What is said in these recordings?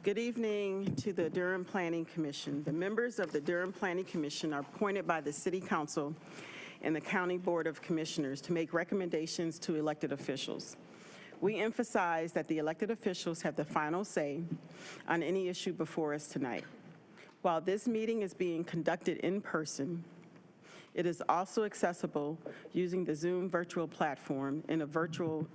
Good evening to the Durham Planning Commission. The members of the Durham Planning Commission are appointed by the City Council and the County Board of Commissioners to make recommendations to elected officials. We emphasize that the elected officials have the final say on any issue before us tonight. While this meeting is being conducted in person, it is also accessible using the Zoom virtual platform. In the virtual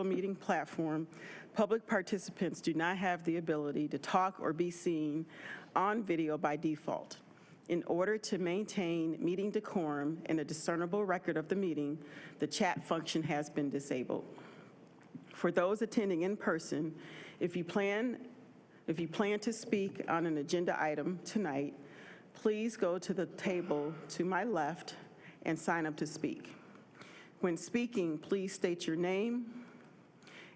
meeting platform, public participants do not have the ability to talk or be seen on video by default. In order to maintain meeting decorum and a discernible record of the meeting, the chat function has been disabled. For those attending in person, if you plan to speak on an agenda item tonight, please go to the table to my left and sign up to speak. When speaking, please state your name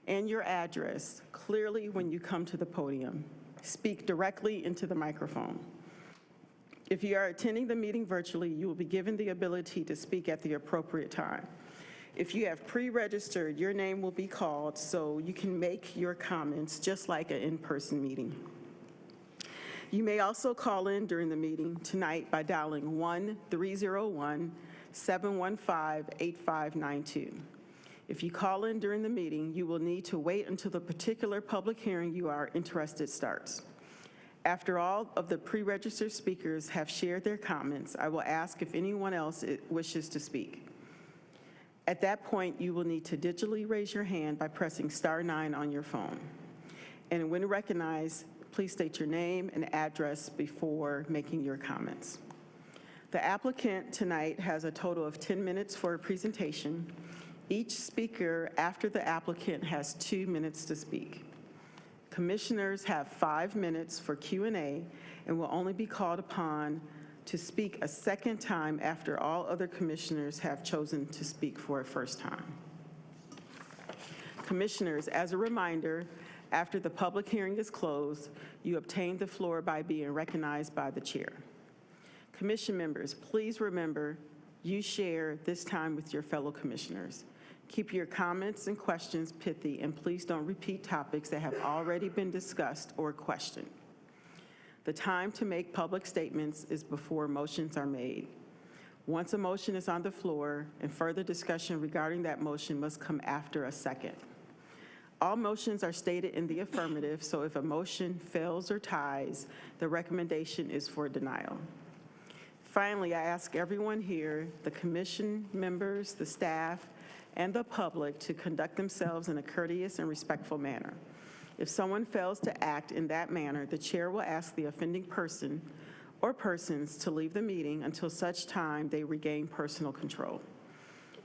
and your address clearly when you come to the podium. Speak directly into the microphone. If you are attending the meeting virtually, you will be given the ability to speak at the appropriate time. If you have pre-registered, your name will be called so you can make your comments just like an in-person meeting. You may also call in during the meeting tonight by dialing 1-301-715-8592. If you call in during the meeting, you will need to wait until the particular public hearing you are interested starts. After all of the pre-registered speakers have shared their comments, I will ask if anyone else wishes to speak. At that point, you will need to digitally raise your hand by pressing *9 on your phone. And when recognized, please state your name and address before making your comments. The applicant tonight has a total of 10 minutes for a presentation. Each speaker after the applicant has 2 minutes to speak. Commissioners have 5 minutes for Q&A and will only be called upon to speak a second time after all other commissioners have chosen to speak for a first time. Commissioners, as a reminder, after the public hearing is closed, you obtain the floor by being recognized by the chair. Commission members, please remember you share this time with your fellow commissioners. Keep your comments and questions pithy, and please don't repeat topics that have already been discussed or questioned. The time to make public statements is before motions are made. Once a motion is on the floor, and further discussion regarding that motion must come after a second. All motions are stated in the affirmative, so if a motion fails or ties, the recommendation is for denial. Finally, I ask everyone here, the commission members, the staff, and the public to conduct themselves in a courteous and respectful manner. If someone fails to act in that manner, the chair will ask the offending person or persons to leave the meeting until such time they regain personal control.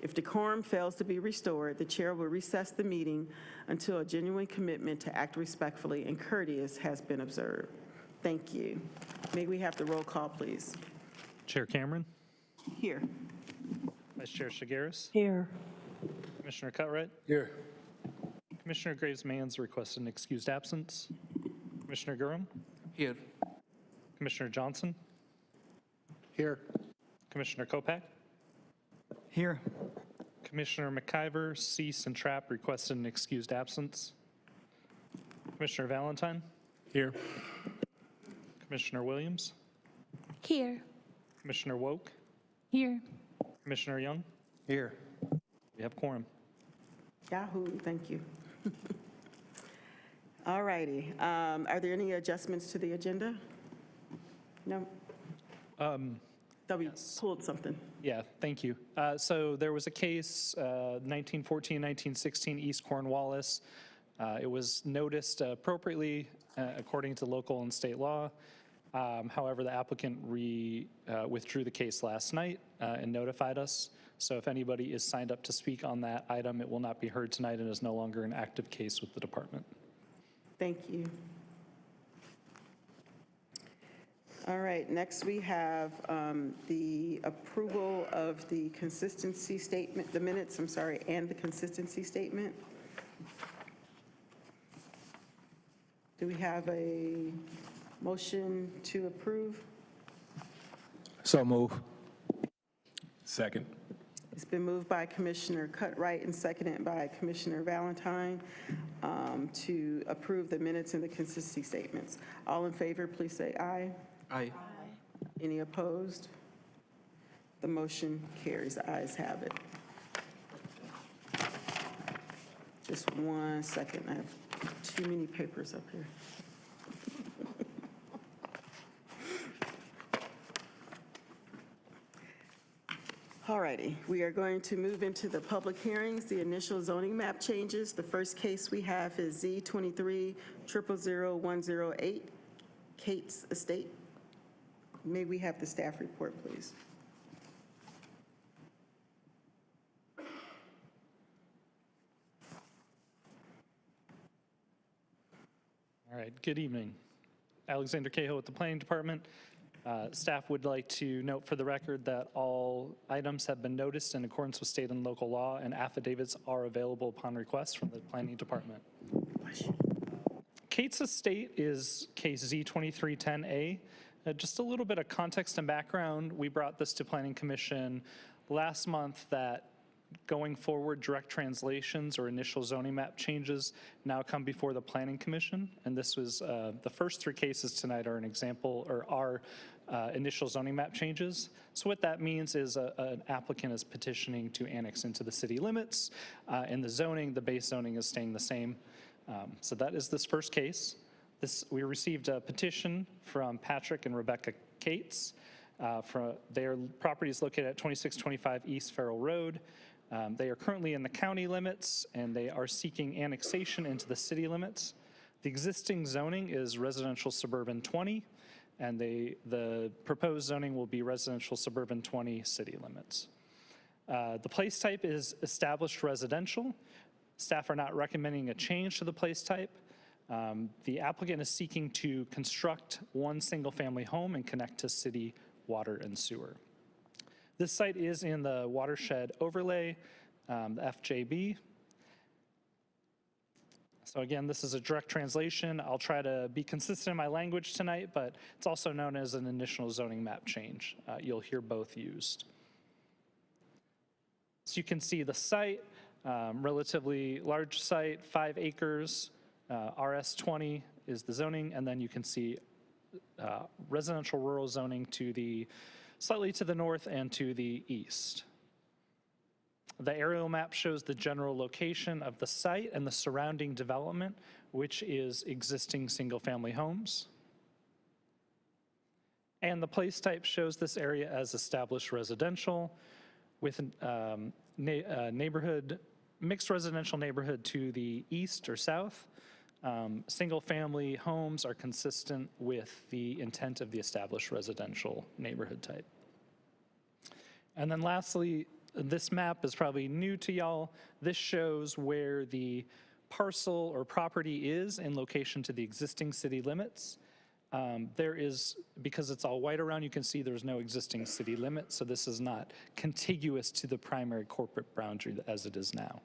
If decorum fails to be restored, the chair will recess the meeting until a genuine commitment to act respectfully and courteous has been observed. Thank you. May we have the roll call, please? Chair Cameron. Here. Vice Chair Shigaris. Here. Commissioner Cutright. Here. Commissioner Graves-Manns requested an excused absence. Commissioner Durham. Here. Commissioner Johnson. Here. Commissioner Kopak. Here. Commissioner McIver, Cease, and Trapp requested an excused absence. Commissioner Valentine. Here. Commissioner Williams. Here. Commissioner Woke. Here. Commissioner Young. Here. We have quorum. Yahoo, thank you. All righty. Are there any adjustments to the agenda? No? Thought we pulled something. Yeah, thank you. So there was a case, 1914-1916 East Cornwallis. It was noticed appropriately according to local and state law. However, the applicant withdrew the case last night and notified us. So if anybody is signed up to speak on that item, it will not be heard tonight and is no longer an active case with the department. Thank you. All right, next we have the approval of the consistency statement, the minutes, and the consistency statement. Do we have a motion to approve? So move. Second. It's been moved by Commissioner Cutright and seconded by Commissioner Valentine to approve the minutes and the consistency statements. All in favor, please say aye. Aye. Any opposed? The motion carries. The ayes have it. Just 1 second. I have too many papers up here. All righty, we are going to move into the public hearings, the initial zoning map changes. The first case we have is Z23-000108, Kate's Estate. May we have the staff report, please? All right, good evening. Alexander Cahill with the Planning Department. Staff would like to note for the record that all items have been noticed in accordance with state and local law, and affidavits are available upon request from the Planning Department. Kate's Estate is case Z2310A. Just a little bit of context and background. We brought this to Planning Commission last month that going forward, direct translations or initial zoning map changes now come before the Planning Commission. And this was, the first 3 cases tonight are an example, or are initial zoning map changes. So what that means is an applicant is petitioning to annex into the city limits. In the zoning, the base zoning is staying the same. So that is this first case. We received a petition from Patrick and Rebecca Cates. Their property is located at 2625 East Farrell Road. They are currently in the county limits, and they are seeking annexation into the city limits. The existing zoning is residential suburban 20, and the proposed zoning will be residential suburban 20 city limits. The place type is established residential. Staff are not recommending a change to the place type. The applicant is seeking to construct 1 single-family home and connect to city water and sewer. This site is in the watershed overlay, the FJB. So again, this is a direct translation. I'll try to be consistent in my language tonight, but it's also known as an initial zoning map change. You'll hear both used. So you can see the site, relatively large site, 5 acres, RS20 is the zoning, and then you can see residential rural zoning to the slightly to the north and to the east. The aerial map shows the general location of the site and the surrounding development, which is existing single-family homes. And the place type shows this area as established residential with neighborhood, mixed residential neighborhood to the east or south. Single-family homes are consistent with the intent of the established residential neighborhood type. And then lastly, this map is probably new to y'all. This shows where the parcel or property is in location to the existing city limits. There is, because it's all white around, you can see there's no existing city limit, so this is not contiguous to the primary corporate boundary as it is now.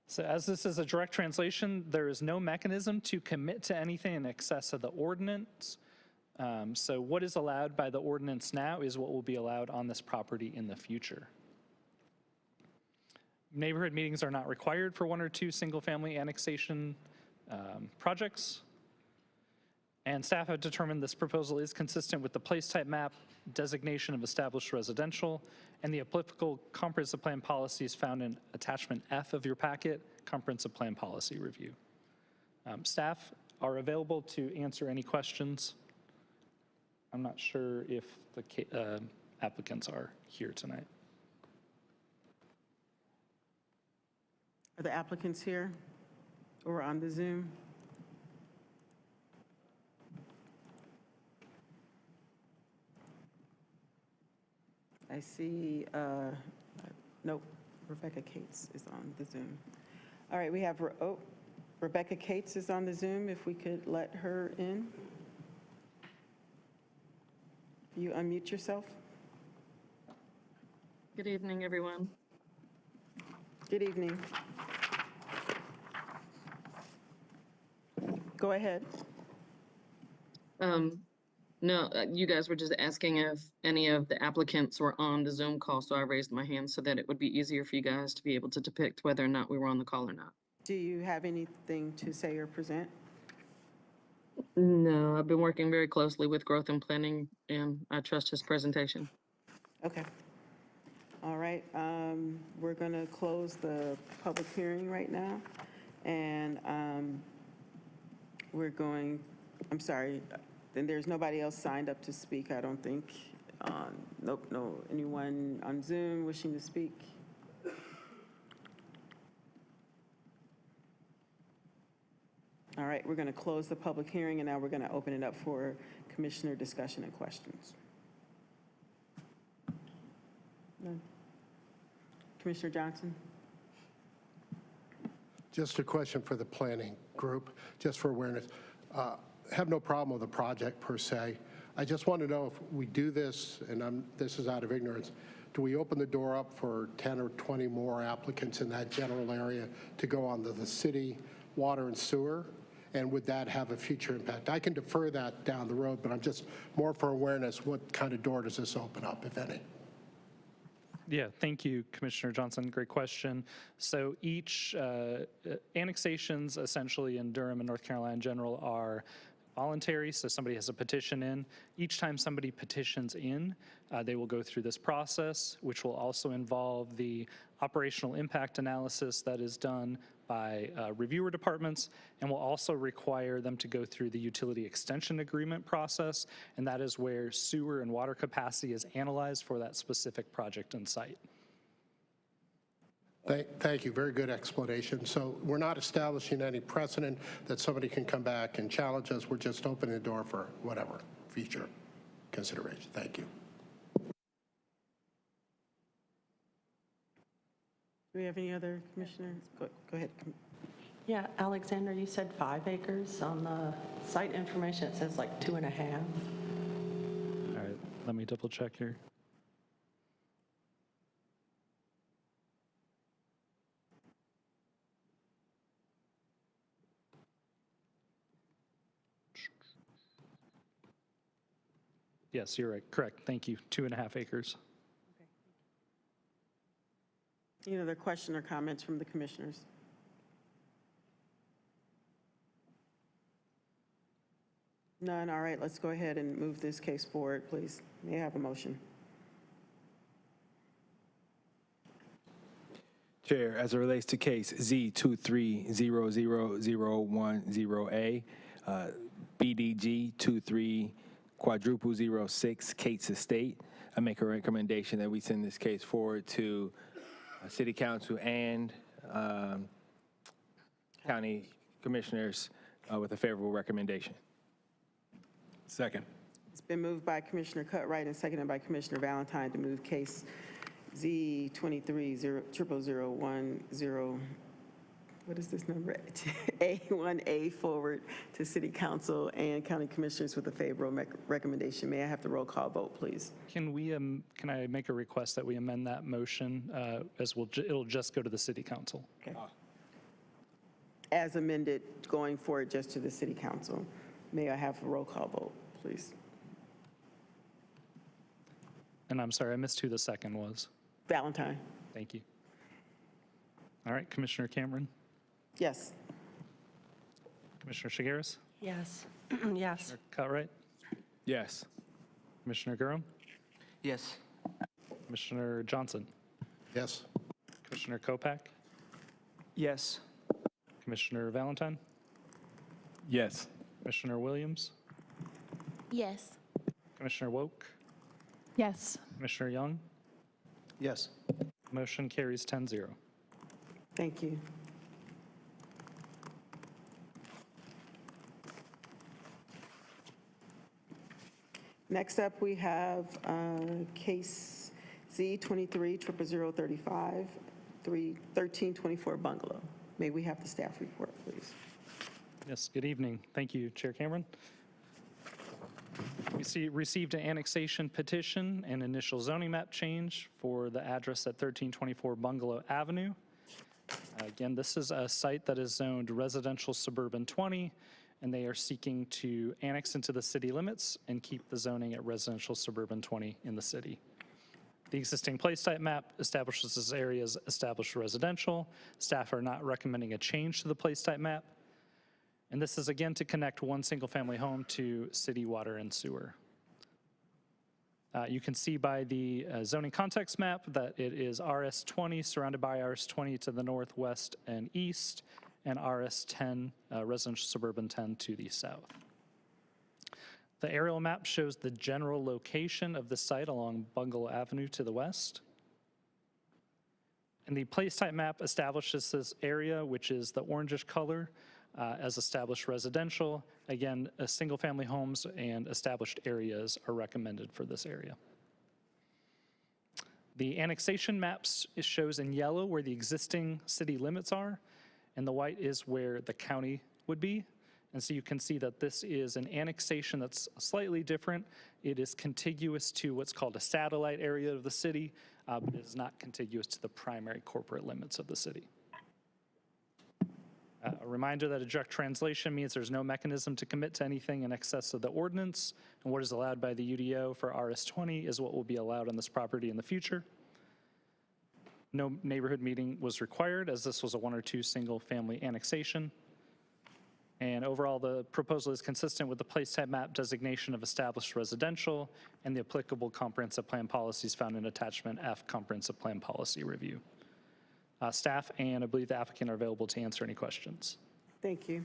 So as this is a direct translation, there is no mechanism to commit to anything in excess of the ordinance. So what is allowed by the ordinance now is what will be allowed on this property in the future. Neighborhood meetings are not required for 1 or 2 single-family annexation projects. And staff have determined this proposal is consistent with the place type map, designation of established residential, and the applicable comprehensive plan policies found in attachment F of your packet, comprehensive plan policy review. Staff are available to answer any questions. I'm not sure if the applicants are here tonight. Are the applicants here or on the Zoom? I see, nope, Rebecca Cates is on the Zoom. All right, we have, Rebecca Cates is on the Zoom, if we could let her in. You unmute yourself. Good evening, everyone. Good evening. Go ahead. No, you guys were just asking if any of the applicants were on the Zoom call, so I raised my hand so that it would be easier for you guys to be able to depict whether or not we were on the call or not. Do you have anything to say or present? No, I've been working very closely with growth and planning, and I trust his presentation. Okay. All right, we're going to close the public hearing right now, and I'm sorry, then there's nobody else signed up to speak, I don't think. Nope, no, anyone on Zoom wishing to speak? All right, we're going to close the public hearing, and now we're going to open it up for commissioner discussion and questions. None? Commissioner Johnson? Just a question for the planning group, just for awareness. Have no problem with the project per se. I just want to know if we do this, and this is out of ignorance, do we open the door up for 10 or 20 more applicants in that general area to go onto the city water and sewer? And would that have a future impact? I can defer that down the road, but I'm just more for awareness, what kind of door does this open up, if any? Yeah, thank you, Commissioner Johnson. Great question. So each annexations essentially in Durham and North Carolina in general are voluntary, so somebody has a petition in. Each time somebody petitions in, they will go through this process, which will also involve the operational impact analysis that is done by reviewer departments, and will also require them to go through the utility extension agreement process, and that is where sewer and water capacity is analyzed for that specific project and site. Thank you. Very good explanation. So we're not establishing any precedent that somebody can come back and challenge us. We're just opening the door for whatever future consideration. Thank you. Do we have any other commissioners? Go ahead. Yeah, Alexander, you said 5 acres. On the site information, it says like 2.5. All right, let me double check here. Yes, you're right. Correct. Thank you. 2.5 acres. Any other question or comments from the commissioners? None. All right, let's go ahead and move this case forward, please. May I have a motion? Chair, as it relates to case Z2300010A, BDG 23/06 Kate's Estate, I make a recommendation that we send this case forward to City Council and County Commissioners with a favorable recommendation. Second. It's been moved by Commissioner Cutright and seconded by Commissioner Valentine to move case Z23000010, what is this number? A1A forward to City Council and County Commissioners with a favorable recommendation. May I have the roll call vote, please? Can we, can I make a request that we amend that motion as it'll just go to the City Council? Okay. As amended, going forward just to the City Council. May I have a roll call vote, please? And I'm sorry, I missed who the second was. Valentine? Thank you. All right, Commissioner Cameron, Yes. Commissioner Shigaris, Yes. Yes. Cutright, Yes. Commissioner Durham, Yes. Commissioner Johnson, Yes. Commissioner Kopak, Yes. Commissioner Valentine, Yes. Commissioner Williams, Yes. Commissioner Woke, Yes. Commissioner Young. Yes. Motion carries 10-0. Thank you. Next up, we have case Z230035, 1324 Bungalow. May we have the staff report, please? Yes, good evening. Thank you, Chair Cameron. We received an annexation petition and initial zoning map change for the address at 1324 Bungalow Avenue. Again, this is a site that is zoned residential suburban 20 and they are seeking to annex into the city limits and keep the zoning at residential suburban 20 in the city. The existing place type map establishes this area as established residential. Staff are not recommending a change to the place type map. And this is again to connect one single family home to city water and sewer. You can see by the zoning context map that it is RS20 surrounded by RS20 to the northwest and east, and RS10, residential suburban 10 to the south. The aerial map shows the general location of the site along Bungalow Avenue to the west. And the place type map establishes this area, which is the orangish color, as established residential. Again, single family homes and established areas are recommended for this area. The annexation maps shows in yellow where the existing city limits are, and the white is where the county would be. And so you can see that this is an annexation that's slightly different. It is contiguous to what's called a satellite area of the city, but it is not contiguous to the primary corporate limits of the city. A reminder that a direct translation means there's no mechanism to commit to anything in excess of the ordinance, and what is allowed by the UDO for RS20 is what will be allowed on this property in the future. No neighborhood meeting was required, as this was a 1 or 2 single family annexation. And overall, the proposal is consistent with the place type map designation of established residential and the applicable comprehensive plan policies found in attachment F, comprehensive plan policy review. Staff and I believe the applicant are available to answer any questions. Thank you.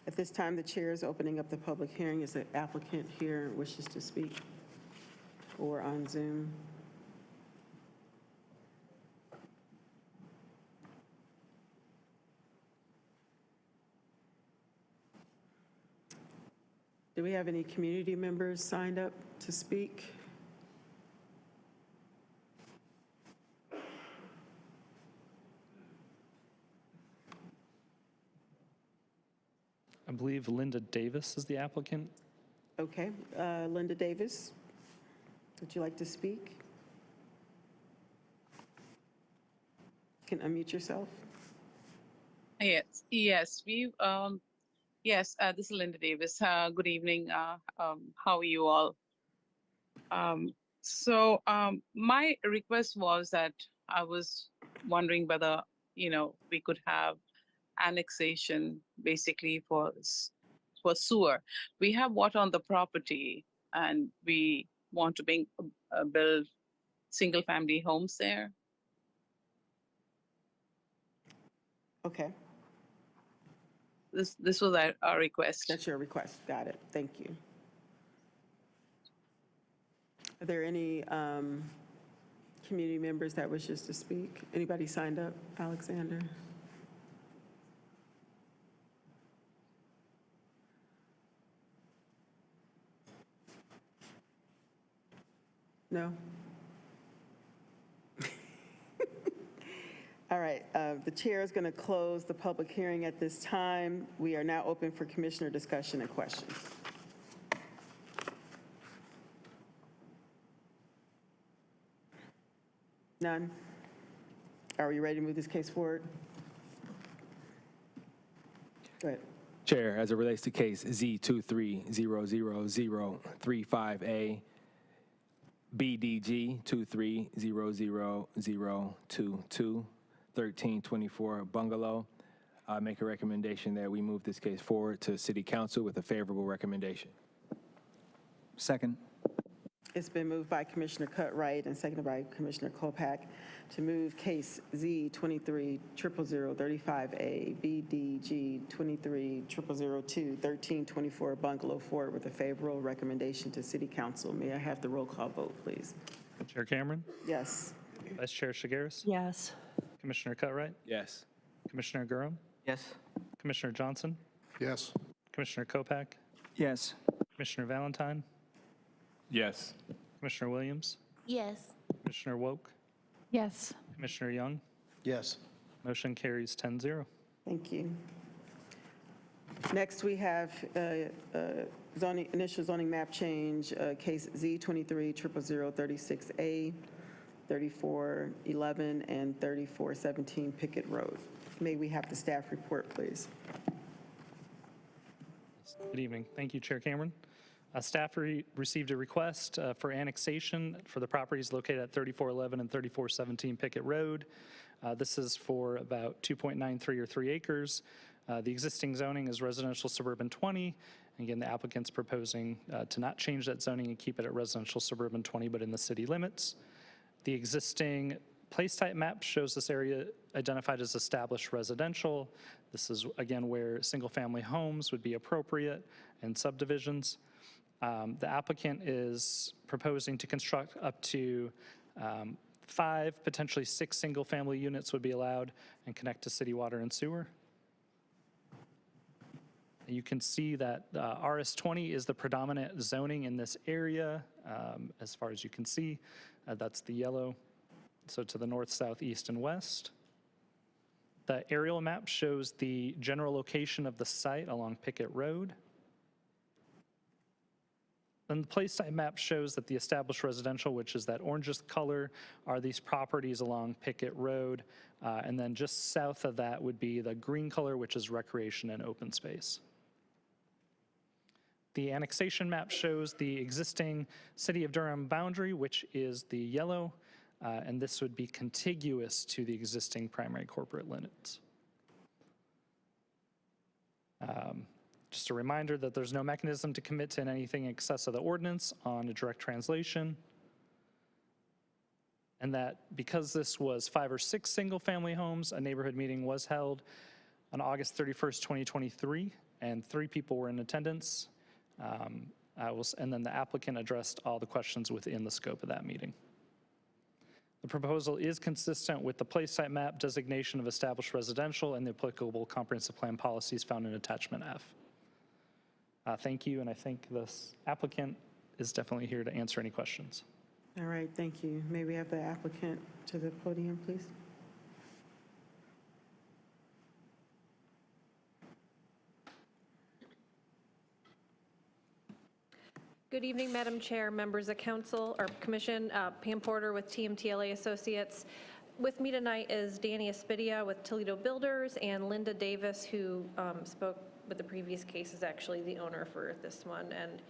At this time, the chair is opening up the public hearing. Is the applicant here wishes to speak or on Zoom? Do we have any community members signed up to speak? I believe Linda Davis is the applicant. Okay, Linda Davis, would you like to speak? You can unmute yourself. Yes, this is Linda Davis. Good evening. How are you all? My request was that I was wondering whether, we could have annexation basically for sewer. We have water on the property and we want to build single family homes there. Okay, This was our request. that's your request. Got it. Thank you. Are there any community members that wishes to speak? Anybody signed up, Alexander? No? All right, the chair is going to close the public hearing at this time. We are now open for commissioner discussion and questions. None? Are we ready to move this case forward? Go ahead. Chair, as it relates to case Z2300035A, BDG 2300022, 1324 Bungalow, I make a recommendation that we move this case forward to City Council with a favorable recommendation. Second. It's been moved by Commissioner Cutright and seconded by Commissioner Kolpak to move case Z230035A, BDG 230002, 1324 Bungalow forward with a favorable recommendation to City Council. May I have the roll call vote, please? Chair Cameron, Yes. Vice Chair Shigaris, Yes. Commissioner Cutright, Yes. Commissioner Durham, Yes. Commissioner Johnson, Yes. Commissioner Kopak, Yes. Commissioner Valentine, Yes. Commissioner Williams, Yes. Commissioner Woke, Yes. Commissioner Young. Yes. Motion carries 10-0. Thank you. Next, we have initial zoning map change, case Z230036A, 3411 and 3417 Pickett Road. May we have the staff report, please? Good evening. Thank you, Chair Cameron. Staff received a request for annexation for the properties located at 3411 and 3417 Pickett Road. This is for about 2.93 or 3 acres. The existing zoning is residential suburban 20. Again, the applicant's proposing to not change that zoning and keep it at residential suburban 20, but in the city limits. The existing place type map shows this area identified as established residential. This is, again, where single-family homes would be appropriate and subdivisions. The applicant is proposing to construct up to 5, potentially 6 single-family units would be allowed and connect to city water and sewer. You can see that RS20 is the predominant zoning in this area, as far as you can see. That's the yellow, so to the north, south, east, and west. The aerial map shows the general location of the site along Pickett Road. Then the place type map shows that the established residential, which is that orangish color, are these properties along Pickett Road. And then just south of that would be the green color, which is recreation and open space. The annexation map shows the existing city of Durham boundary, which is the yellow, and this would be contiguous to the existing primary corporate limits. Just a reminder that there's no mechanism to commit to anything in excess of the ordinance on a direct translation. And that because this was 5 or 6 single-family homes, a neighborhood meeting was held on August 31st, 2023, and 3 people were in attendance. And then the applicant addressed all the questions within the scope of that meeting. The proposal is consistent with the place site map designation of established residential and the applicable comprehensive plan policies found in attachment F. Thank you, and I think this applicant is definitely here to answer any questions. All right, thank you. May we have the applicant to the podium, please? Good evening, Madam Chair, members of council or commission. Pam Porter with TMTLA Associates. With me tonight is Danny Espidia with Toledo Builders and Linda Davis, who spoke with the previous case, is actually the owner for this one, and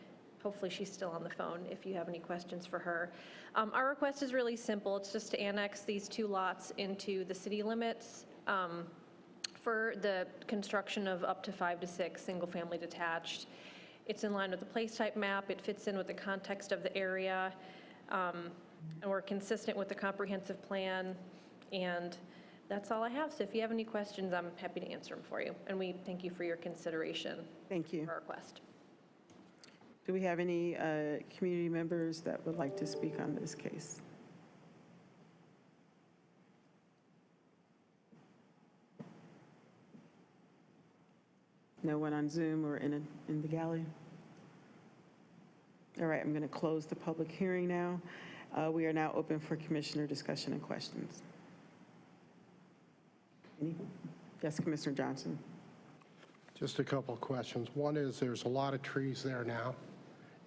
hopefully she's still on the phone if you have any questions for her. Our request is really simple. It's just to annex these 2 lots into the city limits for the construction of up to 5 to 6 single-family detached. It's in line with the place type map. It fits in with the context of the area. And we're consistent with the comprehensive plan. And that's all I have. So if you have any questions, I'm happy to answer them for you. And we thank you for your consideration. Thank you. For our request. Do we have any community members that would like to speak on this case? No one on Zoom or in the gallery? All right, I'm going to close the public hearing now. We are now open for commissioner discussion and questions. Yes, Commissioner Johnson. Just a couple of questions. One is there's a lot of trees there now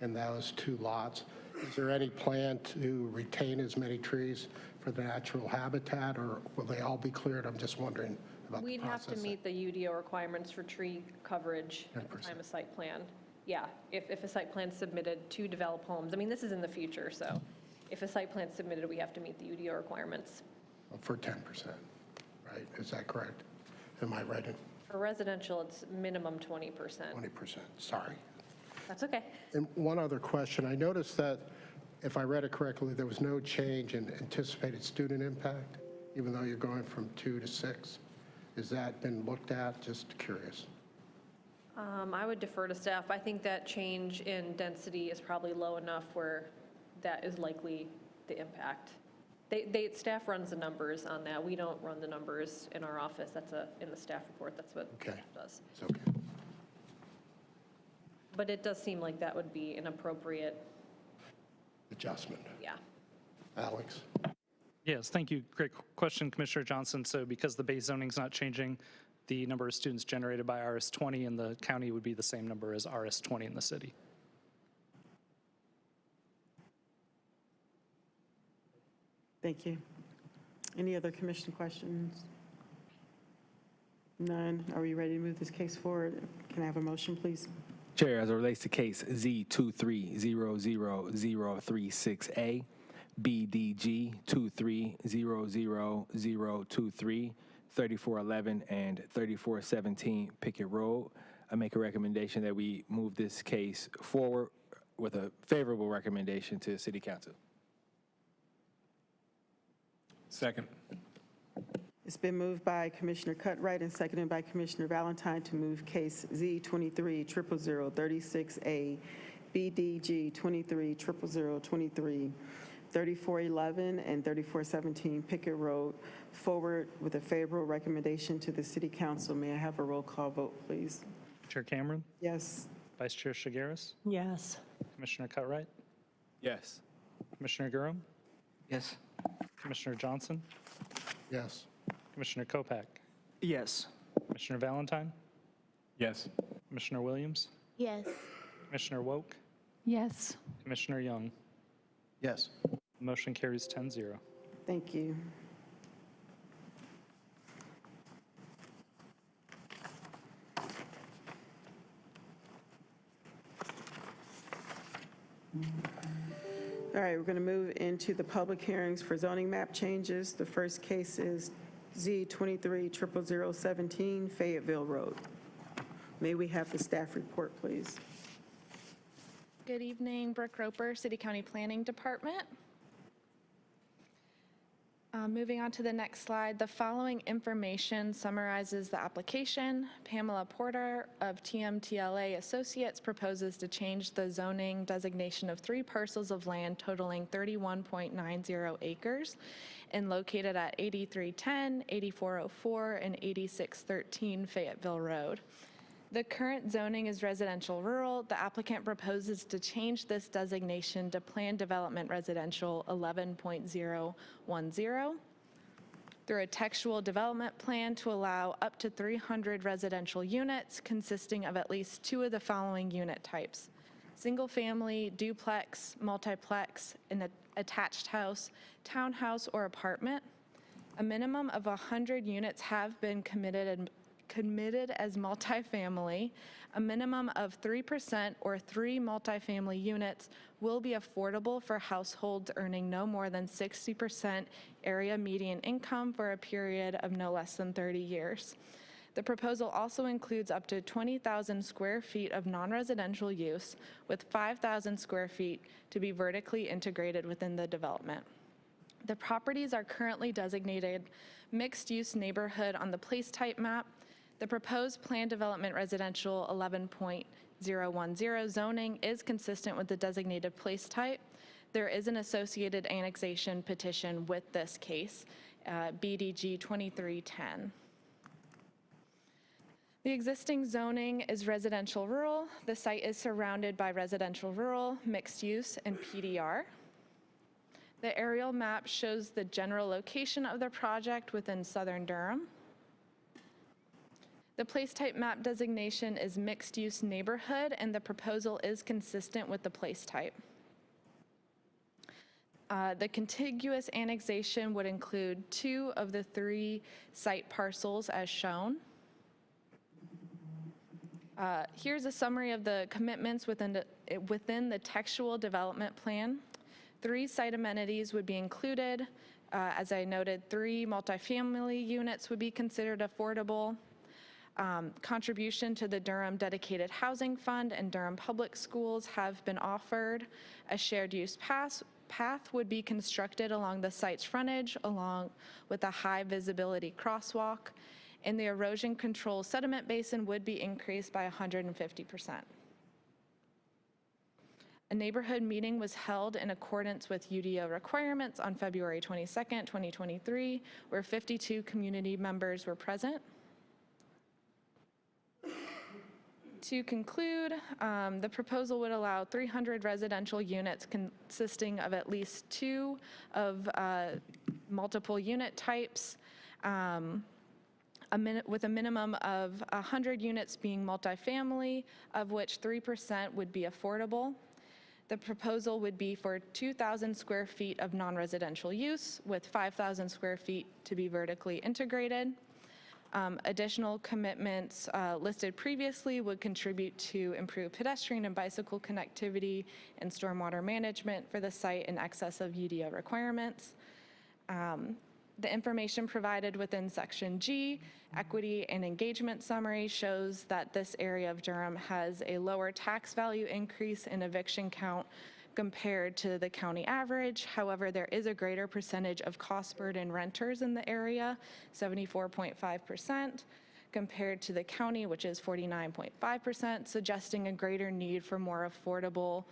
in those 2 lots. Is there any plan to retain as many trees for the natural habitat, or will they all be cleared? I'm just wondering about the We'd have to process. meet the UDO requirements for tree coverage at the 10%. time of site plan. Yeah, if a site plan submitted to develop homes, I mean, this is in the future, so if a site plan submitted, we have to meet the UDO requirements. For 10%, right? Is that correct? Am I right? For residential, it's minimum 20%. 20%, sorry. That's okay. And one other question. I noticed that, if I read it correctly, there was no change in anticipated student impact, even though you're going from 2 to 6. Has that been looked at? Just curious. I would defer to staff. I think that change in density is probably low enough where that is likely the impact. Staff runs the numbers on that. We don't run the numbers in our office. That's in the staff report. That's what Okay. staff does. It's okay. But it does seem like that would be an appropriate, Adjustment. yeah. Alex? Yes, thank you. Great question, Commissioner Johnson. So because the base zoning's not changing, the number of students generated by RS20 in the county would be the same number as RS20 in the city. Thank you. Any other commission questions? None. Are we ready to move this case forward? Can I have a motion, please? Chair, as it relates to case Z23000036A, BDG 23000023, 3411 and 3417 Pickett Road, I make a recommendation that we move this case forward with a favorable recommendation to City Council. Second. It's been moved by Commissioner Cutright and seconded by Commissioner Valentine to move case Z23000036A, BDG 23000023, 3411 and 3417 Pickett Road forward with a favorable recommendation to the City Council. May I have a roll call vote, please? Chair Cameron, Yes. Vice Chair Shigaris, Yes. Commissioner Cutright, Yes. Commissioner Durham, Yes. Commissioner Johnson, Yes. Commissioner Kopak, Yes. Commissioner Valentine, Yes. Commissioner Williams, Yes. Commissioner Woke, Yes. Commissioner Young. Yes. Motion carries 10-0. Thank you. All right, we're going to move into the public hearings for zoning map changes. The first case is Z230017 Fayetteville Road. May we have the staff report, please? Good evening, Brooke Roper, City County Planning Department. Moving on to the next slide, the following information summarizes the application. Pamela Porter of TMTLA Associates proposes to change the zoning designation of 3 parcels of land totaling 31.90 acres and located at 8310, 8404, and 8613 Fayetteville Road. The current zoning is residential rural. The applicant proposes to change this designation to Planned Development Residential 11.010 through a textual development plan to allow up to 300 residential units consisting of at least 2 of the following unit types: single-family, duplex, multiplex, an attached house, townhouse, or apartment. A minimum of 100 units have been committed as multifamily. A minimum of 3% or 3 multifamily units will be affordable for households earning no more than 60% area median income for a period of no less than 30 years. The proposal also includes up to 20,000 square feet of non-residential use, with 5,000 square feet to be vertically integrated within the development. The properties are currently designated mixed-use neighborhood on the place type map. The proposed Planned Development Residential 11.010 zoning is consistent with the designated place type. There is an associated annexation petition with this case, BDG 2310. The existing zoning is residential rural. The site is surrounded by residential rural, mixed use, and PDR. The aerial map shows the general location of the project within southern Durham. The place type map designation is mixed use neighborhood, and the proposal is consistent with the place type. The contiguous annexation would include 2 of the 3 site parcels as shown. Here's a summary of the commitments within the textual development plan. 3 site amenities would be included. As I noted, 3 multifamily units would be considered affordable. Contribution to the Durham Dedicated Housing Fund and Durham Public Schools have been offered. A shared use path would be constructed along the site's frontage, along with a high visibility crosswalk, and the erosion control sediment basin would be increased by 150%. A neighborhood meeting was held in accordance with UDO requirements on February 22nd, 2023, where 52 community members were present. To conclude, the proposal would allow 300 residential units consisting of at least 2 of multiple unit types, with a minimum of 100 units being multifamily, of which 3% would be affordable. The proposal would be for 2,000 square feet of non-residential use, with 5,000 square feet to be vertically integrated. Additional commitments listed previously would contribute to improved pedestrian and bicycle connectivity and stormwater management for the site in excess of UDO requirements. The information provided within Section G, Equity and Engagement Summary, shows that this area of Durham has a lower tax value increase in eviction count compared to the county average. However, there is a greater percentage of cost burden renters in the area, 74.5%, compared to the county, which is 49.5%, suggesting a greater need for more affordable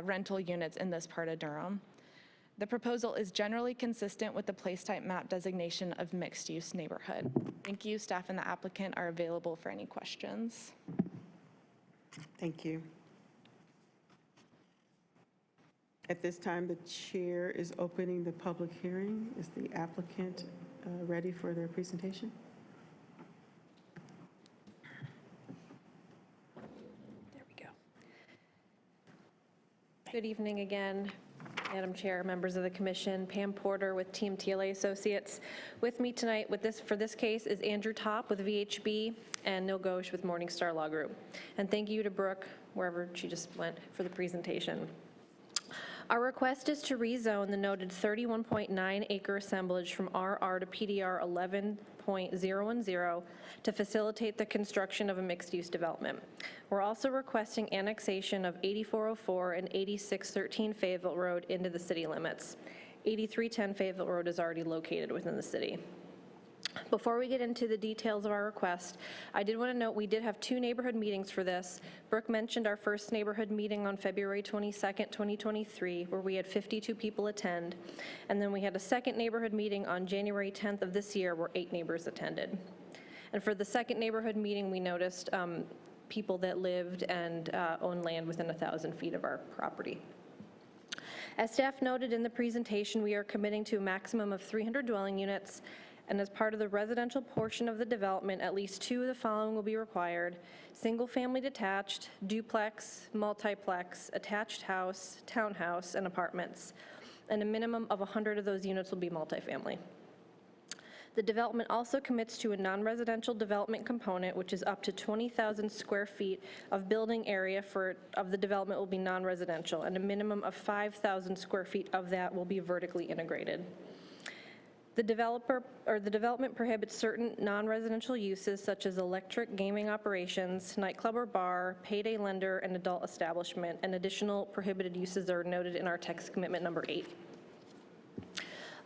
rental units in this part of Durham. The proposal is generally consistent with the place type map designation of mixed-use neighborhood. Thank you. Staff and the applicant are available for any questions. Thank you. At this time, the chair is opening the public hearing. Is the applicant ready for their presentation? There we go. Good evening again, Madam Chair, members of the commission. Pam Porter with Team TLA Associates. With me tonight for this case is Andrew Topp with VHB and Neil Ghosh with Morningstar Law Group. And thank you to Brooke, wherever she just went, for the presentation. Our request is to rezone the noted 31.9 acre assemblage from RR to PDR 11.010 to facilitate the construction of a mixed-use development. We're also requesting annexation of 8404 and 8613 Fayetteville Road into the city limits. 8310 Fayetteville Road is already located within the city. Before we get into the details of our request, I did want to note we did have 2 neighborhood meetings for this. Brooke mentioned our first neighborhood meeting on February 22nd, 2023, where we had 52 people attend. And then we had a second neighborhood meeting on January 10th of this year where 8 neighbors attended. And for the second neighborhood meeting, we noticed people that lived and owned land within 1,000 feet of our property. As staff noted in the presentation, we are committing to a maximum of 300 dwelling units. And as part of the residential portion of the development, at least 2 of the following will be required: single-family detached, duplex, multiplex, attached house, townhouse, and apartments. And a minimum of 100 of those units will be multifamily. The development also commits to a non-residential development component, which is up to 20,000 square feet of building area of the development will be non-residential, and a minimum of 5,000 square feet of that will be vertically integrated. The development prohibits certain non-residential uses such as electric gaming operations, nightclub or bar, payday lender, and adult establishment, and additional prohibited uses are noted in our text commitment number 8.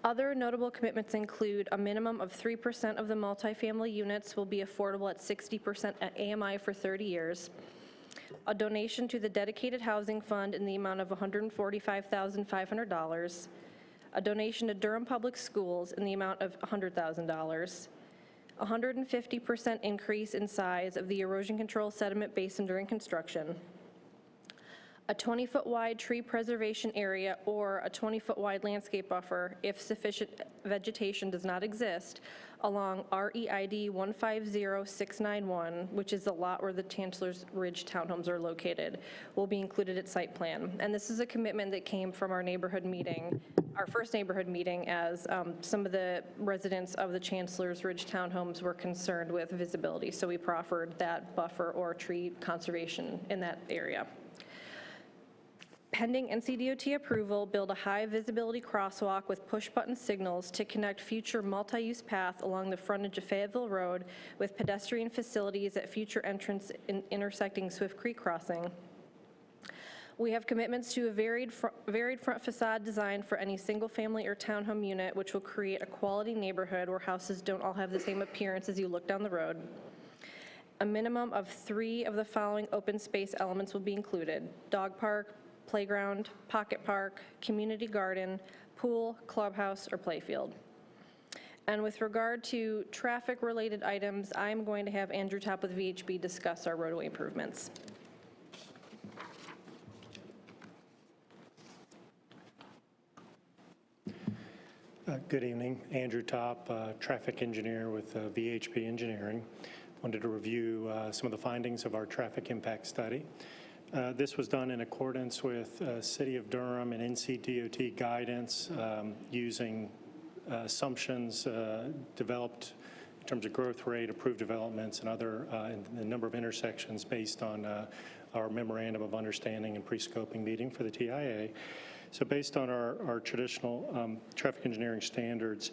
Other notable commitments include a minimum of 3% of the multifamily units will be affordable at 60% at AMI for 30 years, a donation to the dedicated housing fund in the amount of $145,500, a donation to Durham Public Schools in the amount of $100,000, 150% increase in size of the erosion control sediment basin during construction, a 20-foot wide tree preservation area or a 20-foot wide landscape buffer if sufficient vegetation does not exist along REID 150691, which is the lot where the Chancellor's Ridge townhomes are located, will be included at site plan. And this is a commitment that came from our neighborhood meeting, our first neighborhood meeting, as some of the residents of the Chancellor's Ridge townhomes were concerned with visibility. So we proffered that buffer or tree conservation in that area. Pending NCDOT approval, build a high visibility crosswalk with push button signals to connect future multi-use path along the frontage of Fayetteville Road with pedestrian facilities at future entrance intersecting Swift Creek Crossing. We have commitments to a varied front facade design for any single family or townhome unit, which will create a quality neighborhood where houses don't all have the same appearance as you look down the road. A minimum of 3 of the following open space elements will be included: dog park, playground, pocket park, community garden, pool, clubhouse, or playfield. And with regard to traffic-related items, I'm going to have Andrew Topp with VHB discuss our roadway improvements. Good evening. Andrew Topp, traffic engineer with VHB Engineering. Wanted to review some of the findings of our traffic impact study. This was done in accordance with City of Durham and NCDOT guidance using assumptions developed in terms of growth rate, approved developments, and other, and the number of intersections based on our memorandum of understanding and pre-scoping meeting for the TIA. So based on our traditional traffic engineering standards,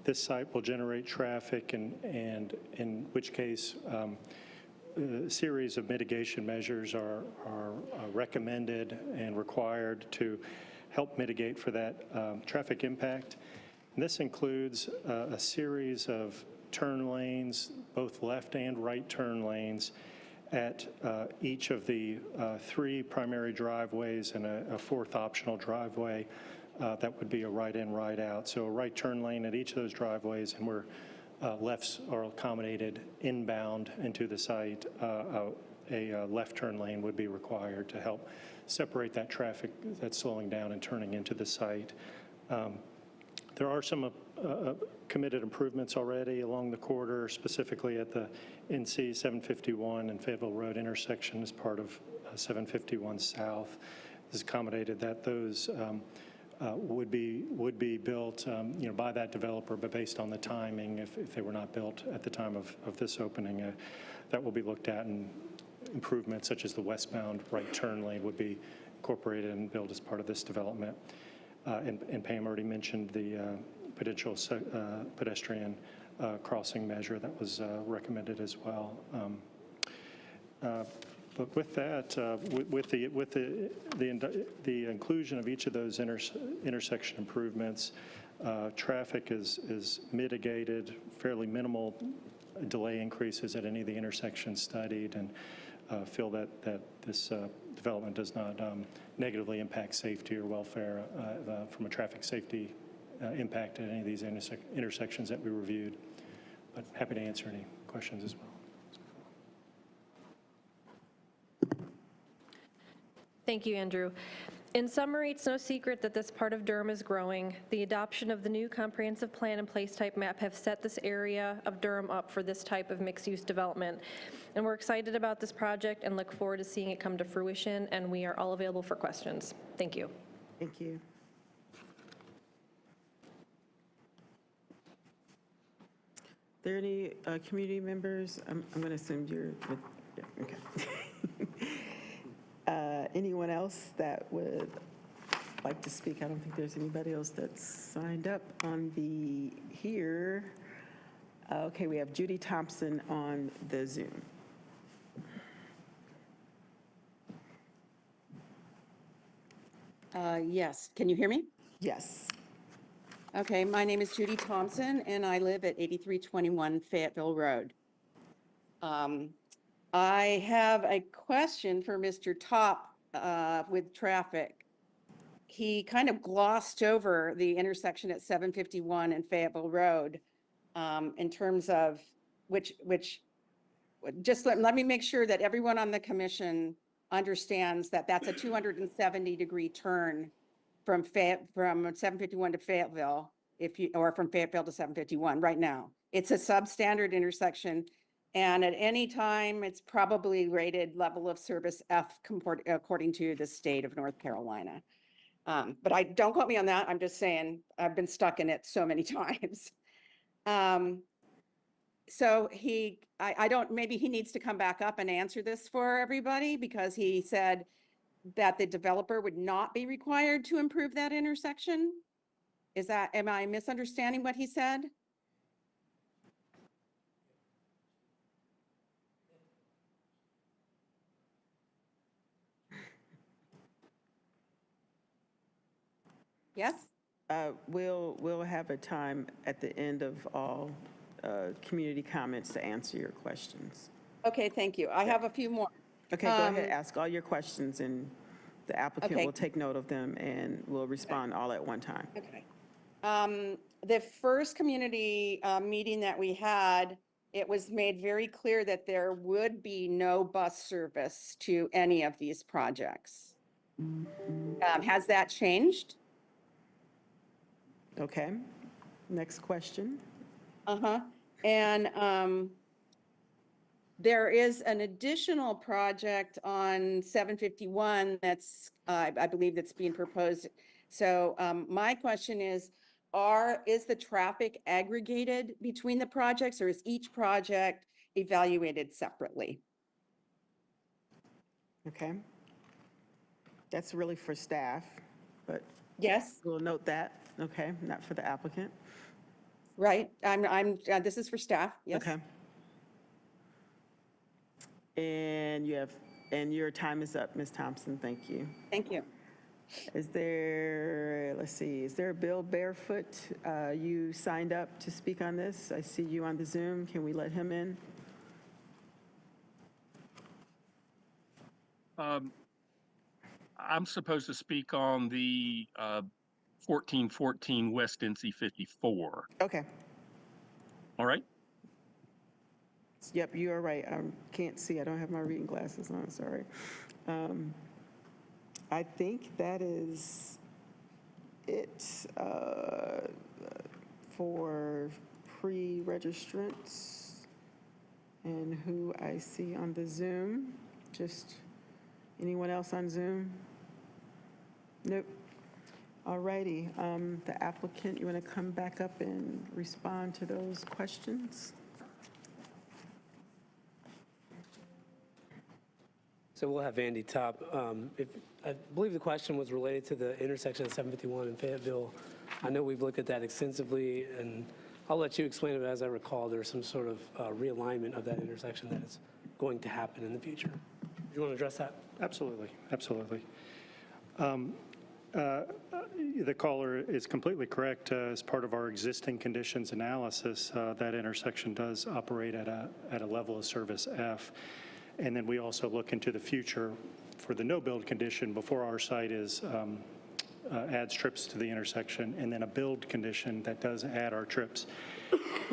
this site will generate traffic, and in which case a series of mitigation measures are recommended and required to help mitigate for that traffic impact. And this includes a series of turn lanes, both left and right turn lanes, at each of the 3 primary driveways and a 4th optional driveway that would be a right in, right out. So a right turn lane at each of those driveways, and where lefts are accommodated inbound into the site, a left turn lane would be required to help separate that traffic that's slowing down and turning into the site. There are some committed improvements already along the corridor, specifically at the NC 751 and Fayetteville Road intersection as part of 751 South. This accommodated that those would be built by that developer, but based on the timing, if they were not built at the time of this opening, that will be looked at, and improvements such as the westbound right turn lane would be incorporated and built as part of this development. And Pam already mentioned the potential pedestrian crossing measure that was recommended as well. But with that, with the inclusion of each of those intersection improvements, traffic is mitigated, fairly minimal delay increases at any of the intersections studied, and feel that this development does not negatively impact safety or welfare from a traffic safety impact at any of these intersections that we reviewed. But happy to answer any questions as well. Thank you, Andrew. In summary, it's no secret that this part of Durham is growing. The adoption of the new comprehensive plan and place type map have set this area of Durham up for this type of mixed-use development. And we're excited about this project and look forward to seeing it come to fruition, and we are all available for questions. Thank you. Thank you. Are there any community members? I'm going to assume you're, yeah, okay. Anyone else that would like to speak? I don't think there's anybody else that's signed up on the here. Okay, we have Judy Thompson on the Zoom. Yes, can you hear me? Yes. Okay, my name is Judy Thompson, and I live at 8321 Fayetteville Road. I have a question for Mr. Top with traffic. He kind of glossed over the intersection at 751 and Fayetteville Road in terms of which just let me make sure that everyone on the commission understands that that's a 270-degree turn from 751 to Fayetteville, or from Fayetteville to 751 right now. It's a substandard intersection, and at any time, it's probably rated level of service F according to the state of North Carolina. But don't quote me on that. I'm just saying I've been stuck in it so many times. So maybe he needs to come back up and answer this for everybody, because he said that the developer would not be required to improve that intersection. Am I misunderstanding what he said? Yes? We'll have a time at the end of all community comments to answer your questions. Okay, thank you. I have a few more. Okay, go ahead, ask all your questions, and the applicant Okay. will take note of them, and we'll respond all at one time. Okay. The first community meeting that we had, it was made very clear that there would be no bus service to any of these projects. Has that changed? Okay, next question. And there is an additional project on 751 that's, I believe that's being proposed. So my question is, is the traffic aggregated between the projects, or is each project evaluated separately? Okay. That's really for staff, but Yes, we'll note that, okay, not for the applicant. right? This is for staff, yes? Okay. And your time is up, Ms. Thompson, thank you. Thank you. Is there, let's see, is there Bill Barefoot? You signed up to speak on this. I see you on the Zoom. Can we let him in? I'm supposed to speak on the 1414 West NC 54. Okay. All right. Yep, you are right. I can't see. I don't have my reading glasses on, sorry. I think that is it for pre-registrants and who I see on the Zoom. Just anyone else on Zoom? Nope. All righty. The applicant, you want to come back up and respond to those questions? So we'll have Andy Top. I believe the question was related to the intersection of 751 and Fayetteville. I know we've looked at that extensively, and I'll let you explain it. As I recall, there's some sort of realignment of that intersection that is going to happen in the future. Do you want to address that? Absolutely, absolutely. The caller is completely correct. As part of our existing conditions analysis, that intersection does operate at a level of service F. And then we also look into the future for the no-build condition before our site adds trips to the intersection, and then a build condition that does add our trips.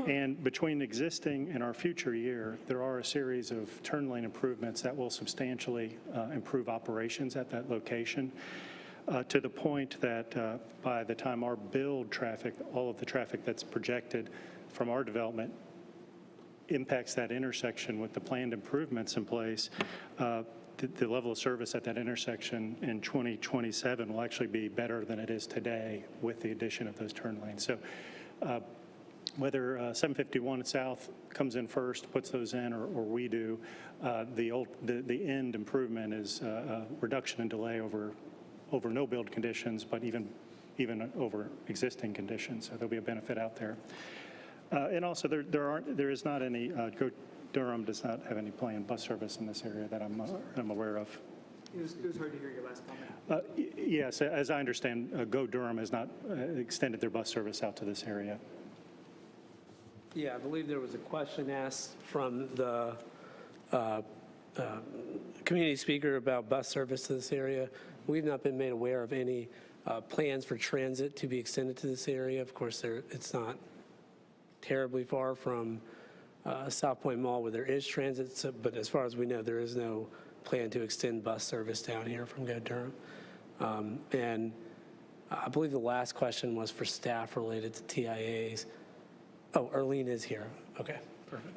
And between existing and our future year, there are a series of turn lane improvements that will substantially improve operations at that location, to the point that by the time our build traffic, all of the traffic that's projected from our development impacts that intersection with the planned improvements in place, the level of service at that intersection in 2027 will actually be better than it is today with the addition of those turn lanes. So whether 751 South comes in first, puts those in, or we do, the end improvement is a reduction in delay over no build conditions, but even over existing conditions. So there'll be a benefit out there. And also, there is not any, Durham does not have any planned bus service in this area that I'm aware of. It was hard to hear your last comment. Yes, as I understand, Durham has not extended their bus service out to this area. Yeah, I believe there was a question asked from the community speaker about bus service to this area. We've not been made aware of any plans for transit to be extended to this area. Of course, it's not terribly far from South Point Mall where there is transit, but as far as we know, there is no plan to extend bus service down here from Go Durham. And I believe the last question was for staff related to TIAs. Oh, Erlene is here. Okay, perfect.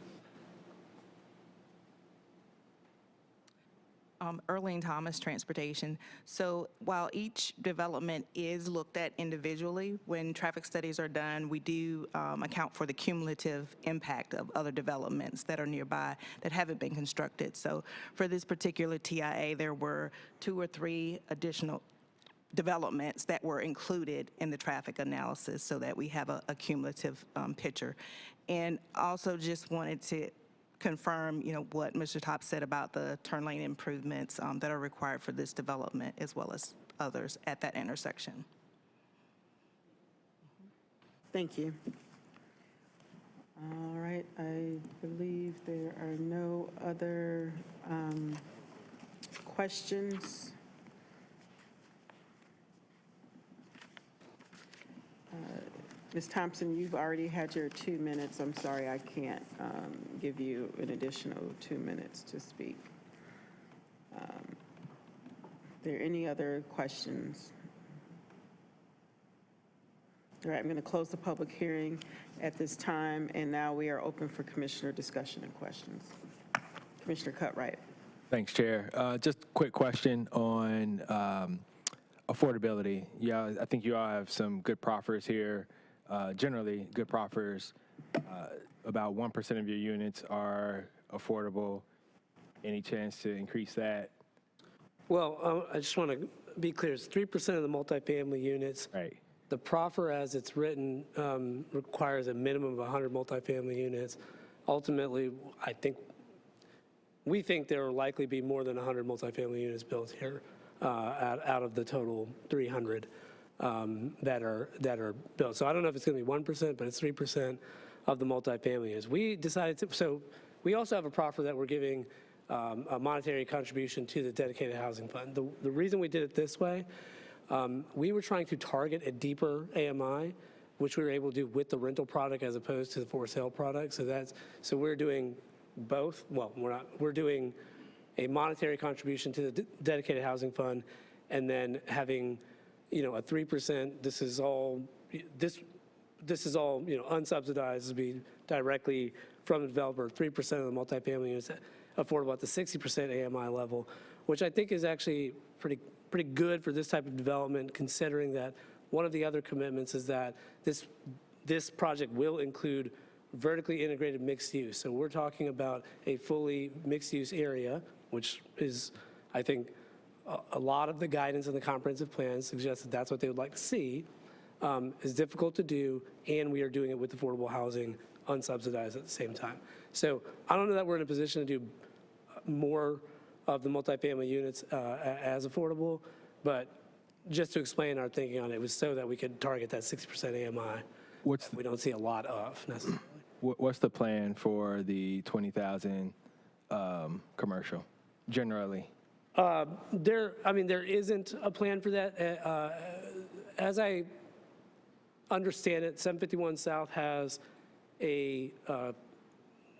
Erlene Thomas, Transportation. So while each development is looked at individually, when traffic studies are done, we do account for the cumulative impact of other developments that are nearby that haven't been constructed. So for this particular TIA, there were 2 or 3 additional developments that were included in the traffic analysis so that we have a cumulative picture. And also just wanted to confirm, what Mr. Top said about the turn lane improvements that are required for this development as well as others at that intersection. Thank you. All right, I believe there are no other questions. Ms. Thompson, you've already had your 2 minutes. I'm sorry, I can't give you an additional 2 minutes to speak. Are there any other questions? All right, I'm going to close the public hearing at this time, and now we are open for commissioner discussion and questions. Commissioner Cutright. Thanks, Chair. Just a quick question on affordability. Yeah, I think you all have some good proffers here generally, good proffers, about 1% of your units are affordable. Any chance to increase that? Well, I just want to be clear, it's 3% of the multifamily units. Right. The proffer as it's written requires a minimum of 100 multifamily units. Ultimately, we think there will likely be more than 100 multifamily units built here out of the total 300 that are built. So I don't know if it's going to be 1%, but it's 3% of the multifamily units. We decided to, so we also have a proffer that we're giving a monetary contribution to the dedicated housing fund. The reason we did it this way, we were trying to target a deeper AMI, which we were able to do with the rental product as opposed to the for sale product. So we're doing both. Well, we're doing a monetary contribution to the dedicated housing fund, and then having, a 3%. This is all unsubsidized. This will be directly from the developer. 3% of the multifamily units affordable at the 60% AMI level, which I think is actually pretty good for this type of development, considering that one of the other commitments is that this project will include vertically integrated mixed use. So we're talking about a fully mixed use area, which is, I think, a lot of the guidance in the comprehensive plan suggests that that's what they would like to see. Is difficult to do, and we are doing it with affordable housing unsubsidized at the same time. So I don't know that we're in a position to do more of the multifamily units as affordable, but just to explain our thinking on it was so that we could target that 60% AMI. We don't see a lot of necessarily. What's the plan for the 20,000 commercial, generally? There isn't a plan for that. As I understand it, 751 South has a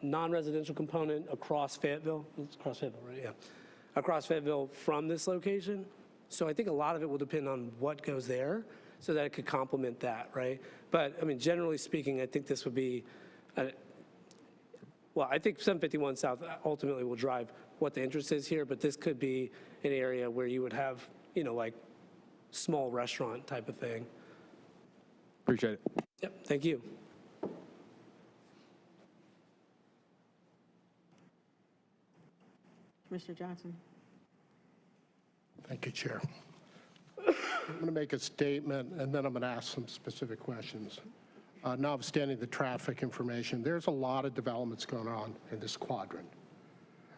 non-residential component across Fayetteville. It's across Fayetteville, right? Yeah. Across Fayetteville from this location. So I think a lot of it will depend on what goes there so that it could complement that, right? But, generally speaking, I think this would be, I think 751 South ultimately will drive what the interest is here, but this could be an area where you would have, like small restaurant type of thing. Appreciate it. Yep, thank you. Commissioner Johnson. Thank you, Chair. I'm going to make a statement, and then I'm going to ask some specific questions. Notwithstanding the traffic information, there's a lot of developments going on in this quadrant.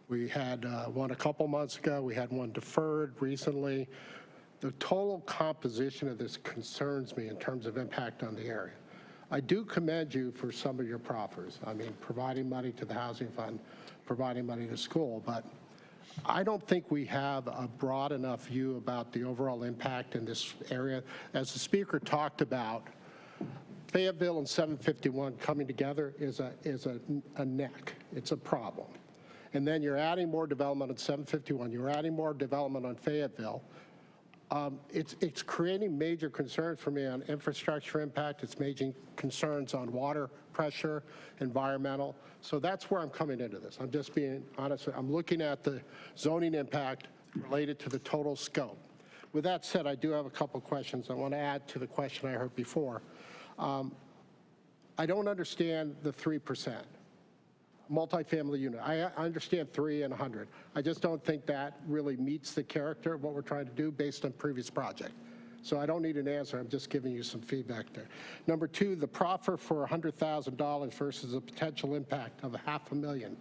We had one a couple months ago. We had one deferred recently. The total composition of this concerns me in terms of impact on the area. I do commend you for some of your proffers. Providing money to the housing fund, providing money to school, but I don't think we have a broad enough view about the overall impact in this area. As the speaker talked about, Fayetteville and 751 coming together is a neck. It's a problem. And then you're adding more development on 751. You're adding more development on Fayetteville. It's creating major concerns for me on infrastructure impact. It's major concerns on water pressure, environmental. So that's where I'm coming into this. I'm just being honest. I'm looking at the zoning impact related to the total scope. With that said, I do have a couple questions I want to add to the question I heard before. I don't understand the 3% multifamily unit. I understand 3 and 100. I just don't think that really meets the character of what we're trying to do based on previous project. So I don't need an answer. I'm just giving you some feedback there. Number 2, the proffer for $100,000 versus a potential impact of $500,000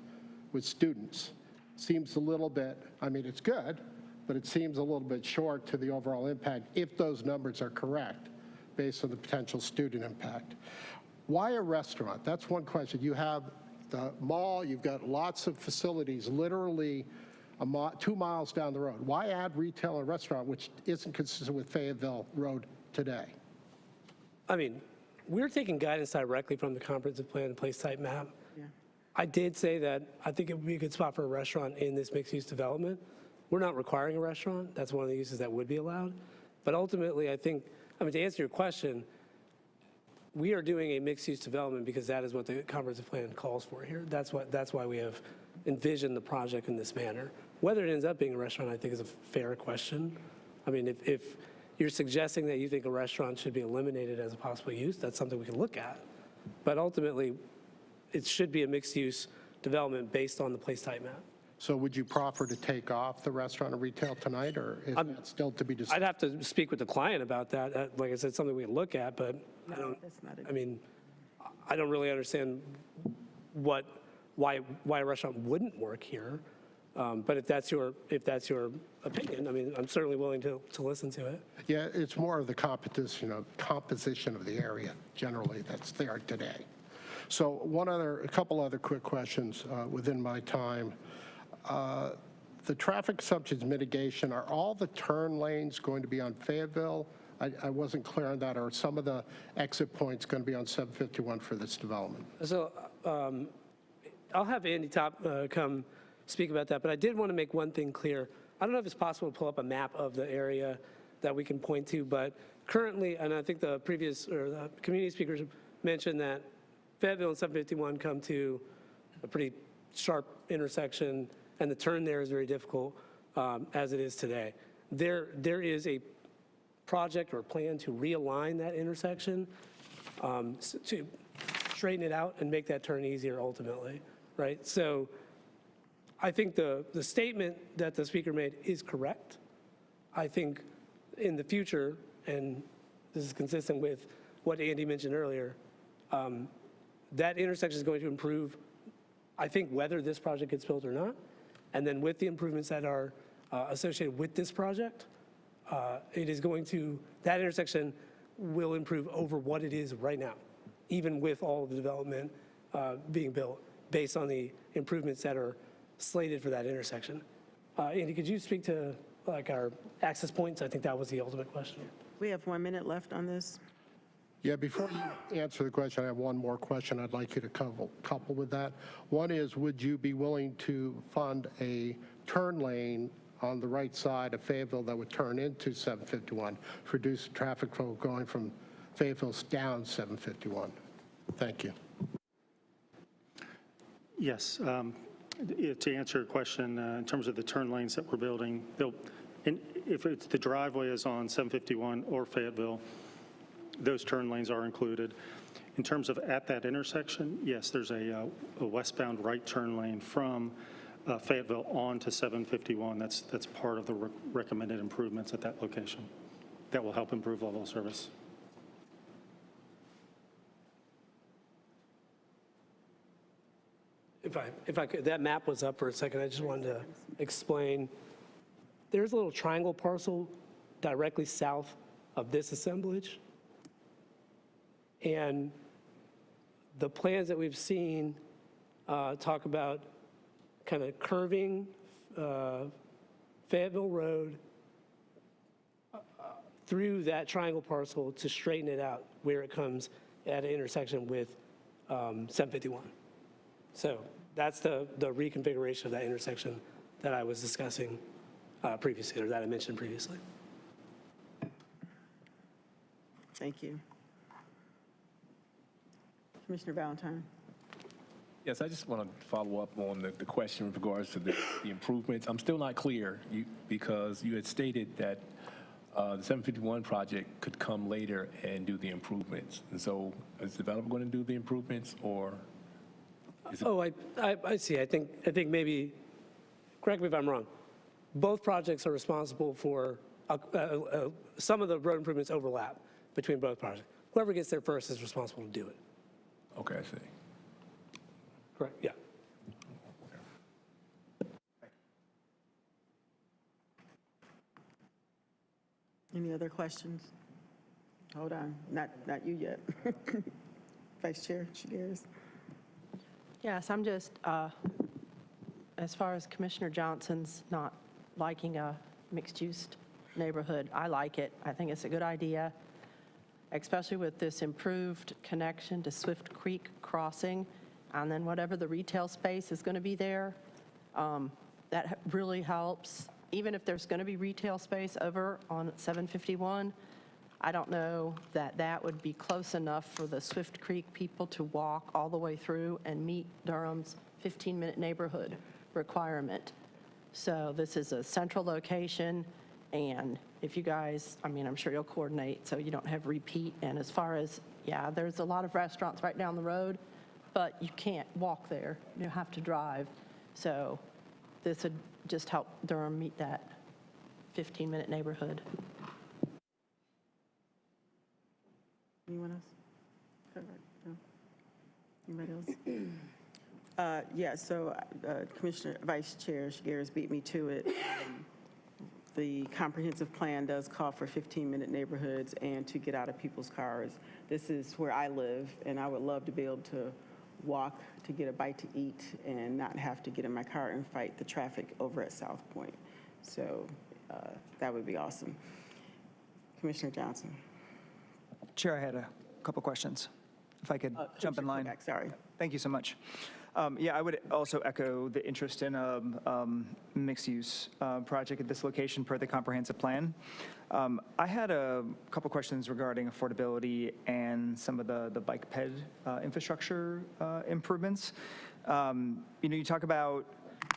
with students seems a little bit, it's good, but it seems a little bit short to the overall impact if those numbers are correct based on the potential student impact. Why a restaurant? That's one question. You have the mall, you've got lots of facilities literally 2 miles down the road. Why add retail and restaurant, which isn't consistent with Fayetteville Road today? We're taking guidance directly from the comprehensive plan and place type map. Yeah. I did say that I think it would be a good spot for a restaurant in this mixed-use development. We're not requiring a restaurant. That's one of the uses that would be allowed. But ultimately, I think, to answer your question, we are doing a mixed-use development because that is what the comprehensive plan calls for here. That's why we have envisioned the project in this manner. Whether it ends up being a restaurant, I think, is a fair question. you're suggesting that you think a restaurant should be eliminated as a possible use, that's something we can look at. But ultimately, it should be a mixed-use development based on the place type map. So would you proffer to take off the restaurant and retail tonight, or is that still to be discussed? I'd have to speak with the client about that. Like I said, something we can look at, but I don't, I mean, I don't really understand why a restaurant wouldn't work here. But if that's your opinion, I mean, I'm certainly willing to listen to it. Yeah, it's more of the composition of the area generally that's there today. So a couple other quick questions within my time. The traffic substance mitigation, are all the turn lanes going to be on Fayetteville? I wasn't clear on that. Are some of the exit points going to be on 751 for this development? So I'll have Andy Top come speak about that, but I did want to make one thing clear. I don't know if it's possible to pull up a map of the area that we can point to, but currently, and I think the community speakers mentioned that Fayetteville and 751 come to a pretty sharp intersection, and the turn there is very difficult as it is today. There is a project or plan to realign that intersection to straighten it out and make that turn easier ultimately, right? So I think the statement that the speaker made is correct. I think in the future, and this is consistent with what Andy mentioned earlier, that intersection is going to improve, I think, whether this project gets built or not. And then with the improvements that are associated with this project, that intersection will improve over what it is right now, even with all of the development being built based on the improvements that are slated for that intersection. Andy, could you speak to our access points? I think that was the ultimate question. We have 1 minute left on this. Yeah, before you answer the question, I have one more question I'd like you to couple with that. One is, would you be willing to fund a turn lane on the right side of Fayetteville that would turn into 751, reduce traffic flow going from Fayetteville down 751? Thank you. Yes. To answer your question, in terms of the turn lanes that we're building, if the driveway is on 751 or Fayetteville, those turn lanes are included. In terms of at that intersection, yes, there's a westbound right turn lane from Fayetteville on to 751. That's part of the recommended improvements at that location. That will help improve level of service. If I could, that map was up for a second. I just wanted to explain. There's a little triangle parcel directly south of this assemblage. And the plans that we've seen talk about kind of curving Fayetteville Road through that triangle parcel to straighten it out where it comes at an intersection with 751. So that's the reconfiguration of that intersection that I was discussing previously, or that I mentioned previously. Thank you. Commissioner Valentine. Yes, I just want to follow up on the question with regards to the improvements. I'm still not clear because you had stated that the 751 project could come later and do the improvements. And so is the developer going to do the improvements, or? I see. I think maybe, correct me if I'm wrong, both projects are responsible for, some of the road improvements overlap between both projects. Whoever gets there first is responsible to do it. Okay, I see. Correct, yeah. Any other questions? Hold on, not you yet. Vice Chair Shigeris. Yes, I'm just, as far as Commissioner Johnson's not liking a mixed-use neighborhood, I like it. I think it's a good idea, especially with this improved connection to Swift Creek Crossing, and then whatever the retail space is going to be there. That really helps. Even if there's going to be retail space over on 751, I don't know that that would be close enough for the Swift Creek people to walk all the way through and meet Durham's 15-minute neighborhood requirement. So this is a central location, and if you guys, I mean, I'm sure you'll coordinate so you don't have repeat. And as far as, yeah, there's a lot of restaurants right down the road, but you can't walk there. You have to drive. So this would just help Durham meet that 15-minute neighborhood. Anyone else? No? Anybody else? Yeah, so Commissioner, Vice Chair Shigeru's beat me to it. The comprehensive plan does call for 15-minute neighborhoods and to get out of people's cars. This is where I live, and I would love to be able to walk to get a bite to eat and not have to get in my car and fight the traffic over at South Point. So that would be awesome. Commissioner Johnson. Chair, I had a couple questions, if I could jump in line. Sorry. Thank you so much. Yeah, I would also echo the interest in a mixed-use project at this location per the comprehensive plan. I had a couple questions regarding affordability and some of the bike ped infrastructure improvements. You talk about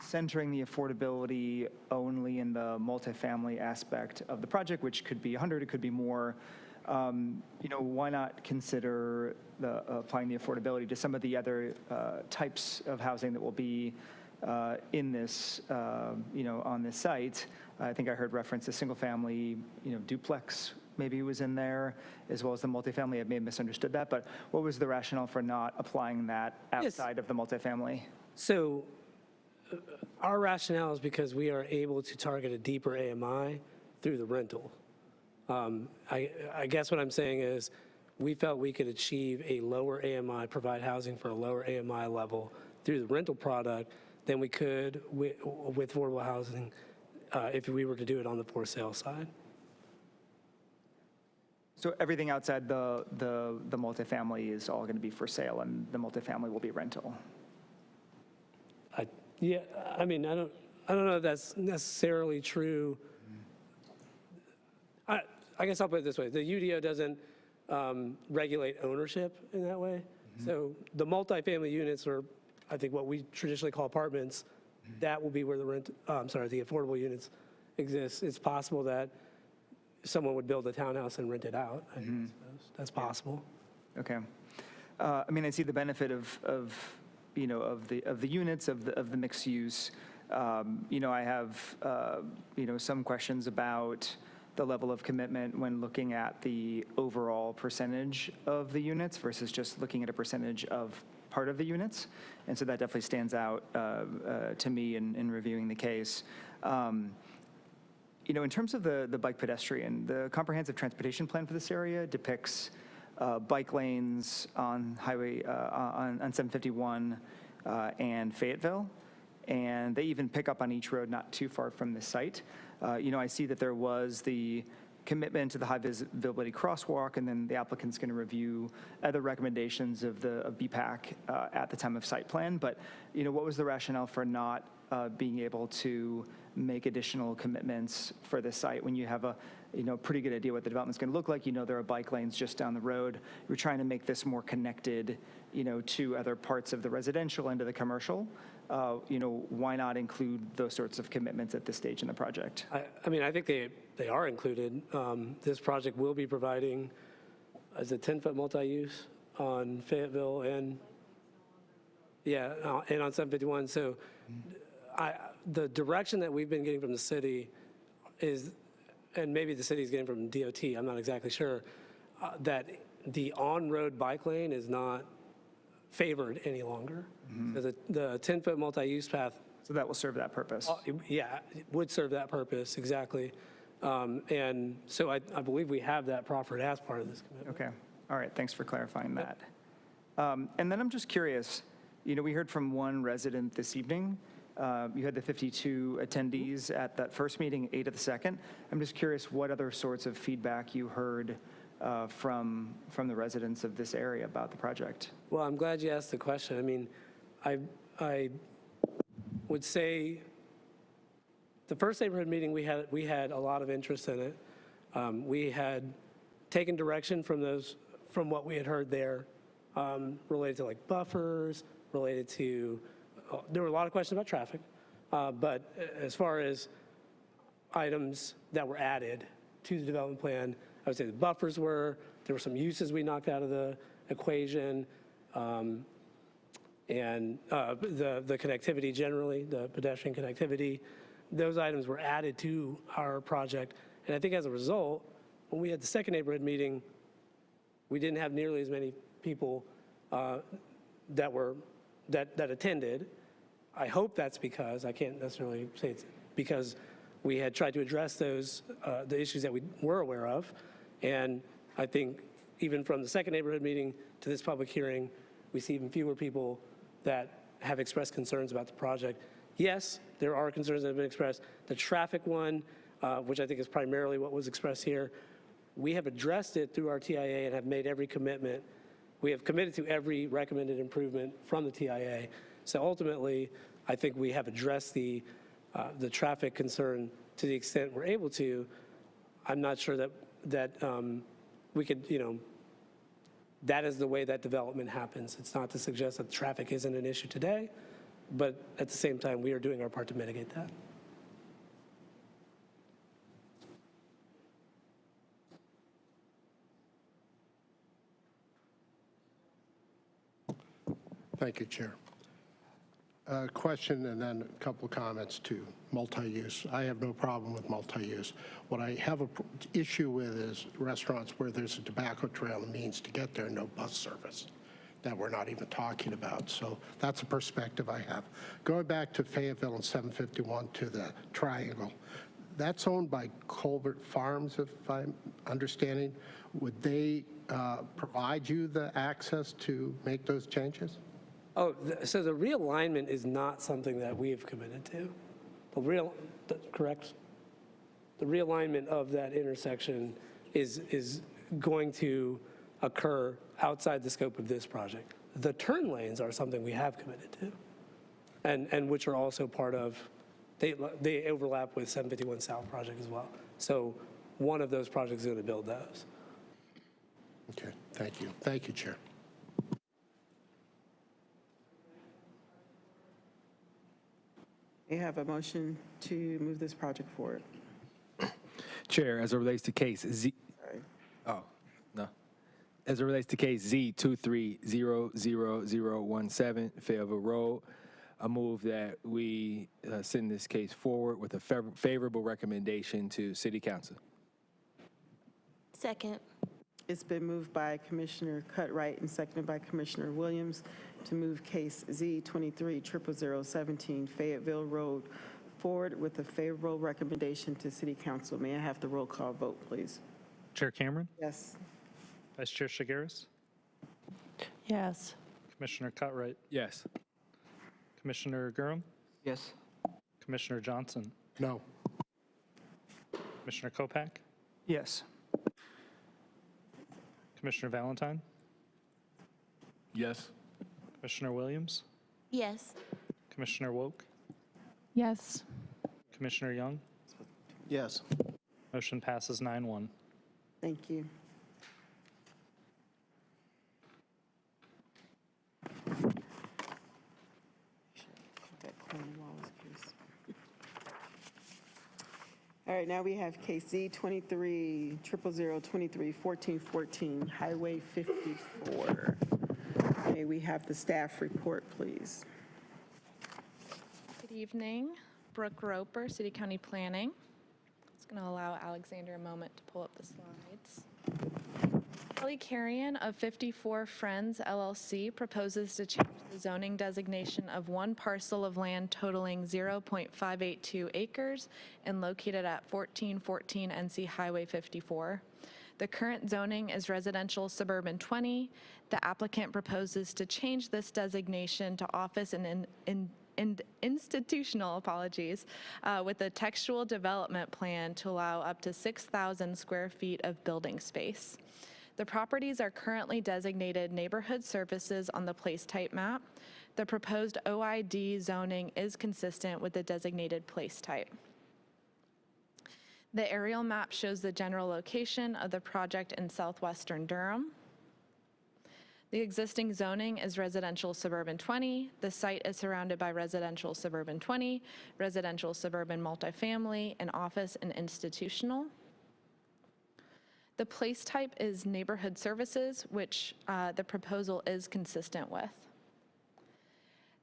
centering the affordability only in the multifamily aspect of the project, which could be 100, it could be more. Why not consider applying the affordability to some of the other types of housing that will be in this, on this site? I think I heard reference to single-family, duplex maybe was in there, as well as the multifamily. I may have misunderstood that, but what was the rationale for not applying that outside of the multifamily? So our rationale is because we are able to target a deeper AMI through the rental. I guess what I'm saying is we felt we could achieve a lower AMI, provide housing for a lower AMI level through the rental product than we could with affordable housing if we were to do it on the for sale side. So everything outside the multifamily is all going to be for sale, and the multifamily will be rental? Yeah, I mean, I don't know if that's necessarily true. I guess I'll put it this way. The UDO doesn't regulate ownership in that way. So the multifamily units are, I think, what we traditionally call apartments. That will be where the the affordable units exist. It's possible that someone would build a townhouse and rent it out. I suppose that's possible. Okay. I mean, I see the benefit of the units of the mixed use. I have some questions about the level of commitment when looking at the overall percentage of the units versus just looking at a percentage of part of the units. And so that definitely stands out to me in reviewing the case. In terms of the bike pedestrian, the comprehensive transportation plan for this area depicts bike lanes on highway, on 751 and Fayetteville. And they even pick up on each road not too far from the site. I see that there was the commitment to the high visibility crosswalk, and then the applicant's going to review other recommendations of BPAC at the time of site plan. But, what was the rationale for not being able to make additional commitments for this site when you have a pretty good idea what the development's going to look like? There are bike lanes just down the road. We're trying to make this more connected, to other parts of the residential and to the commercial. Why not include those sorts of commitments at this stage in the project? I mean, I think they are included. This project will be providing as a 10-foot multi-use on Fayetteville and on 751. So the direction that we've been getting from the city is, and maybe the city's getting from DOT, I'm not exactly sure, that the on-road bike lane is not favored any longer. So the 10-foot multi-use path. So that will serve that purpose? Yeah, it would serve that purpose, exactly. And so I believe we have that proffered as part of this commitment. Okay. All right. Thanks for clarifying that. And then I'm just curious, we heard from one resident this evening. You had the 52 attendees at that first meeting, 8 at the second. I'm just curious what other sorts of feedback you heard from the residents of this area about the project. Well, I'm glad you asked the question. I mean, I would say the first neighborhood meeting we had a lot of interest in it. We had taken direction from what we had heard there, related to like buffers, related to there were a lot of questions about traffic, but as far as items that were added to the development plan. I would say the buffers there were some uses we knocked out of the equation, and the connectivity generally, the pedestrian connectivity. Those items were added to our project. And I think as a result, when we had the second neighborhood meeting, we didn't have nearly as many people that attended. I hope that's because, I can't necessarily say it's because we had tried to address those, the issues that we were aware of. And I think even from the second neighborhood meeting to this public hearing, we see even fewer people that have expressed concerns about the project. Yes, there are concerns that have been expressed. The traffic one, which I think is primarily what was expressed here, we have addressed it through our TIA and have made every commitment. We have committed to every recommended improvement from the TIA. So ultimately, I think we have addressed the traffic concern to the extent we're able to. I'm not sure that we could, that is the way that development happens. It's not to suggest that traffic isn't an issue today, but at the same time, we are doing our part to mitigate that. Thank you, Chair. Question and then a couple of comments to multi-use. I have no problem with multi-use. What I have an issue with is restaurants where there's a tobacco trail and means to get there, no bus service, that we're not even talking about. So that's a perspective I have. Going back to Fayetteville and 751 to the triangle, that's owned by Colbert Farms, if I'm understanding. Would they provide you the access to make those changes? Oh, so the realignment is not something that we have committed to. Correct? The realignment of that intersection is going to occur outside the scope of this project. The turn lanes are something we have committed to, and which are also part of, they overlap with 751 South project as well. So one of those projects is going to build those. Okay, thank you. Thank you, Chair. May I have a motion to move this project forward? Chair, as it relates to case Z, Sorry. oh, no. As it relates to case Z2300017, Fayetteville Road, I move that we send this case forward with a favorable recommendation to City Council. Second. It's been moved by Commissioner Cutright and seconded by Commissioner Williams to move case Z230017 Fayetteville Road forward with a favorable recommendation to City Council. May I have the roll call vote, please? Chair Cameron, Yes. Vice Chair Shigaris, Yes. Commissioner Cutright, Yes. Commissioner Durham, Yes. Commissioner Johnson, No. Commissioner Kopak, Yes. Commissioner Valentine, Yes. Commissioner Williams, Yes. Commissioner Woke, Yes. Commissioner Young. Yes. Motion passes 9-1. Thank you. That Cornwallis case. All right, now we have case Z2300231414 Highway 54. May we have the staff report, please? Good evening. Brooke Roper, City County Planning. Just going to allow Alexander a moment to pull up the slides. Kelly Carrion of 54 Friends LLC proposes to change the zoning designation of one parcel of land totaling 0.582 acres and located at 1414 NC Highway 54. The current zoning is residential suburban 20. The applicant proposes to change this designation to office and institutional, with a textual development plan to allow up to 6,000 square feet of building space. The properties are currently designated neighborhood services on the place type map. The proposed OID zoning is consistent with the designated place type. The aerial map shows the general location of the project in southwestern Durham. The existing zoning is residential suburban 20. The site is surrounded by residential suburban 20, residential suburban multifamily, and office and institutional. The place type is neighborhood services, which the proposal is consistent with.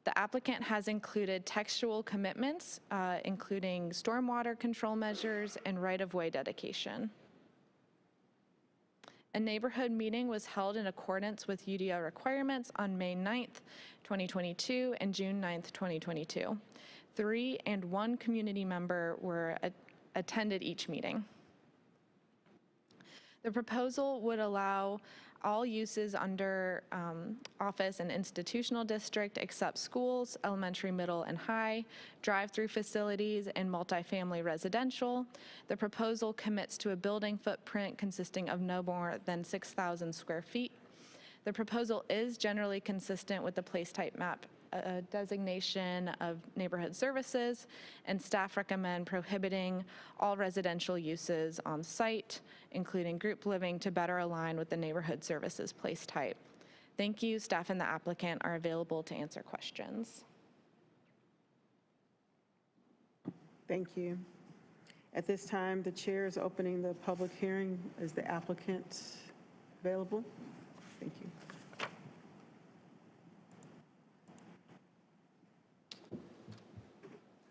The applicant has included textual commitments, including stormwater control measures and right-of-way dedication. A neighborhood meeting was held in accordance with UDO requirements on May 9th, 2022 and June 9th, 2022. 3 and 1 community member were attended each meeting. The proposal would allow all uses under office and institutional district except schools, elementary, middle, and high, drive-through facilities, and multifamily residential. The proposal commits to a building footprint consisting of no more than 6,000 square feet. The proposal is generally consistent with the place type map designation of neighborhood services, and staff recommend prohibiting all residential uses on site, including group living, to better align with the neighborhood services place type. Thank you. Staff and the applicant are available to answer questions. Thank you. At this time, the chair is opening the public hearing. Is the applicant available? Thank you.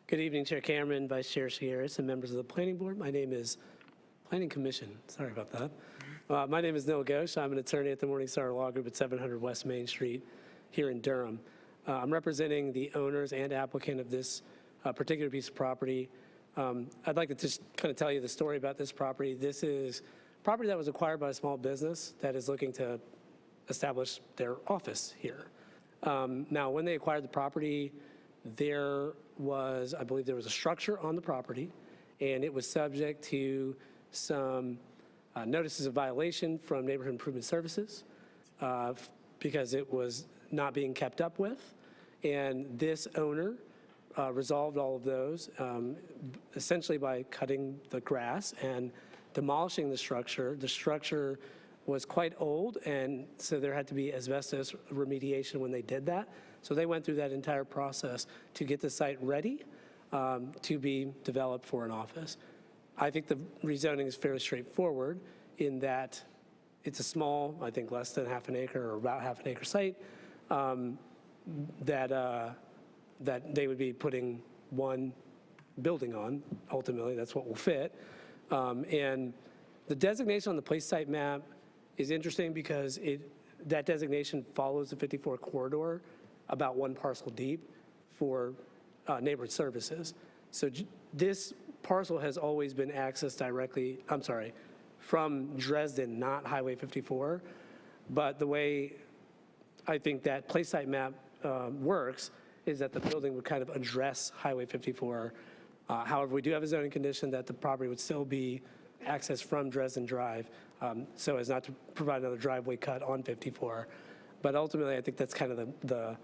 Good evening, Chair Cameron, Vice Chair Sierras, and members of the Planning Board. My name is Planning Commission. Sorry about that. My name is Noah Ghosh. I'm an attorney at the Morningstar Law Group at 700 West Main Street here in Durham. I'm representing the owners and applicant of this particular piece of property. I'd like to just kind of tell you the story about this property. This is property that was acquired by a small business that is looking to establish their office here. Now, when they acquired the property, there was, I believe there was a structure on the property, and it was subject to some notices of violation from Neighborhood Improvement Services because it was not being kept up with. And this owner resolved all of those essentially by cutting the grass and demolishing the structure. The structure was quite old, and so there had to be asbestos remediation when they did that. So they went through that entire process to get the site ready to be developed for an office. I think the rezoning is fairly straightforward in that it's a small, I think less than half an acre or about half an acre site that they would be putting one building on. Ultimately, that's what will fit. And the designation on the place site map is interesting because that designation follows the 54 corridor about one parcel deep for neighborhood services. So this parcel has always been accessed directly, from Dresden, not Highway 54. But the way I think that place site map works is that the building would kind of address Highway 54. However, we do have a zoning condition that the property would still be accessed from Dresden Drive, so as not to provide another driveway cut on 54. But ultimately, I think that's kind of the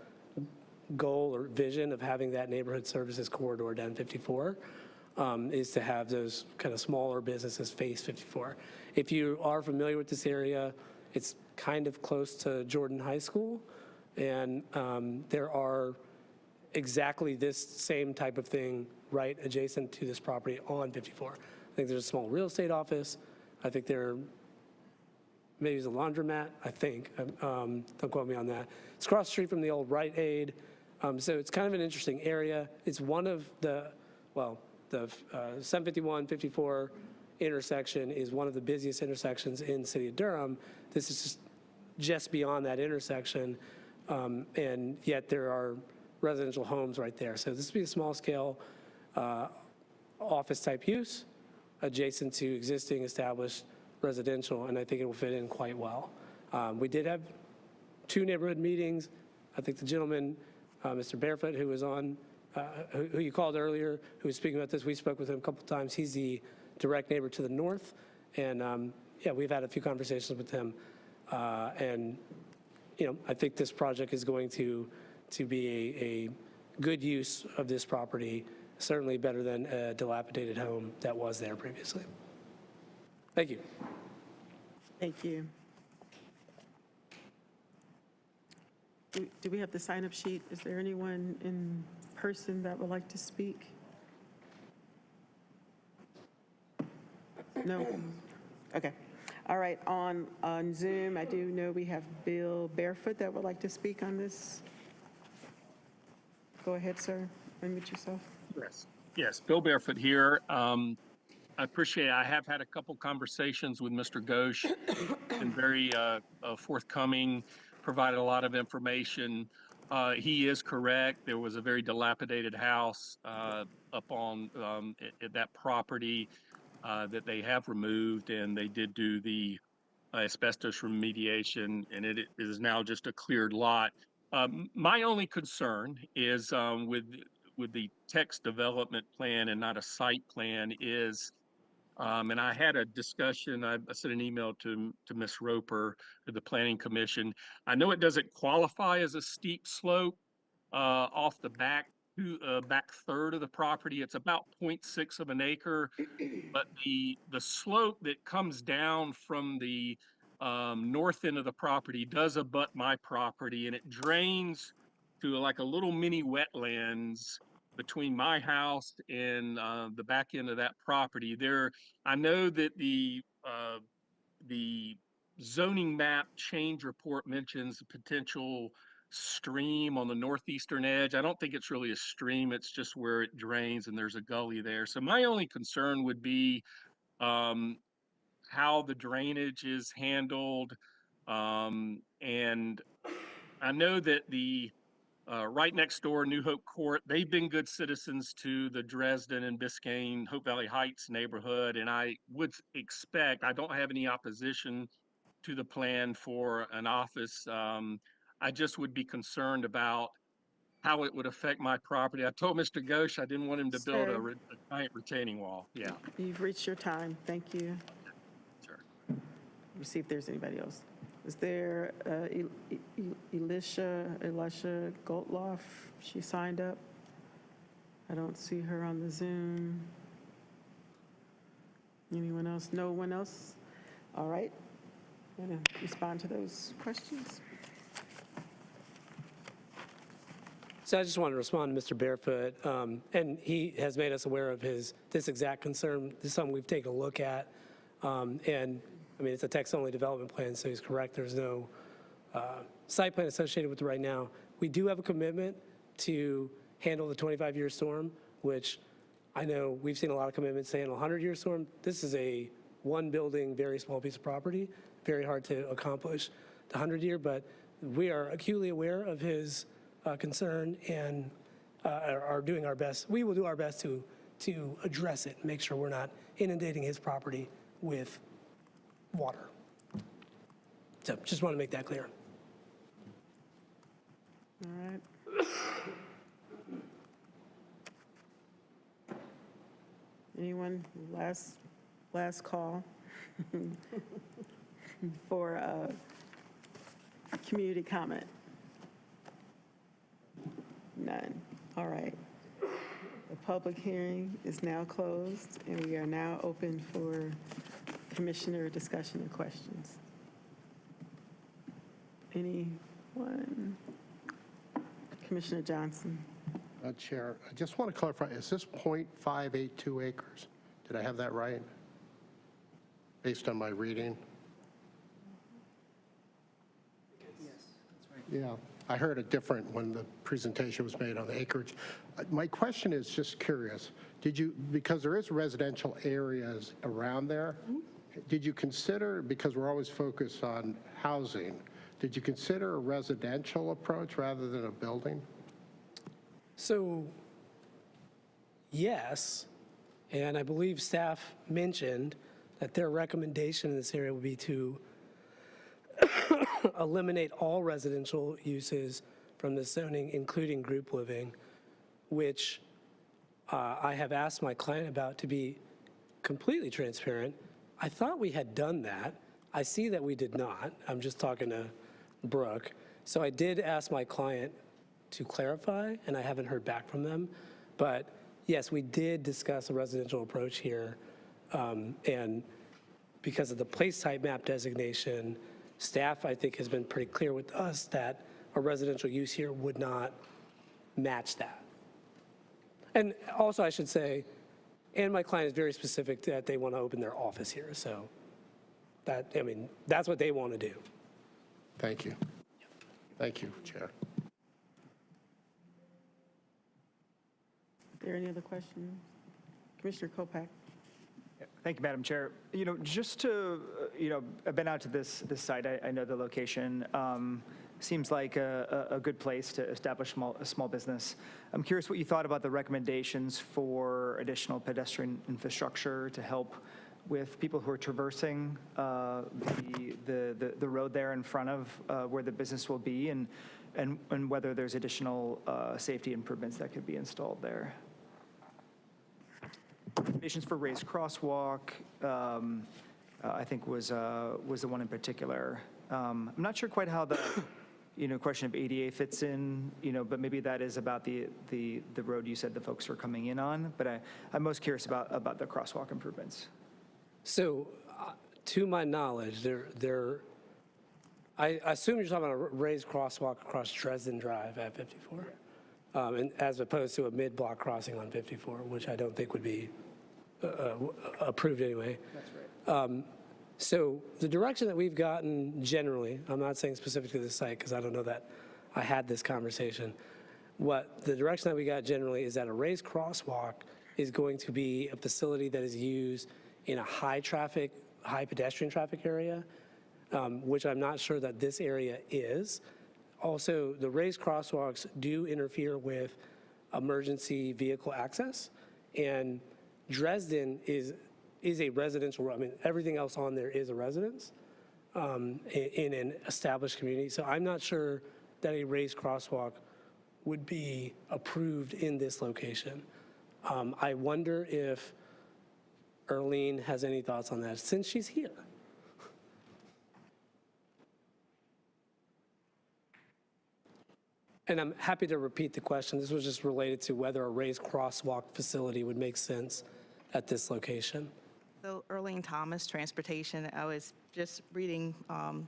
goal or vision of having that neighborhood services corridor down 54, is to have those kind of smaller businesses face 54. If you are familiar with this area, it's kind of close to Jordan High School, and there are exactly this same type of thing right adjacent to this property on 54. I think there's a small real estate office. I think there maybe is a laundromat, I think. Don't quote me on that. It's across the street from the old Rite Aid. So it's kind of an interesting area. It's one of the 751, 54 intersection is one of the busiest intersections in the city of Durham. This is just beyond that intersection, and yet there are residential homes right there. So this would be a small scale office type use adjacent to existing established residential, and I think it will fit in quite well. We did have 2 neighborhood meetings. I think the gentleman, Mr. Barefoot, who was on, who you called earlier, who was speaking about this, we spoke with him a couple times. He's the direct neighbor to the north, and yeah, we've had a few conversations with him, and I think this project is going to be a good use of this property, certainly better than a dilapidated home that was there previously. Thank you. Thank you. Do we have the sign-up sheet? Is there anyone in person that would like to speak? No? Okay. All right, on Zoom, I do know we have Bill Barefoot that would like to speak on this. Go ahead, sir. Unmute yourself. Yes, Bill Barefoot here. I appreciate it. I have had a couple conversations with Mr. Ghosh, been very forthcoming, provided a lot of information. He is correct. There was a very dilapidated house up on at that property that they have removed, and they did do the asbestos remediation, and it is now just a cleared lot. My only concern is with the text development plan and not a site plan is, and I had a discussion, I sent an email to Ms. Roper, to the Planning Commission. I know it doesn't qualify as a steep slope off the back third of the property. It's about 0.6 of an acre, but the slope that comes down from the north end of the property does abut my property, and it drains to like a little mini wetlands between my house and the back end of that property. I know that the zoning map change report mentions a potential stream on the northeastern edge. I don't think it's really a stream, it's just where it drains and there's a gully there. So my only concern would be how the drainage is handled. And I know that the right next door, New Hope Court, they've been good citizens to the Dresden and Biscayne, Hope Valley Heights neighborhood. And I would expect, I don't have any opposition to the plan for an office. I just would be concerned about how it would affect my property. I told Mr. Ghosh I didn't want him to build a giant retaining wall. Yeah. You've reached your time. Thank you. Sure. We'll see if there's anybody else. Is there Elisha Goldloff? She signed up. I don't see her on the Zoom. Anyone else? No one else? All right. I'm going to respond to those questions. So I just want to respond to Mr. Barefoot, and he has made us aware of this exact concern. This is something we've taken a look at, and I mean, it's a text-only development plan, so he's correct. There's no site plan associated with it right now. We do have a commitment to handle the 25-year storm, which I know we've seen a lot of commitments to handle a 100-year storm. This is a one-building, very small piece of property, very hard to accomplish the 100-year, but we are acutely aware of his concern and are doing our best. We will do our best to address it, make sure we're not inundating his property with water. So just want to make that clear. All right. Anyone? Last call for community comment. None. All right. The public hearing is now closed, and we are now open for commissioner discussion and questions. Anyone? Commissioner Johnson. Chair, I just want to clarify, is this .582 acres? Did I have that right? Based on my reading? Yes, that's right. Yeah, I heard it different when the presentation was made on the acreage. My question is just curious, because there is residential areas around there, did you consider, because we're always focused on housing, did you consider a residential approach rather than a building? So, yes, and I believe staff mentioned that their recommendation in this area would be to eliminate all residential uses from the zoning, including group living, which I have asked my client about. To be completely transparent, I thought we had done that. I see that we did not. I'm just talking to Brooke. So I did ask my client to clarify, and I haven't heard back from them. But yes, we did discuss a residential approach here. And because of the place type map designation, staff, I think, has been pretty clear with us that a residential use here would not match that. And also, I should say, and my client is very specific that they want to open their office here. So I mean, that's what they want to do. Thank you. Thank you, Chair. Are there any other questions? Commissioner Kopak? Thank you, Madam Chair. Just to, I've been out to this site. I know the location. Seems like a good place to establish a small business. I'm curious what you thought about the recommendations for additional pedestrian infrastructure to help with people who are traversing the road there in front of where the business will be, and whether there's additional safety improvements that could be installed there. Recommendations for raised crosswalk, I think was the one in particular. I'm not sure quite how the question of ADA fits in, but maybe that is about the road you said the folks were coming in on. But I'm most curious about the crosswalk improvements. So, to my knowledge, I assume you're talking about a raised crosswalk across Dresden Drive at 54, and as opposed to a mid-block crossing on 54, which I don't think would be approved anyway. That's right. So the direction that we've gotten generally, I'm not saying specific to this site because I don't know that I had this conversation. The direction that we got generally is that a raised crosswalk is going to be a facility that is used in a high pedestrian traffic area, which I'm not sure that this area is. Also, the raised crosswalks do interfere with emergency vehicle access, and Dresden is a residential, I mean, everything else on there is a residence in an established community. So I'm not sure that a raised crosswalk would be approved in this location. I wonder if Erlene has any thoughts on that since she's here. And I'm happy to repeat the question. This was just related to whether a raised crosswalk facility would make sense at this location. So Earlene Thomas, Transportation. I was just reading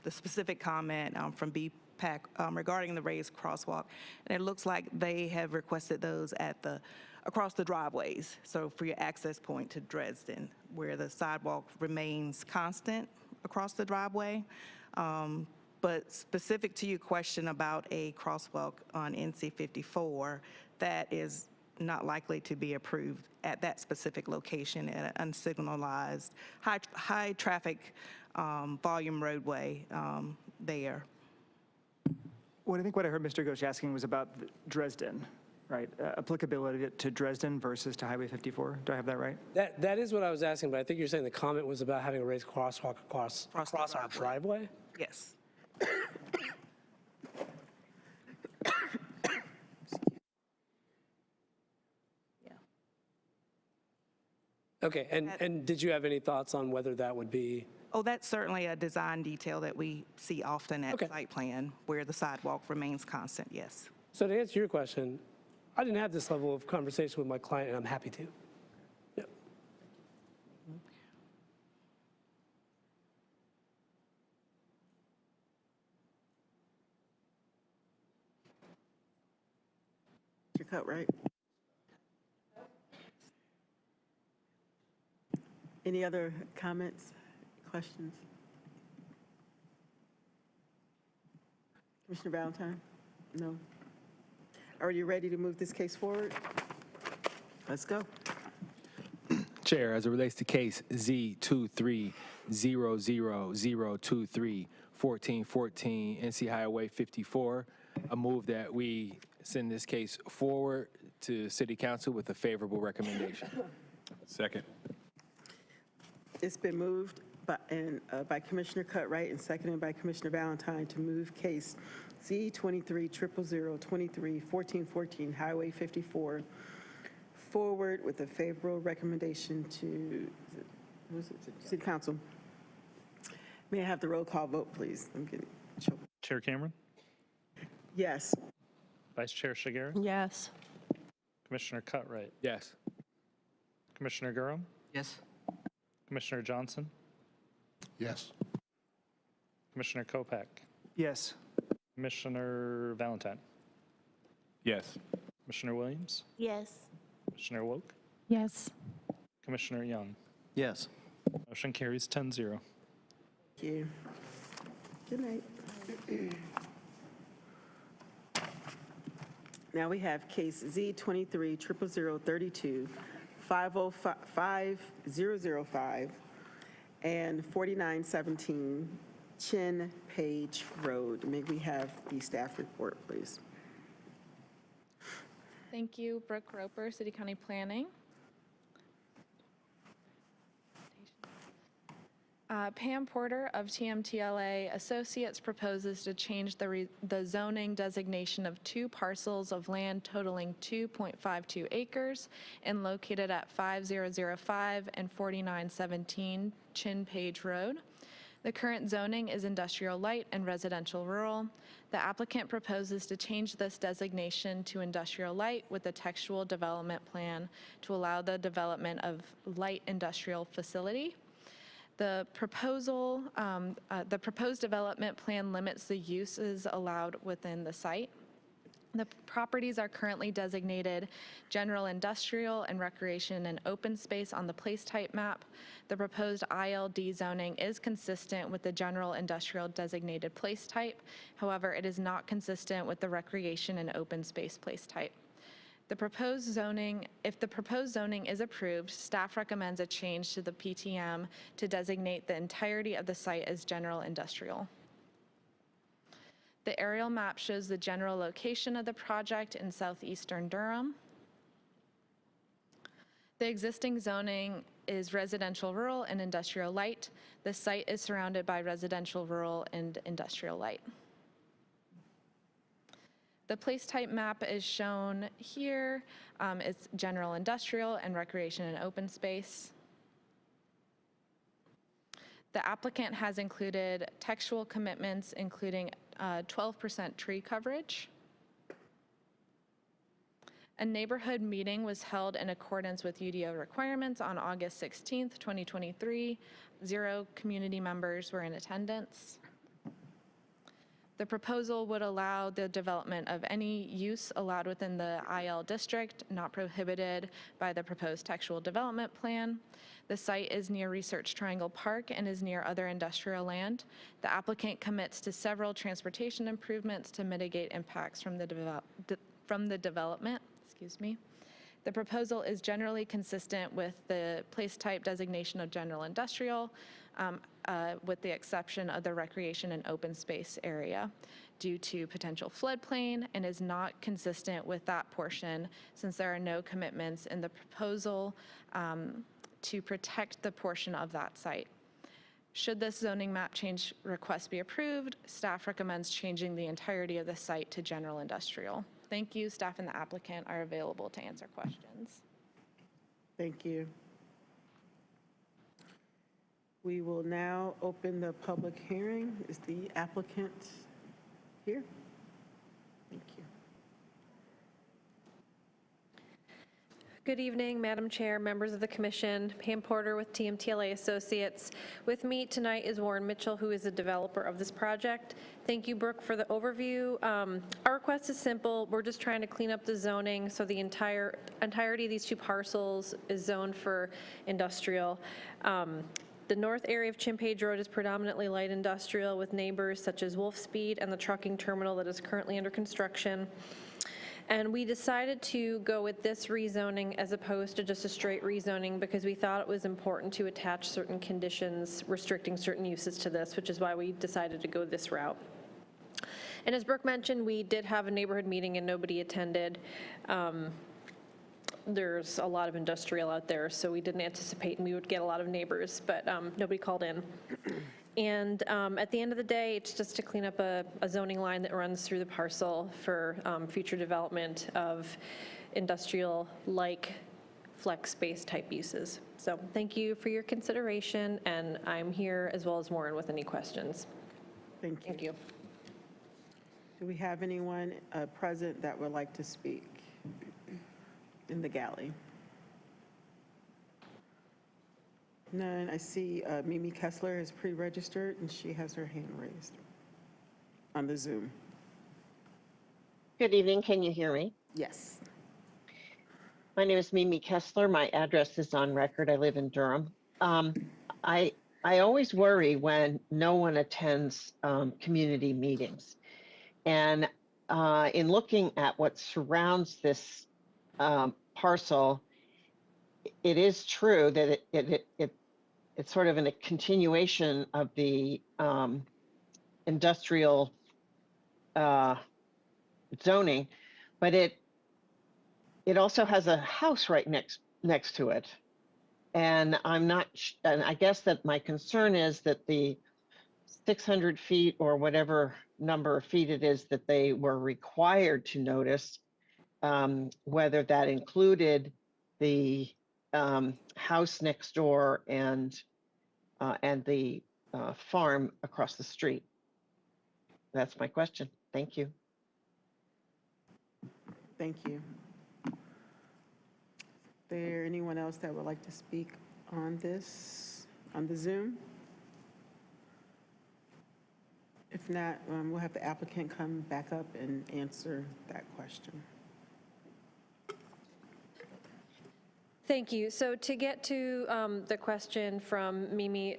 the specific comment from BPAC regarding the raised crosswalk, and it looks like they have requested those across the driveways. So for your access point to Dresden, where the sidewalk remains constant across the driveway. But specific to your question about a crosswalk on NC 54, that is not likely to be approved at that specific location at an unsignalized, high traffic volume roadway there. What I heard Mr. Ghosh asking was about Dresden, right? Applicability to Dresden versus to Highway 54. Do I have that right? That is what I was asking, but I think you're saying the comment was about having a raised crosswalk across our driveway? Yes. Okay, and did you have any thoughts on whether that would be? Oh, that's certainly a design detail that we see often at site plan, where the sidewalk remains constant, yes. So to answer your question, I didn't have this level of conversation with my client, and I'm happy to. Yep. Your cut, right? Any other comments, questions? Commissioner Valentine? No? Are you ready to move this case forward? Let's go. Chair, as it relates to case Z2300023 1414 NC Highway 54, I move that we send this case forward to City Council with a favorable recommendation. Second. It's been moved by Commissioner Cutright and seconded by Commissioner Valentine to move case Z230023 1414 Highway 54 forward with a favorable recommendation to City Council. May I have the roll call vote, please? I'm getting choked. Chair Cameron, Yes. Vice Chair Shigera, Yes. Commissioner Cutright, Yes. Commissioner Durham, Yes. Commissioner Johnson, Yes. Commissioner Kopak, Yes. Commissioner Valentine, Yes. Commissioner Williams, Yes. Commissioner Woke, Yes. Commissioner Young. Yes. Motion carries 10-0. Thank you. Good night. Now we have case Z23-00032, 5005, and 4917 Chin Page Road. May we have the staff report, please? Thank you, Brooke Roper, City County Planning. Pam Porter of TMTLA Associates proposes to change the zoning designation of two parcels of land totaling 2.52 acres and located at 5005 and 4917 Chin Page Road. The current zoning is industrial light and residential rural. The applicant proposes to change this designation to industrial light with a textual development plan to allow the development of light industrial facility. The proposed development plan limits the uses allowed within the site. The properties are currently designated general industrial and recreation and open space on the place type map. The proposed ILD zoning is consistent with the general industrial designated place type. However, it is not consistent with the recreation and open space place type. If the proposed zoning is approved, staff recommends a change to the PTM to designate the entirety of the site as general industrial. The aerial map shows the general location of the project in southeastern Durham. The existing zoning is residential rural and industrial light. The site is surrounded by residential rural and industrial light. The place type map is shown here. It's general industrial and recreation and open space. The applicant has included textual commitments, including 12% tree coverage. A neighborhood meeting was held in accordance with UDO requirements on August 16th, 2023. 0 community members were in attendance. The proposal would allow the development of any use allowed within the IL district, not prohibited by the proposed textual development plan. The site is near Research Triangle Park and is near other industrial land. The applicant commits to several transportation improvements to mitigate impacts from the development. Excuse me. The proposal is generally consistent with the place type designation of general industrial, with the exception of the recreation and open space area due to potential floodplain, and is not consistent with that portion since there are no commitments in the proposal to protect the portion of that site. Should this zoning map change request be approved, staff recommends changing the entirety of the site to general industrial. Thank you. Staff and the applicant are available to answer questions. Thank you. We will now open the public hearing. Is the applicant here? Thank you. Good evening, Madam Chair, members of the Commission. Pam Porter with TMTLA Associates. With me tonight is Warren Mitchell, who is the developer of this project. Thank you, Brooke, for the overview. Our request is simple. We're just trying to clean up the zoning so the entirety of these two parcels is zoned for industrial. The north area of Chin Page Road is predominantly light industrial with neighbors such as Wolf Speed and the trucking terminal that is currently under construction. And we decided to go with this rezoning as opposed to just a straight rezoning because we thought it was important to attach certain conditions restricting certain uses to this, which is why we decided to go this route. And as Brooke mentioned, we did have a neighborhood meeting and nobody attended. There's a lot of industrial out there, so we didn't anticipate we would get a lot of neighbors, but nobody called in. And at the end of the day, it's just to clean up a zoning line that runs through the parcel for future development of industrial-like flex space type uses. So thank you for your consideration, and I'm here as well as Warren with any questions. Thank you. Thank you. Do we have anyone present that would like to speak in the galley? None. I see Mimi Kessler is pre-registered, and she has her hand raised on the Zoom. Good evening. Can you hear me? Yes. My name is Mimi Kessler. My address is on record. I live in Durham. I I always worry when no one attends community meetings. And in looking at what surrounds this parcel, it is true that it's sort of in a continuation of the industrial zoning, but it also has a house right next to it. And and I guess that my concern is that the 600 feet or whatever number of feet it is that they were required to notice, whether that included the house next door and the farm across the street. That's my question. Thank you. Thank you. Is there anyone else that would like to speak on this, on the Zoom? If not, we'll have the applicant come back up and answer that question. Thank you. So to get to the question from Mimi,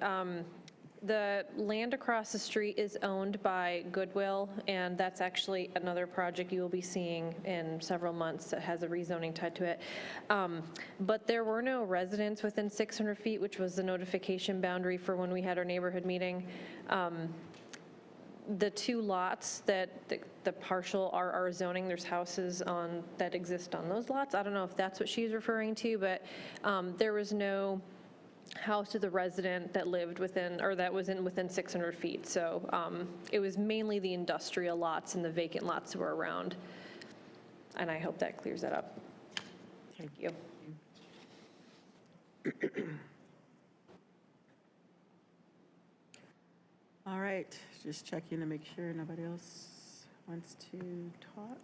the land across the street is owned by Goodwill, and that's actually another project you will be seeing in several months that has a rezoning tied to it. But there were no residents within 600 feet, which was the notification boundary for when we had our neighborhood meeting. The two lots that the partial RR zoning, there's houses on that exist on those lots. I don't know if that's what she's referring to, but there was no house of the resident that lived within, or that was within 600 feet. So it was mainly the industrial lots and the vacant lots that were around. And I hope that clears that up. Thank you. All right, just checking to make sure nobody else wants to talk.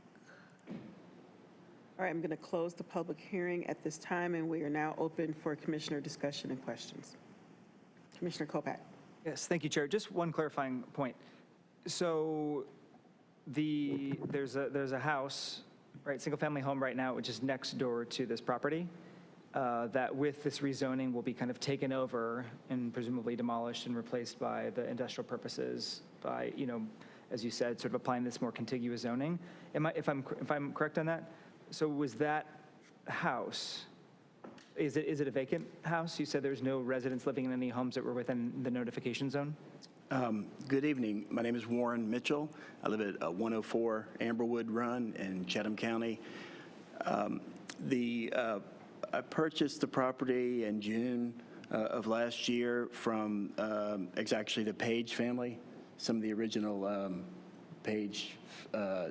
All right, I'm going to close the public hearing at this time, and we are now open for commissioner discussion and questions. Commissioner Kopak. Yes, thank you, Chair. Just one clarifying point. So there's a house, right, single-family home right now, which is next door to this property, that with this rezoning will be kind of taken over and presumably demolished and replaced by the industrial purposes by, as you said, sort of applying this more contiguous zoning. If I'm correct on that? So was that house, is it a vacant house? You said there's no residents living in any homes that were within the notification zone? Good evening. My name is Warren Mitchell. I live at 104 Amberwood Run in Chatham County. I purchased the property in June of last year from actually the Page family, some of the original Page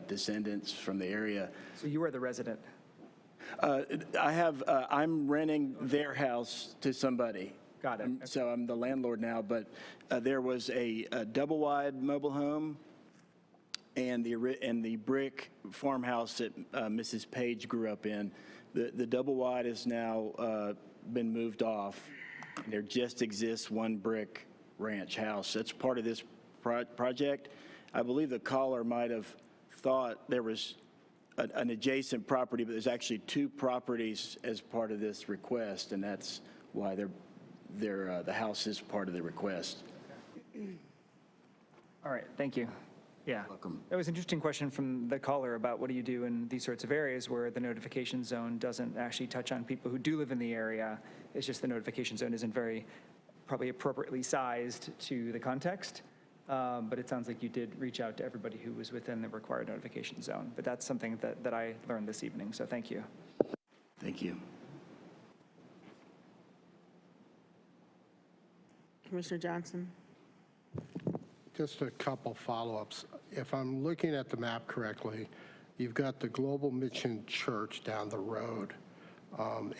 descendants from the area. So you are the resident? I'm renting their house to somebody. Got it. So I'm the landlord now, but there was a double-wide mobile home and the brick farmhouse that Mrs. Page grew up in. The double-wide has now been moved off, and there just exists one brick ranch house. That's part of this project. I believe the caller might have thought there was an adjacent property, but there's actually two properties as part of this request, and that's why the house is part of the request. All right, thank you. Yeah. Welcome. That was an interesting question from the caller about what do you do in these sorts of areas where the notification zone doesn't actually touch on people who do live in the area. It's just the notification zone isn't very probably appropriately sized to the context. But it sounds like you did reach out to everybody who was within the required notification zone. But that's something that I learned this evening, so thank you. Thank you. Commissioner Johnson. Just a couple follow-ups. If I'm looking at the map correctly, you've got the Global Mission Church down the road,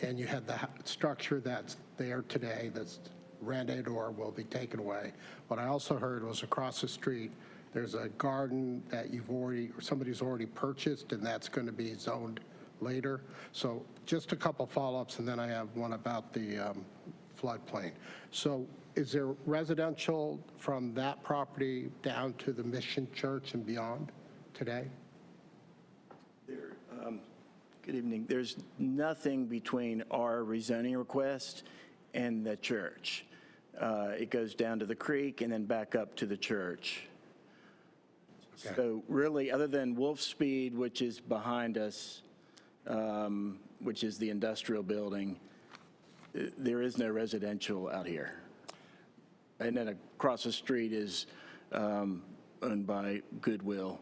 and you had the structure that's there today that's rented or will be taken away. What I also heard was across the street, there's a garden that somebody's already purchased, and that's going to be zoned later. So just a couple follow-ups, and then I have one about the floodplain. So is there residential from that property down to the Mission Church and beyond today? Good evening. There's nothing between our rezoning request and the church. It goes down to the creek and then back up to the church. So really, other than Wolf Speed, which is behind us, which is the industrial building, there is no residential out here. And then across the street is owned by Goodwill.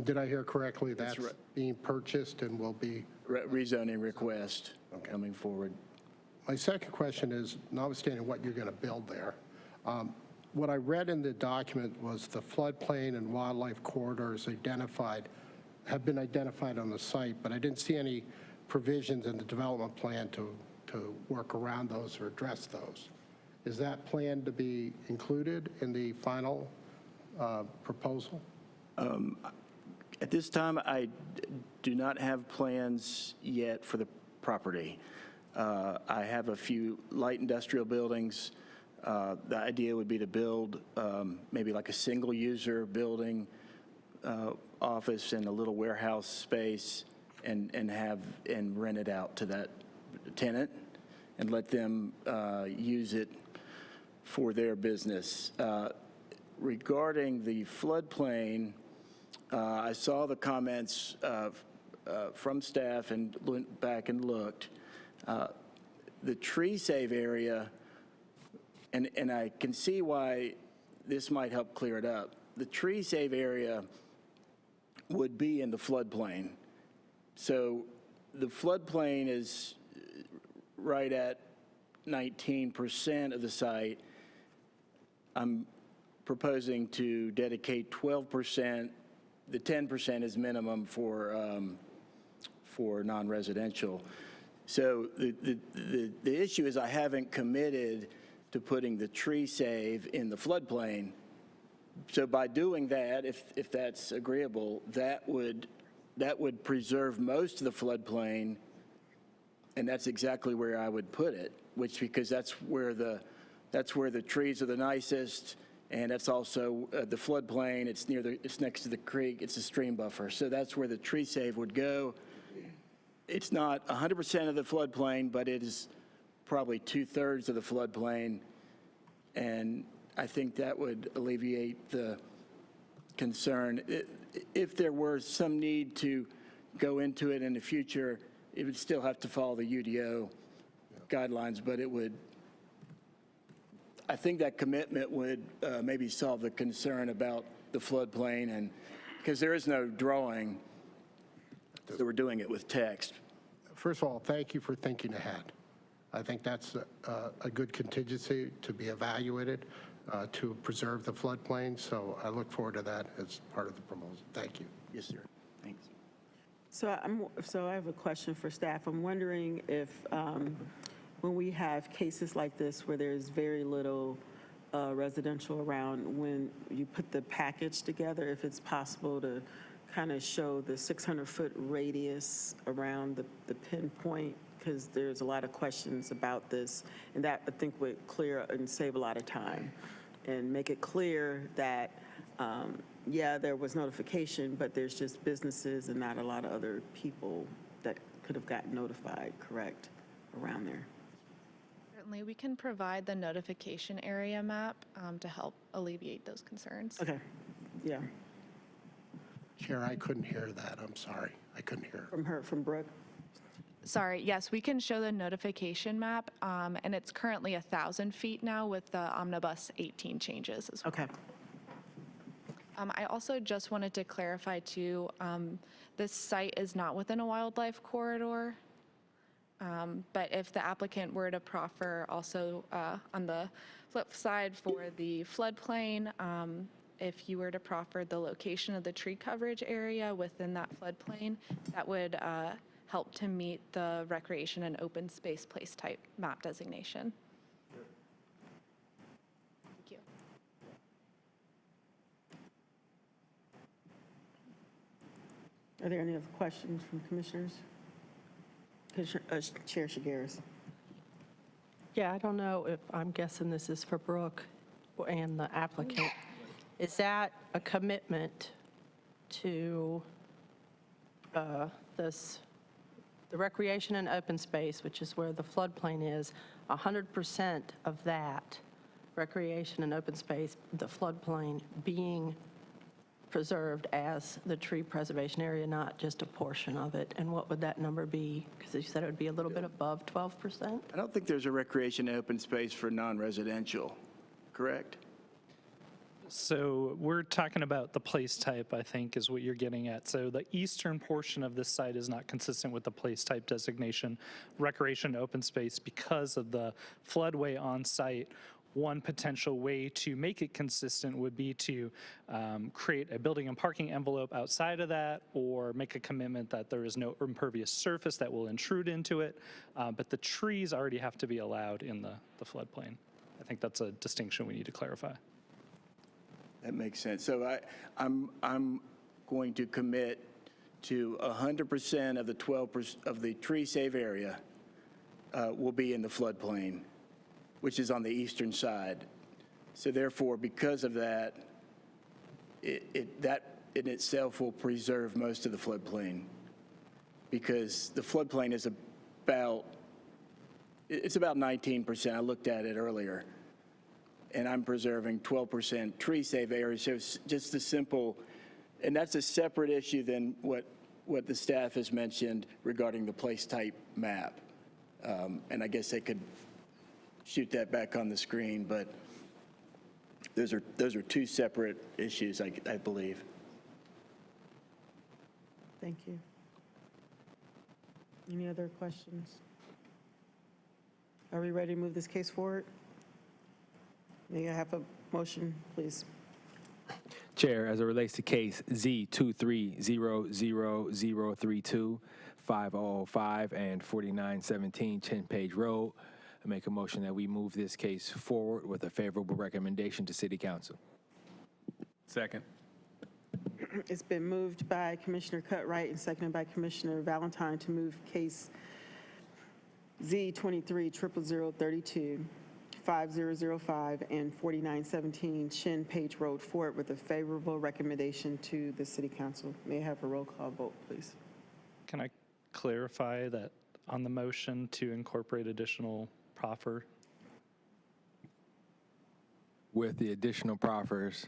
Did I hear correctly? That's That's being purchased and will be? Rezoning request coming forward. My second question is, notwithstanding what you're going to build there, what I read in the document was the floodplain and wildlife corridors have been identified on the site, but I didn't see any provisions in the development plan to work around those or address those. Is that planned to be included in the final proposal? At this time, I do not have plans yet for the property. I have a few light industrial buildings. The idea would be to build maybe like a single-user building, office and a little warehouse space, and rent it out to that tenant and let them use it for their business. Regarding the floodplain, I saw the comments from staff and went back and looked. The tree save area, and I can see why this might help clear it up. The tree save area would be in the floodplain. So the floodplain is right at 19% of the site. I'm proposing to dedicate 12%. The 10% is minimum for non-residential. So the issue is I haven't committed to putting the tree save in the floodplain. So by doing that, if that's agreeable, that would preserve most of the floodplain, and that's exactly where I would put it. Because that's where the trees are the nicest, and that's also the floodplain. It's next to the creek. It's a stream buffer, so that's where the tree save would go. It's not 100% of the floodplain, but it is probably 2/3 of the floodplain, and I think that would alleviate the concern. If there were some need to go into it in the future, it would still have to follow the UDO guidelines, but it would, I think that commitment would maybe solve the concern about the floodplain, and because there is no drawing, so we're doing it with text. First of all, thank you for thinking ahead. I think that's a good contingency to be evaluated to preserve the floodplain, so I look forward to that as part of the proposal. Thank you. Yes, sir. Thanks. So I have a question for staff. I'm wondering if when we have cases like this where there's very little residential around, when you put the package together, if it's possible to kind of show the 600-foot radius around the pinpoint, because there's a lot of questions about this, and that I think would clear and save a lot of time and make it clear that, yeah, there was notification, but there's just businesses and not a lot of other people that could have gotten notified, correct, around there. Certainly, we can provide the notification area map to help alleviate those concerns. Okay, yeah. Chair, I couldn't hear that. I'm sorry. I couldn't hear. From Brooke? Sorry, yes, we can show the notification map, and it's currently 1,000 feet now with the Omnibus 18 changes as well. Okay. I also just wanted to clarify too, this site is not within a wildlife corridor, but if the applicant were to proffer also on the flip side for the floodplain, if you were to proffer the location of the tree coverage area within that floodplain, that would help to meet the recreation and open space place type map designation. Thank you. Are there any other questions from commissioners? Chair Shigaris. Yeah, I don't know if, I'm guessing this is for Brooke and the applicant. Is that a commitment to the recreation and open space, which is where the floodplain is, 100% of that recreation and open space, the floodplain being preserved as the tree preservation area, not just a portion of it? And what would that number be? Because you said it would be a little bit above 12%? I don't think there's a recreation and open space for non-residential, correct? So we're talking about the place type, I think, is what you're getting at. So the eastern portion of this site is not consistent with the place type designation, recreation open space, because of the floodway on site. One potential way to make it consistent would be to create a building and parking envelope outside of that, or make a commitment that there is no impervious surface that will intrude into it. But the trees already have to be allowed in the floodplain. I think that's a distinction we need to clarify. That makes sense. So I'm going to commit to 100% of the 12% of the tree save area will be in the floodplain, which is on the eastern side. So therefore, because of that, that in itself will preserve most of the floodplain, because the floodplain is about 19%. I looked at it earlier. And I'm preserving 12% tree save area. So it's just a simple, and that's a separate issue than what the staff has mentioned regarding the place type map. And I guess they could shoot that back on the screen, but those are two separate issues, I believe. Thank you. Any other questions? Are we ready to move this case forward? May I have a motion, please? Chair, as it relates to case Z2300032, 5005 and 4917 Chin Page Road, I make a motion that we move this case forward with a favorable recommendation to City Council. Second. It's been moved by Commissioner Cutright and seconded by Commissioner Valentine to move case Z230032, 5005 and 4917 Shin Page Road forward with a favorable recommendation to the City Council. May I have a roll call vote, please? Can I clarify that on the motion to incorporate additional proffer? With the additional proffers.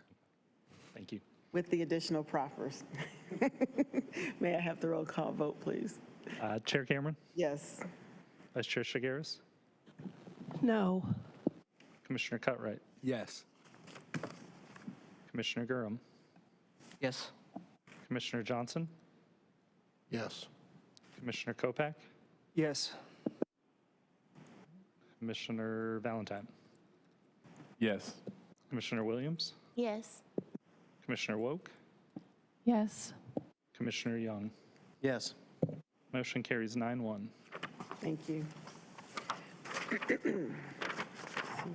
Thank you. With the additional proffers. May I have the roll call vote, please? Chair Cameron? Yes. Vice Chair Shigaris? No. Commissioner Cutright? Yes. Commissioner Durham? Yes. Commissioner Johnson? Yes. Commissioner Kopak? Yes. Commissioner Valentine? Yes. Commissioner Williams? Yes. Commissioner Woke? Yes. Commissioner Young? Yes. Motion carries 9-1. Thank you. See if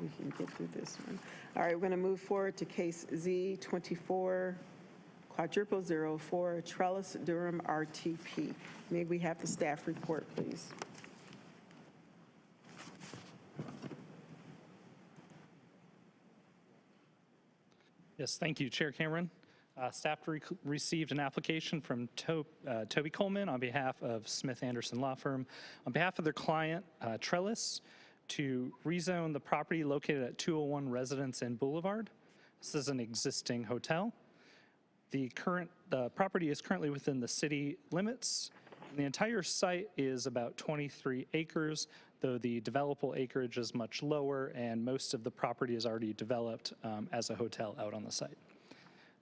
we can get through this one. All right, we're going to move forward to case Z240004, Trellis Durham RTP. May we have the staff report, please? Yes, thank you, Chair Cameron. Staff received an application from Toby Coleman on behalf of Smith Anderson Law Firm, on behalf of their client, Trellis, to rezone the property located at 201 Residence Inn Boulevard. This is an existing hotel. The property is currently within the city limits. The entire site is about 23 acres, though the developable acreage is much lower, and most of the property is already developed as a hotel out on the site.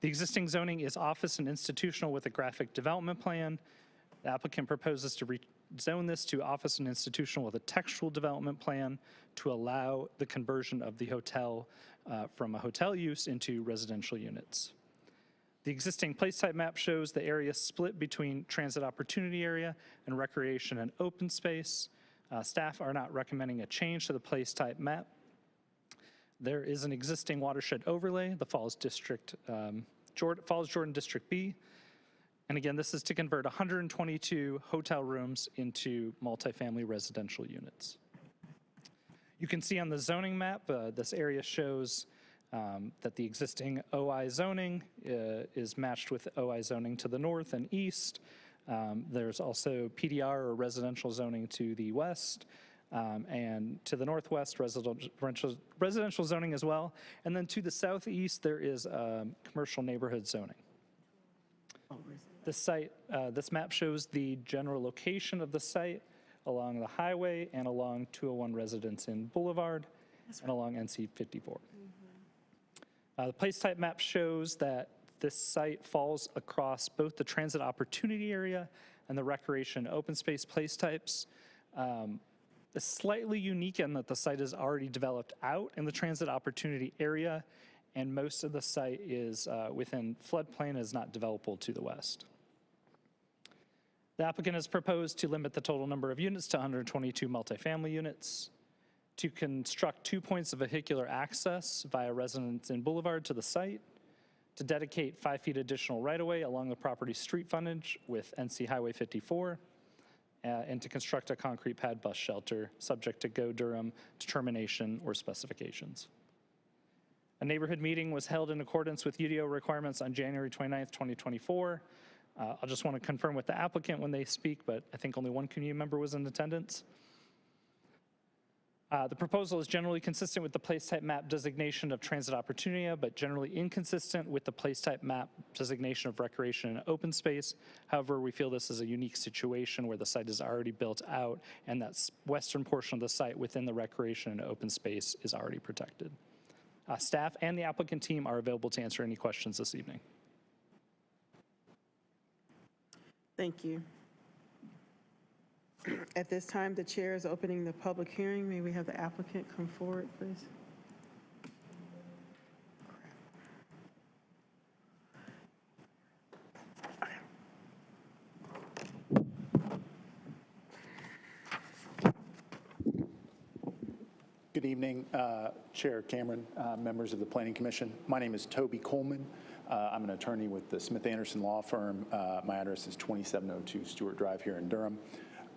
The existing zoning is office and institutional with a graphic development plan. The applicant proposes to rezone this to office and institutional with a textual development plan to allow the conversion of the hotel from a hotel use into residential units. The existing place type map shows the area split between transit opportunity area and recreation and open space. Staff are not recommending a change to the place type map. There is an existing watershed overlay, the Falls Jordan District B. And again, this is to convert 122 hotel rooms into multifamily residential units. You can see on the zoning map, this area shows that the existing OI zoning is matched with OI zoning to the north and east. There's also PDR or residential zoning to the west. And to the northwest, residential zoning as well. And then to the southeast, there is commercial neighborhood zoning. This site, this map shows the general location of the site along the highway and along 201 Residence Inn Boulevard and along NC 54. The place type map shows that this site falls across both the transit opportunity area and the recreation open space place types. It's slightly unique in that the site is already developed out in the transit opportunity area, and most of the site is within floodplain, is not developable to the west. The applicant has proposed to limit the total number of units to 122 multifamily units, to construct 2 points of vehicular access via Residence Inn Boulevard to the site, to dedicate 5 feet additional right-of-way along the property's street frontage with NC Highway 54, and to construct a concrete pad bus shelter subject to Go Durham determination or specifications. A neighborhood meeting was held in accordance with UDO requirements on January 29th, 2024. I'll just want to confirm with the applicant when they speak, but I think only one community member was in attendance. The proposal is generally consistent with the place type map designation of transit opportunity, but generally inconsistent with the place type map designation of recreation and open space. However, we feel this is a unique situation where the site is already built out and that western portion of the site within the recreation and open space is already protected. Staff and the applicant team are available to answer any questions this evening. Thank you. At this time, the chair is opening the public hearing. May we have the applicant come forward, please? Good evening, Chair Cameron, members of the Planning Commission. My name is Toby Coleman. I'm an attorney with the Smith Anderson Law Firm. My address is 2702 Stewart Drive here in Durham.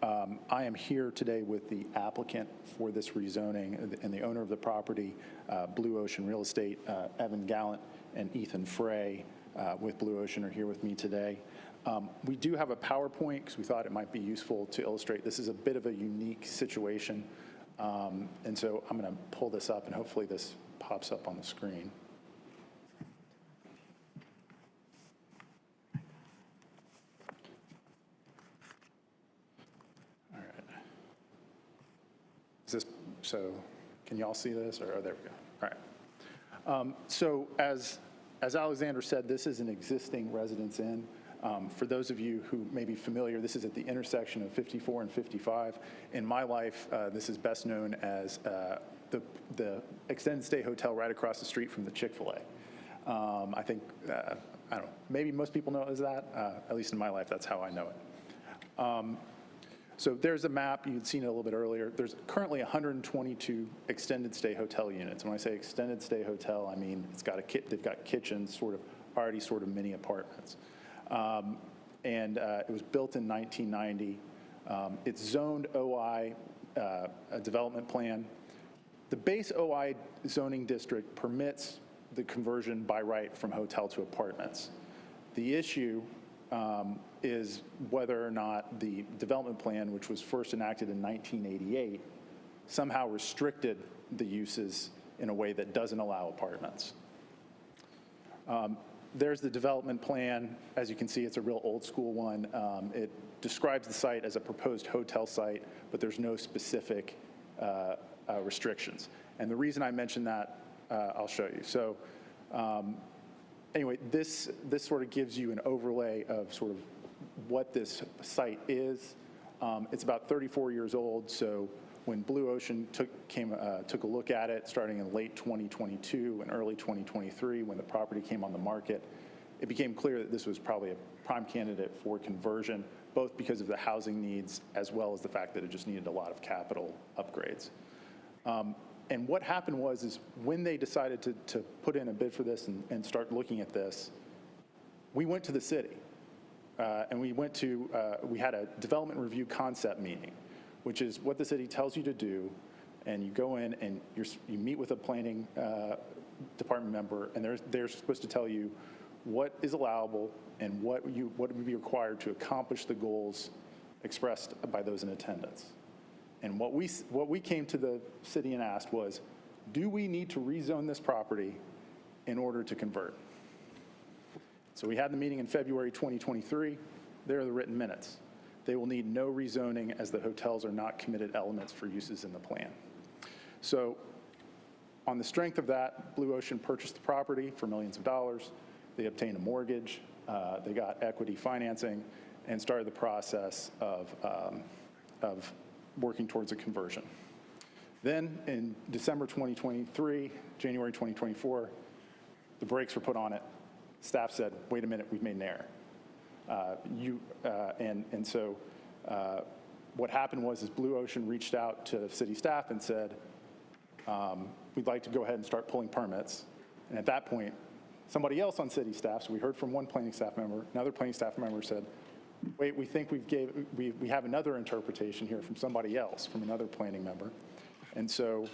I am here today with the applicant for this rezoning and the owner of the property, Blue Ocean Real Estate. Evan Gallant and Ethan Frey with Blue Ocean are here with me today. We do have a PowerPoint because we thought it might be useful to illustrate. This is a bit of a unique situation. And so I'm going to pull this up, and hopefully this pops up on the screen. All right. Is this, so can you all see this? Or, oh, there we go. All right. So as Alexander said, this is an existing Residence Inn. For those of you who may be familiar, this is at the intersection of 54 and 55. In my life, this is best known as the extended stay hotel right across the street from the Chick-fil-A. I think, I don't know, maybe most people know it as that. At least in my life, that's how I know it. So there's a map. You'd seen it a little bit earlier. There's currently 122 extended stay hotel units. When I say extended stay hotel, I mean they've got kitchens, already sort of mini apartments. And it was built in 1990. It's zoned OI, a development plan. The base OI zoning district permits the conversion by right from hotel to apartments. The issue is whether or not the development plan, which was first enacted in 1988, somehow restricted the uses in a way that doesn't allow apartments. There's the development plan. As you can see, it's a real old school one. It describes the site as a proposed hotel site, but there's no specific restrictions. And the reason I mention that, I'll show you. So anyway, this sort of gives you an overlay of sort of what this site is. It's about 34 years old, so when Blue Ocean took a look at it starting in late 2022 and early 2023 when the property came on the market, it became clear that this was probably a prime candidate for conversion, both because of the housing needs as well as the fact that it just needed a lot of capital upgrades. And what happened was when they decided to put in a bid for this and start looking at this, we went to the city. And we had a development review concept meeting, which is what the city tells you to do, and you go in and you meet with a planning department member, and they're supposed to tell you what is allowable and what would be required to accomplish the goals expressed by those in attendance. And what we came to the city and asked was, do we need to rezone this property in order to convert? So we had the meeting in February 2023. There are the written minutes. They will need no rezoning as the hotels are not committed elements for uses in the plan. So on the strength of that, Blue Ocean purchased the property for millions of dollars. They obtained a mortgage. They got equity financing and started the process of working towards a conversion. Then in December 2023, January 2024, the brakes were put on it. Staff said, wait a minute, we've made an error. So what happened was Blue Ocean reached out to city staff and said, we'd like to go ahead and start pulling permits. And at that point, somebody else on city staff, so we heard from one planning staff member, another planning staff member said, wait, we think we have another interpretation here from somebody else, from another planning member. And so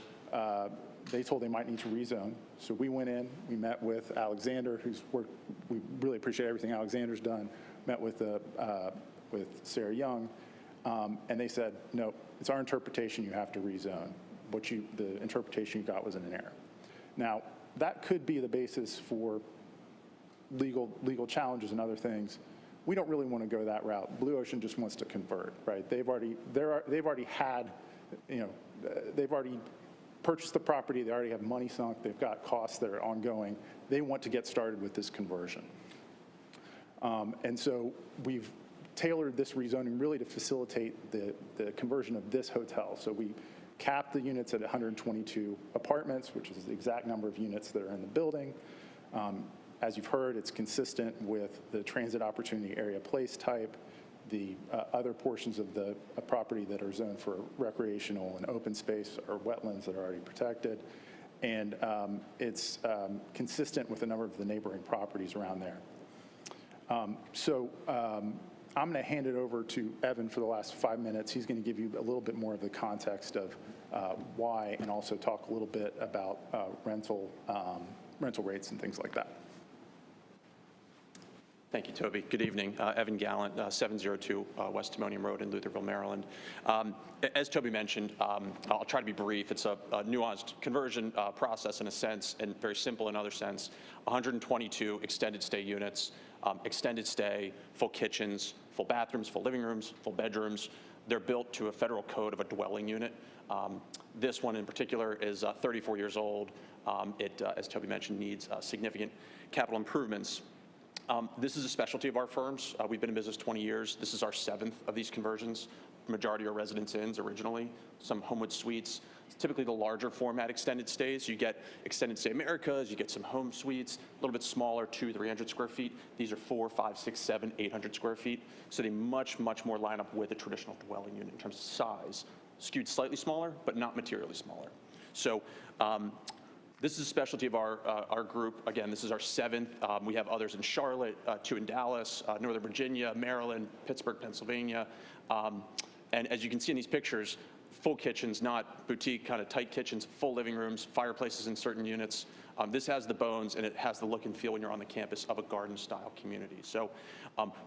they told they might need to rezone. So we went in, we met with Alexander, who's worked, we really appreciate everything Alexander's done, met with Sarah Young, and they said, no, it's our interpretation, you have to rezone. The interpretation you got was an error. Now, that could be the basis for legal challenges and other things. We don't really want to go that route. Blue Ocean just wants to convert, right? They've already purchased the property. They already have money sunk. They've got costs that are ongoing. They want to get started with this conversion. And so we've tailored this rezoning really to facilitate the conversion of this hotel. So we capped the units at 122 apartments, which is the exact number of units that are in the building. As you've heard, it's consistent with the transit opportunity area place type, the other portions of the property that are zoned for recreational and open space or wetlands that are already protected. And it's consistent with a number of the neighboring properties around there. I'm going to hand it over to Evan for the last 5 minutes. He's going to give you a little bit more of the context of why, and also talk a little bit about rental rates and things like that. Thank you, Toby. Good evening. Evan Gallant, 702 West Timonium Road in Lutherville, Maryland. As Toby mentioned, I'll try to be brief. It's a nuanced conversion process in a sense, and very simple in other sense. 122 extended stay units, extended stay, full kitchens, full bathrooms, full living rooms, full bedrooms. They're built to a federal code of a dwelling unit. This one in particular is 34 years old. It, as Toby mentioned, needs significant capital improvements. This is a specialty of our firms. We've been in business 20 years. This is our 7th of these conversions. The majority are residence inns originally, some Homewood suites. It's typically the larger format extended stays. You get extended stay Americas, you get some home suites, a little bit smaller, 200-300 square feet. These are 400, 500, 600, 700, 800 square feet. So they much more line up with a traditional dwelling unit in terms of size. Skewed slightly smaller, but not materially smaller. So this is a specialty of our group. Again, this is our 7th. We have others in Charlotte, 2 in Dallas, Northern Virginia, Maryland, Pittsburgh, Pennsylvania. And as you can see in these pictures, full kitchens, not boutique kind of tight kitchens, full living rooms, fireplaces in certain units. This has the bones and it has the look and feel when you're on the campus of a garden-style community. So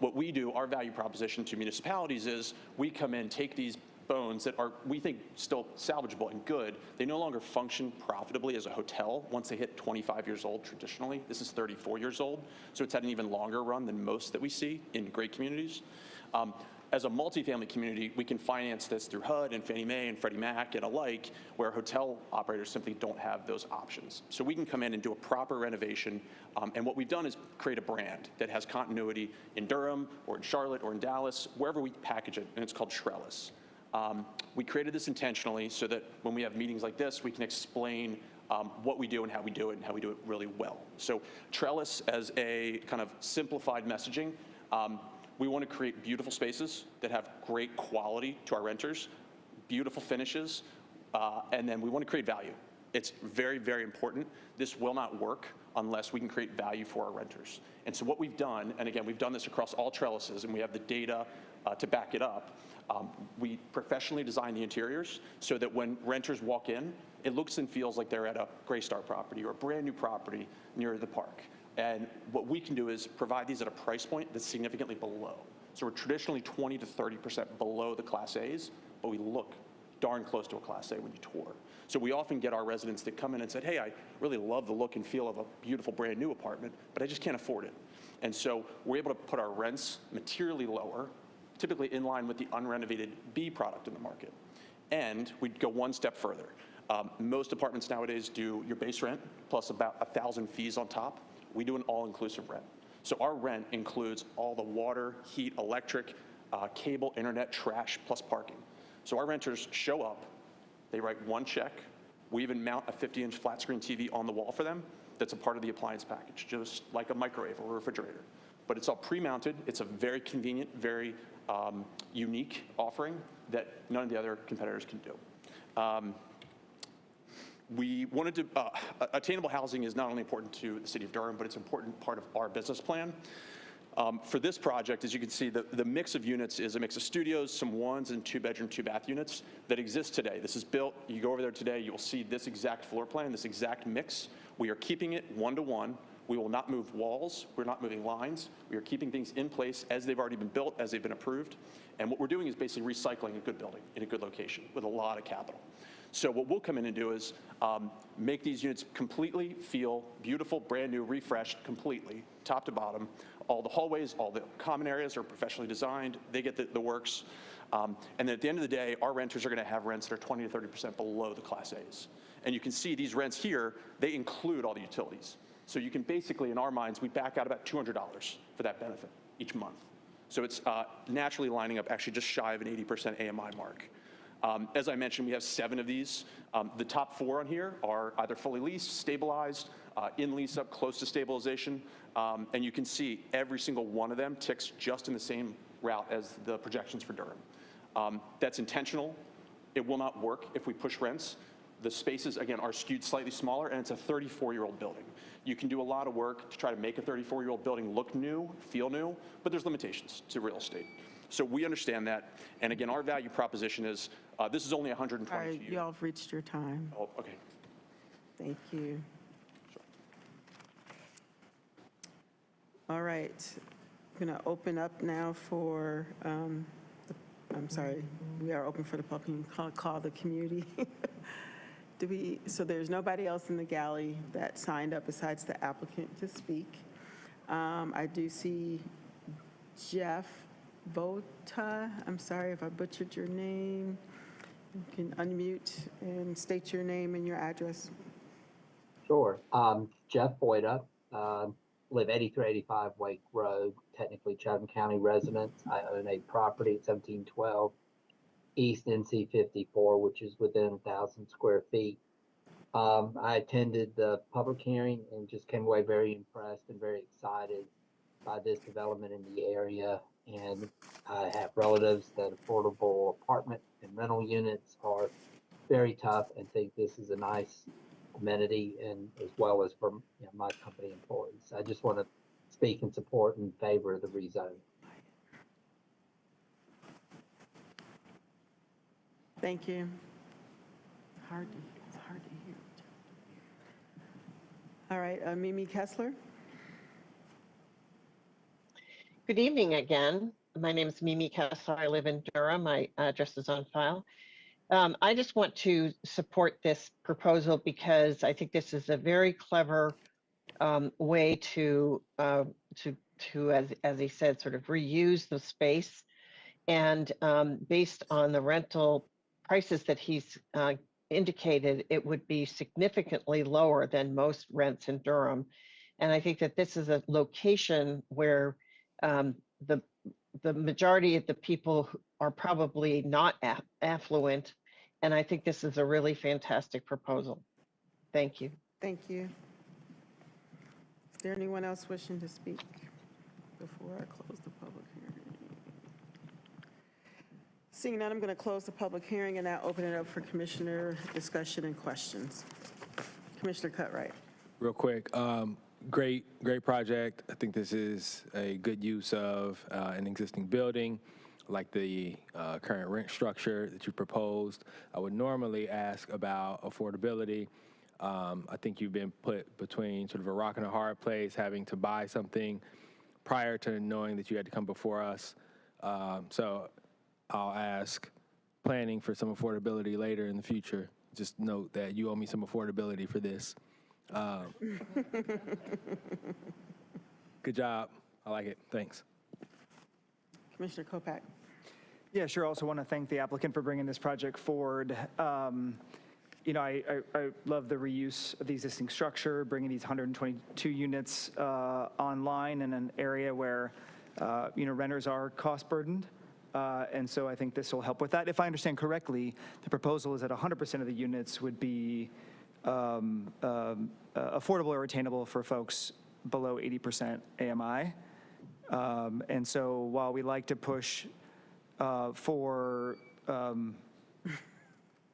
what we do, our value proposition to municipalities is we come in, take these bones that are, we think, still salvageable and good. They no longer function profitably as a hotel once they hit 25 years old traditionally. This is 34 years old, so it's had an even longer run than most that we see in great communities. As a multifamily community, we can finance this through HUD and Fannie Mae and Freddie Mac and alike, where hotel operators simply don't have those options. So we can come in and do a proper renovation, and what we've done is create a brand that has continuity in Durham or in Charlotte or in Dallas, wherever we package it, and it's called Trellis. We created this intentionally so that when we have meetings like this, we can explain what we do and how we do it and how we do it really well. So Trellis as a kind of simplified messaging, we want to create beautiful spaces that have great quality to our renters, beautiful finishes, and then we want to create value. It's very, very important. This will not work unless we can create value for our renters. And so what we've done, and again, we've done this across all trellises, and we have the data to back it up. We professionally design the interiors so that when renters walk in, it looks and feels like they're at a Greystar property or a brand new property near the park. And what we can do is provide these at a price point that's significantly below. So we're traditionally 20 to 30% below the Class A's, but we look darn close to a Class A when you tour. So we often get our residents that come in and said, hey, I really love the look and feel of a beautiful brand new apartment, but I just can't afford it. And so we're able to put our rents materially lower, typically in line with the unrenovated B product in the market. And we'd go one step further. Most apartments nowadays do your base rent plus about 1,000 fees on top. We do an all-inclusive rent. So our rent includes all the water, heat, electric, cable, internet, trash, plus parking. So our renters show up, they write one check. We even mount a 50-inch flat screen TV on the wall for them that's a part of the appliance package, just like a microwave or a refrigerator. But it's all pre-mounted. It's a very convenient, very unique offering that none of the other competitors can do. We wanted to, attainable housing is not only important to the city of Durham, but it's an important part of our business plan. For this project, as you can see, the mix of units is a mix of studios, some 1 and 2 bedroom, 2 bath units that exist today. This is built, you go over there today, you will see this exact floor plan, this exact mix. We are keeping it 1-to-1. We will not move walls, we're not moving lines. We are keeping things in place as they've already been built, as they've been approved. And what we're doing is basically recycling a good building in a good location with a lot of capital. So what we'll come in and do is make these units completely feel beautiful, brand new, refreshed completely, top to bottom. All the hallways, all the common areas are professionally designed. They get the works. And then at the end of the day, our renters are going to have rents that are 20 to 30% below the Class A's. And you can see these rents here, they include all the utilities. So you can basically, in our minds, we back out about $200 for that benefit each month. So it's naturally lining up actually just shy of an 80% AMI mark. As I mentioned, we have 7 of these. The top 4 on here are either fully leased, stabilized, in lease up, close to stabilization. And you can see every single one of them ticks just in the same route as the projections for Durham. That's intentional. It will not work if we push rents. The spaces, again, are skewed slightly smaller, and it's a 34-year-old building. You can do a lot of work to try to make a 34-year-old building look new, feel new, but there's limitations to real estate. So we understand that. And again, our value proposition is this is only 122 All right, units. you all have reached your time. Oh, okay. Thank you. All right, I'm going to open up now for, I'm sorry, we are open for the public, call the community. So there's nobody else in the galley that signed up besides the applicant to speak. I do see Jeff Vota. I'm sorry if I butchered your name. You can unmute and state your name and your address. Sure. Jeff Boyda, live 8385 Wake Road, technically Chatham County resident. I own a property at 1712 East NC 54, which is within 1,000 square feet. I attended the public hearing and just came away very impressed and very excited by this development in the area. And I have relatives that affordable apartment and rental units are very tough, and think this is a nice amenity, and as well as for my company employees. I just want to speak in support in favor of the rezoning. Thank you. It's hard to hear. All right, Mimi Kessler. Good evening again. My name is Mimi Kessler. I live in Durham. My address is on file. I just want to support this proposal because I think this is a very clever way to as he said, sort of reuse the space. And based on the rental prices that he's indicated, it would be significantly lower than most rents in Durham. And I think that this is a location where the majority of the people are probably not affluent. And I think this is a really fantastic proposal. Thank you. Thank you. Is there anyone else wishing to speak before I close the public hearing? Seeing none, I'm going to close the public hearing and now open it up for commissioner discussion and questions. Commissioner Cutright. Real quick, great project. I think this is a good use of an existing building, like the current rent structure that you proposed. I would normally ask about affordability. I think you've been put between sort of a rock and a hard place, having to buy something prior to knowing that you had to come before us. So I'll ask, planning for some affordability later in the future, just note that you owe me some affordability for this. Good job. I like it. Thanks. Commissioner Kopak. Yeah, sure. Also want to thank the applicant for bringing this project forward. You know, I love the reuse of the existing structure, bringing these 122 units online in an area where, you know, renters are cost burdened. And so I think this will help with that. If I understand correctly, the proposal is that 100% of the units would be affordable or attainable for folks below 80% AMI. And so while we like to push for, are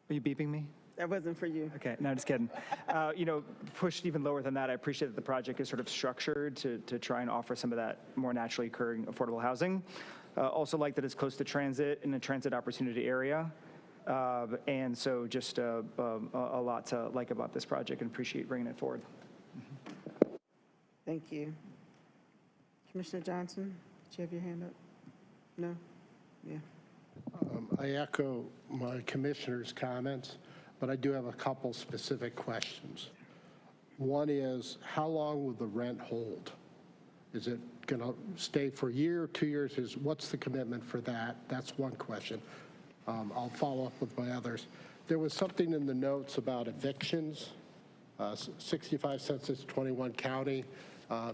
you beeping me? That wasn't for you. Okay, no, just kidding. You know, pushed even lower than that, I appreciate that the project is sort of structured to try and offer some of that more naturally occurring affordable housing. Also like that it's close to transit in a transit opportunity area. And so just a lot to like about this project and appreciate bringing it forward. Thank you. Commissioner Johnson, did you have your hand up? No? Yeah. I echo my commissioner's comments, but I do have a couple specific questions. One is, how long will the rent hold? Is it going to stay for a year, 2 years? What's the commitment for that? That's one question. I'll follow up with my others. There was something in the notes about evictions, 65 census, 21 county.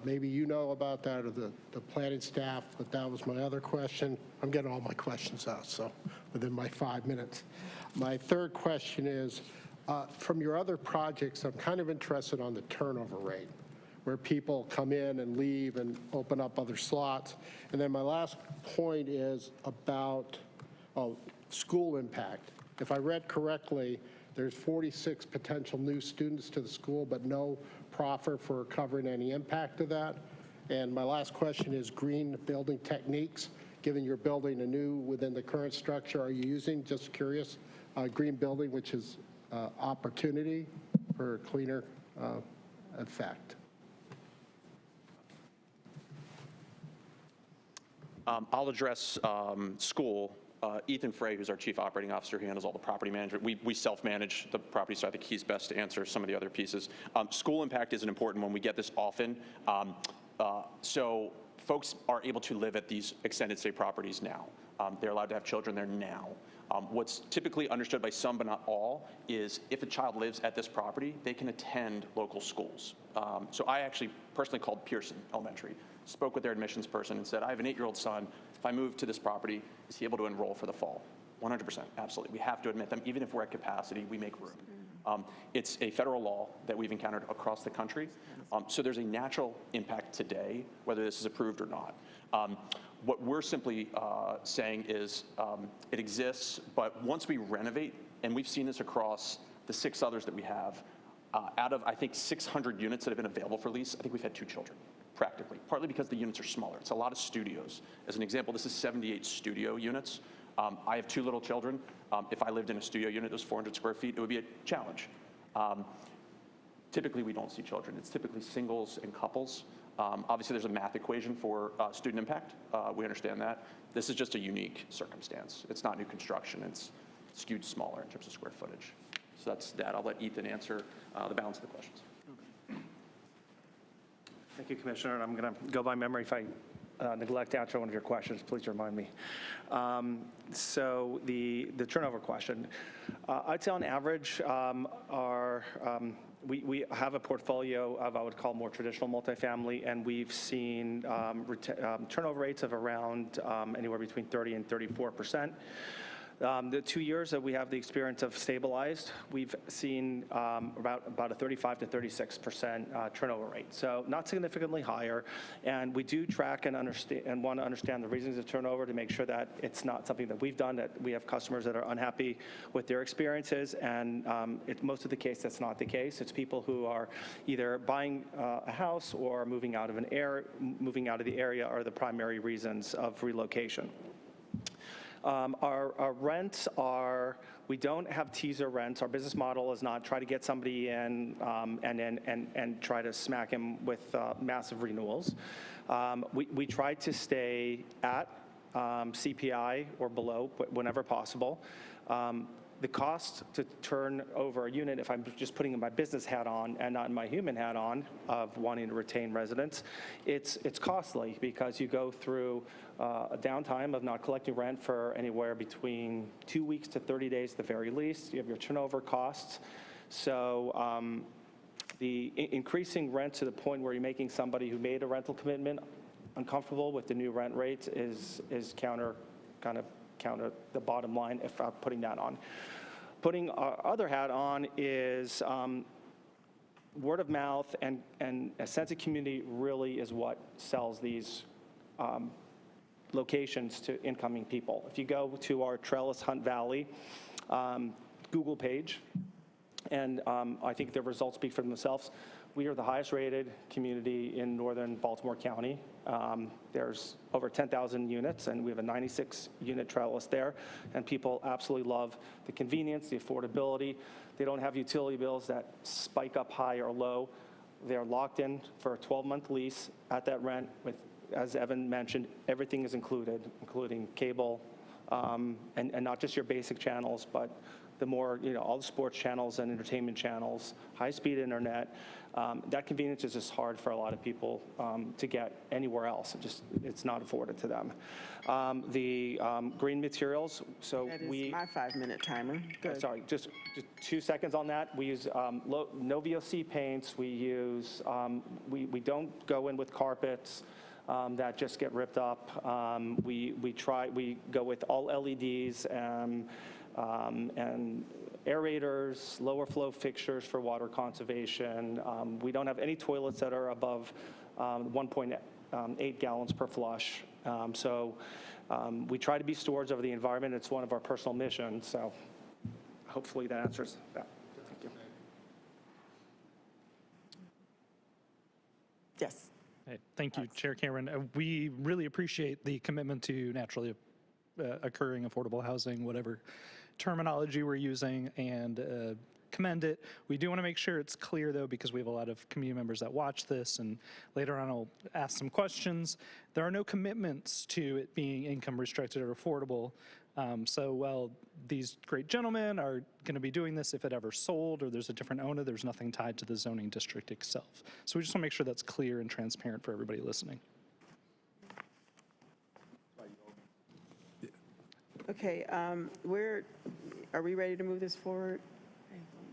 Maybe you know about that or the planning staff, but that was my other question. I'm getting all my questions out, so within my 5 minutes. My third question is, from your other projects, I'm kind of interested on the turnover rate, where people come in and leave and open up other slots. And then my last point is about school impact. If I read correctly, there's 46 potential new students to the school, but no proffer for covering any impact of that. And my last question is green building techniques. Given you're building a new within the current structure, are you using, just curious, green building, which is opportunity for a cleaner effect? I'll address school. Ethan Frey, who's our chief operating officer, who handles all the property management. We self-manage the property, so I think he's best to answer some of the other pieces. School impact is an important one. We get this often. So folks are able to live at these extended stay properties now. They're allowed to have children there now. What's typically understood by some, but not all, is if a child lives at this property, they can attend local schools. So I actually personally called Pearson Elementary, spoke with their admissions person and said, I have an 8-year-old son. If I move to this property, is he able to enroll for the fall? 100%, absolutely. We have to admit them. Even if we're at capacity, we make room. It's a federal law that we've encountered across the country. So there's a natural impact today, whether this is approved or not. What we're simply saying is it exists, but once we renovate, and we've seen this across the 6 others that we have, out of, I think, 600 units that have been available for lease, I think we've had 2 children, practically, partly because the units are smaller. It's a lot of studios. As an example, this is 78 studio units. I have 2 little children. If I lived in a studio unit that was 400 square feet, it would be a challenge. Typically, we don't see children. It's typically singles and couples. Obviously, there's a math equation for student impact. We understand that. This is just a unique circumstance. It's not new construction. It's skewed smaller in terms of square footage. So that's that. I'll let Ethan answer the balance of the questions. Thank you, Commissioner. And I'm going to go by memory. If I neglect to answer one of your questions, please remind me. So the turnover question, I'd say on average, we have a portfolio of, I would call, more traditional multifamily, and we've seen turnover rates of around anywhere between 30 and 34%. The 2 years that we have the experience of stabilized, we've seen about a 35 to 36% turnover rate. So not significantly higher. And we do track and understand and want to understand the reasons of turnover to make sure that it's not something that we've done, that we have customers that are unhappy with their experiences. And most of the case, that's not the case. It's people who are either buying a house or moving out of the area are the primary reasons of relocation. Our rents are, we don't have teaser rents. Our business model is not try to get somebody in and try to smack him with massive renewals. We try to stay at CPI or below whenever possible. The cost to turn over a unit, if I'm just putting my business hat on and not my human hat on, of wanting to retain residents, it's costly because you go through a downtime of not collecting rent for anywhere between 2 weeks to 30 days at the very least. You have your turnover costs. So the increasing rent to the point where you're making somebody who made a rental commitment uncomfortable with the new rent rates is counter the bottom line if I'm putting that on. Putting our other hat on is word of mouth and a sense of community really is what sells these locations to incoming people. If you go to our Trellis Hunt Valley Google page, and I think the results speak for themselves, we are the highest rated community in northern Baltimore County. There's over 10,000 units, and we have a 96-unit Trellis there, and people absolutely love the convenience, the affordability. They don't have utility bills that spike up high or low. They're locked in for a 12-month lease at that rent with, as Evan mentioned, everything is included, including cable, and not just your basic channels, but the more, all the sports channels and entertainment channels, high-speed internet. That convenience is just hard for a lot of people to get anywhere else. It's not afforded to them. The green materials, so That is my 5-minute timer. Good. Sorry, just 2 seconds on that. We use no VOC paints. We use, we don't go in with carpets that just get ripped up. We go with all LEDs and aerators, lower flow fixtures for water conservation. We don't have any toilets that are above 1.8 gallons per flush. So we try to be stewards of the environment. It's one of our personal missions. So hopefully that answers that. Thank you. Yes. Hey, thank you, Chair Cameron. We really appreciate the commitment to naturally occurring affordable housing, whatever terminology we're using, and commend it. We do want to make sure it's clear, though, because we have a lot of community members that watch this, and later on I'll ask some questions. There are no commitments to it being income restricted or affordable. So while these great gentlemen are going to be doing this if it ever sold or there's a different owner, there's nothing tied to the zoning district itself. So we just want to make sure that's clear and transparent for everybody listening. Okay, are we ready to move this forward?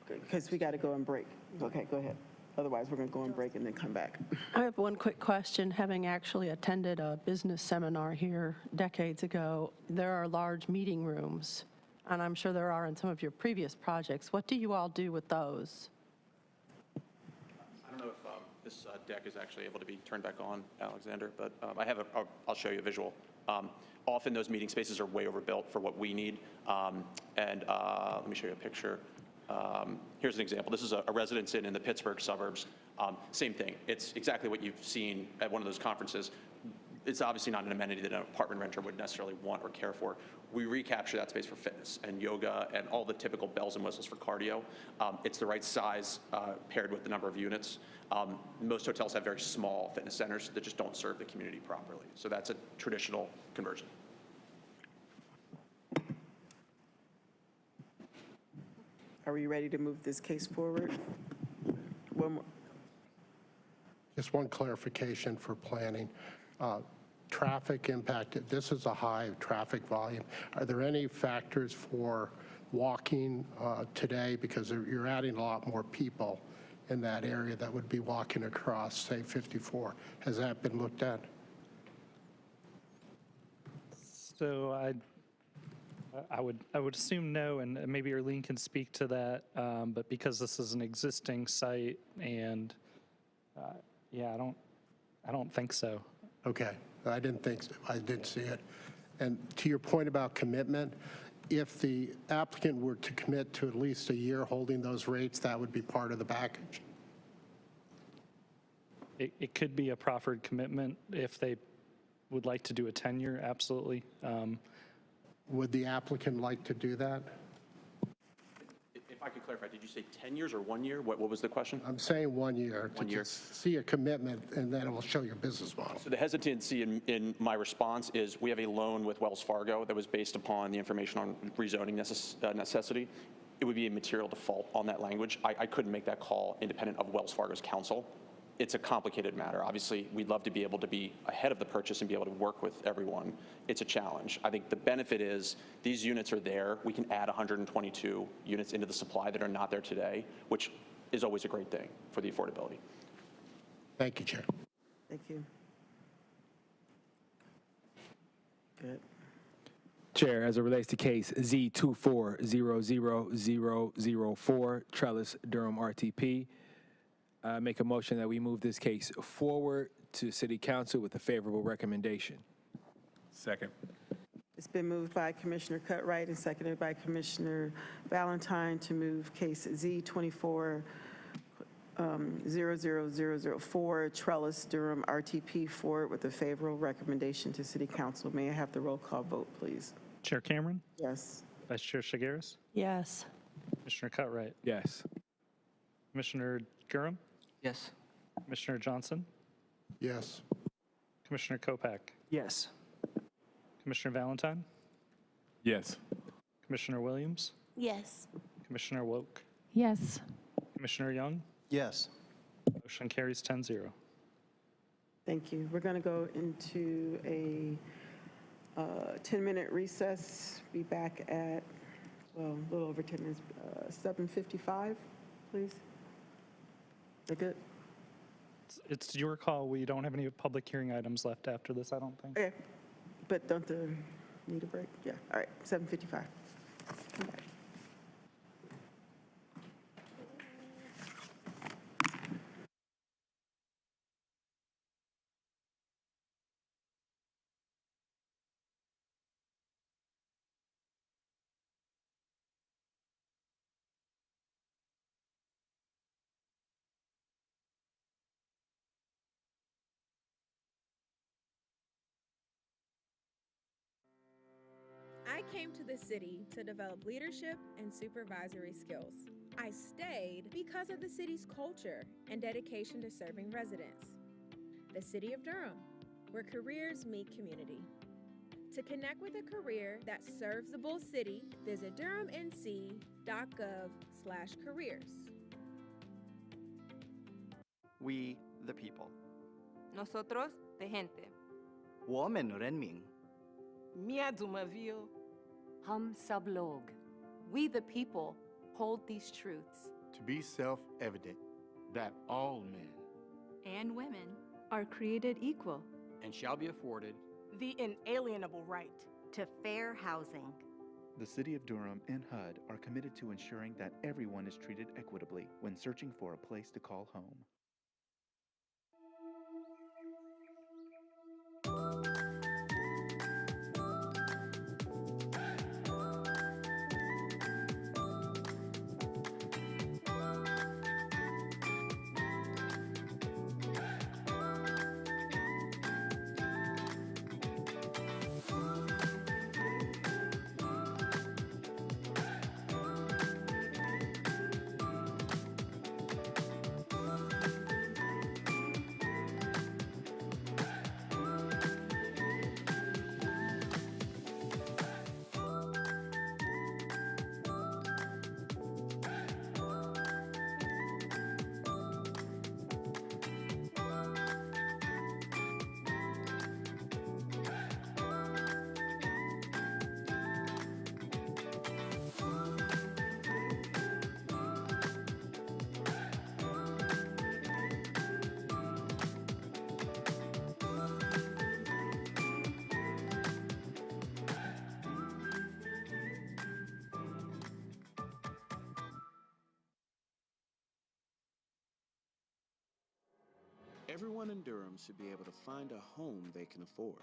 Because we got to go on break. Okay, go ahead. Otherwise, we're going to go on break and then come back. I have one quick question. Having actually attended a business seminar here decades ago, there are large meeting rooms, and I'm sure there are in some of your previous projects. What do you all do with those? I don't know if this deck is actually able to be turned back on, Alexander, but I'll show you a visual. Often those meeting spaces are way overbuilt for what we need. Let me show you a picture. Here's an example. This is a residence inn in the Pittsburgh suburbs. Same thing. It's exactly what you've seen at one of those conferences. It's obviously not an amenity that an apartment renter would necessarily want or care for. We recapture that space for fitness and yoga and all the typical bells and whistles for cardio. It's the right size paired with the number of units. Most hotels have very small fitness centers that just don't serve the community properly. So that's a traditional conversion. Are we ready to move this case forward? One more. Just one clarification for planning. Traffic impacted, this is a high traffic volume. Are there any factors for walking today? Because you're adding a lot more people in that area that would be walking across, say, 54. Has that been looked at? So I would assume no, and maybe Arlene can speak to that. But because this is an existing site, and yeah, I don't think so. Okay, I didn't think so. I didn't see it. And to your point about commitment, if the applicant were to commit to at least a year holding those rates, that would be part of the package? It could be a proffered commitment if they would like to do a 10-year, absolutely. Would the applicant like to do that? If I could clarify, did you say 10 years or 1 year? What was the question? I'm saying 1 year. 1 to year. just see a commitment, and then it will show your business model. So the hesitancy in my response is we have a loan with Wells Fargo that was based upon the information on rezoning necessity. It would be a material default on that language. I couldn't make that call independent of Wells Fargo's counsel. It's a complicated matter. Obviously, we'd love to be able to be ahead of the purchase and be able to work with everyone. It's a challenge. I think the benefit is these units are there. We can add 122 units into the supply that are not there today, which is always a great thing for the affordability. Thank you, Chair. Thank you. Good. Chair, as it relates to case Z2400004, Trellis, Durham, RTP, make a motion that we move this case forward to City Council with a favorable recommendation. Second. It's been moved by Commissioner Cutright and seconded by Commissioner Valentine to move case Z2400004, Trellis, Durham, RTP forward with a favorable recommendation to City Council. May I have the roll call vote, please? Chair Cameron, Yes. Vice Chair Shigeris, Yes. Commissioner Cutright, Yes. Commissioner Durham, Yes. Commissioner Johnson, Yes. Commissioner Kopak, Yes. Commissioner Valentine, Yes. Commissioner Williams, Yes. Commissioner Woke, Yes. Commissioner Young. Yes. Motion carries 10-0. Thank you. We're going to go into a 10-minute recess. Be back at, well, a little over 10 minutes, 7:55, please. They're good? It's your call. We don't have any public hearing items left after this, I don't think. Okay. But don't they need a break? Yeah. All right, 7:55. Come back. I came to the city to develop leadership and supervisory skills. I stayed because of the city's culture and dedication to serving residents. The City of Durham, where careers meet community. To connect with a career that serves the Bull City, visit durhamnc.gov/careers. We, the people. Nosotros, de gente. 我们人民. Mia Dumaville. Hum sab log. We the people hold these truths. To be self-evident that all men And women are created equal And shall be afforded the inalienable right to fair housing. The City of Durham and HUD are committed to ensuring that everyone is treated equitably when searching for a place to call home. Everyone in Durham should be able to find a home they can afford.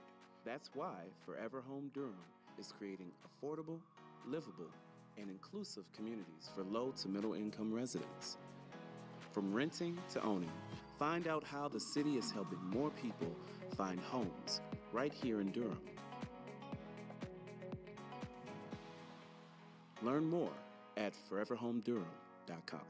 That's why Forever Home Durham is creating affordable, livable, and inclusive communities for low to middle income residents. From renting to owning, find out how the city is helping more people find homes right here in Durham. Learn more at foreverhomedurham.com.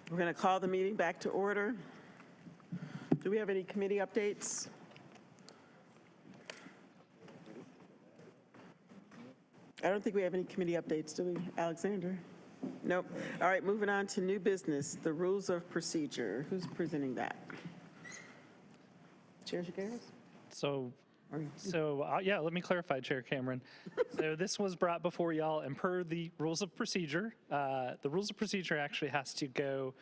We're going to call the meeting back to order. Do we have any committee updates? I don't think we have any committee updates, do we, Alexander? Nope. All right, moving on to new business, the rules of procedure. Who's presenting that? Chair Shigaris? Yeah, let me clarify, Chair Cameron. So this was brought before y'all, and per the rules of procedure, the rules of procedure actually has to go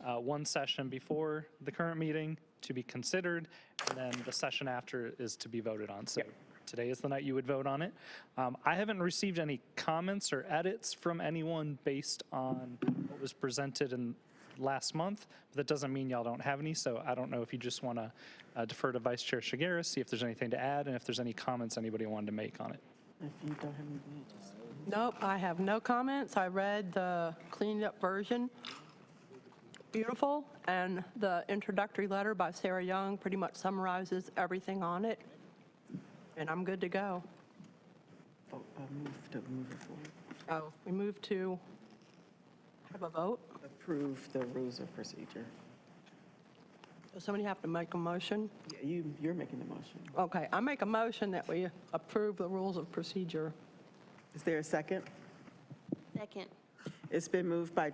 one session before the current meeting to be considered, and then the session after is to be voted on. So today is the night you would vote on it. I haven't received any comments or edits from anyone based on what was presented in last month, but that doesn't mean y'all don't have any, so I don't know if you just want to defer to Vice Chair Shigaris, see if there's anything to add, and if there's any comments anybody wanted to make on it. If you don't have anything, just... Nope, I have no comments. I read the cleaned up version. Beautiful, and the introductory letter by Sarah Young pretty much summarizes everything on it, and I'm good to go. move it forward. Oh, we move to have a vote? Approve the rules of procedure. Does somebody have to make a motion? Yeah, you're making the motion. Okay, I make a motion that we approve the rules of procedure. Is there a second? Second. It's been moved by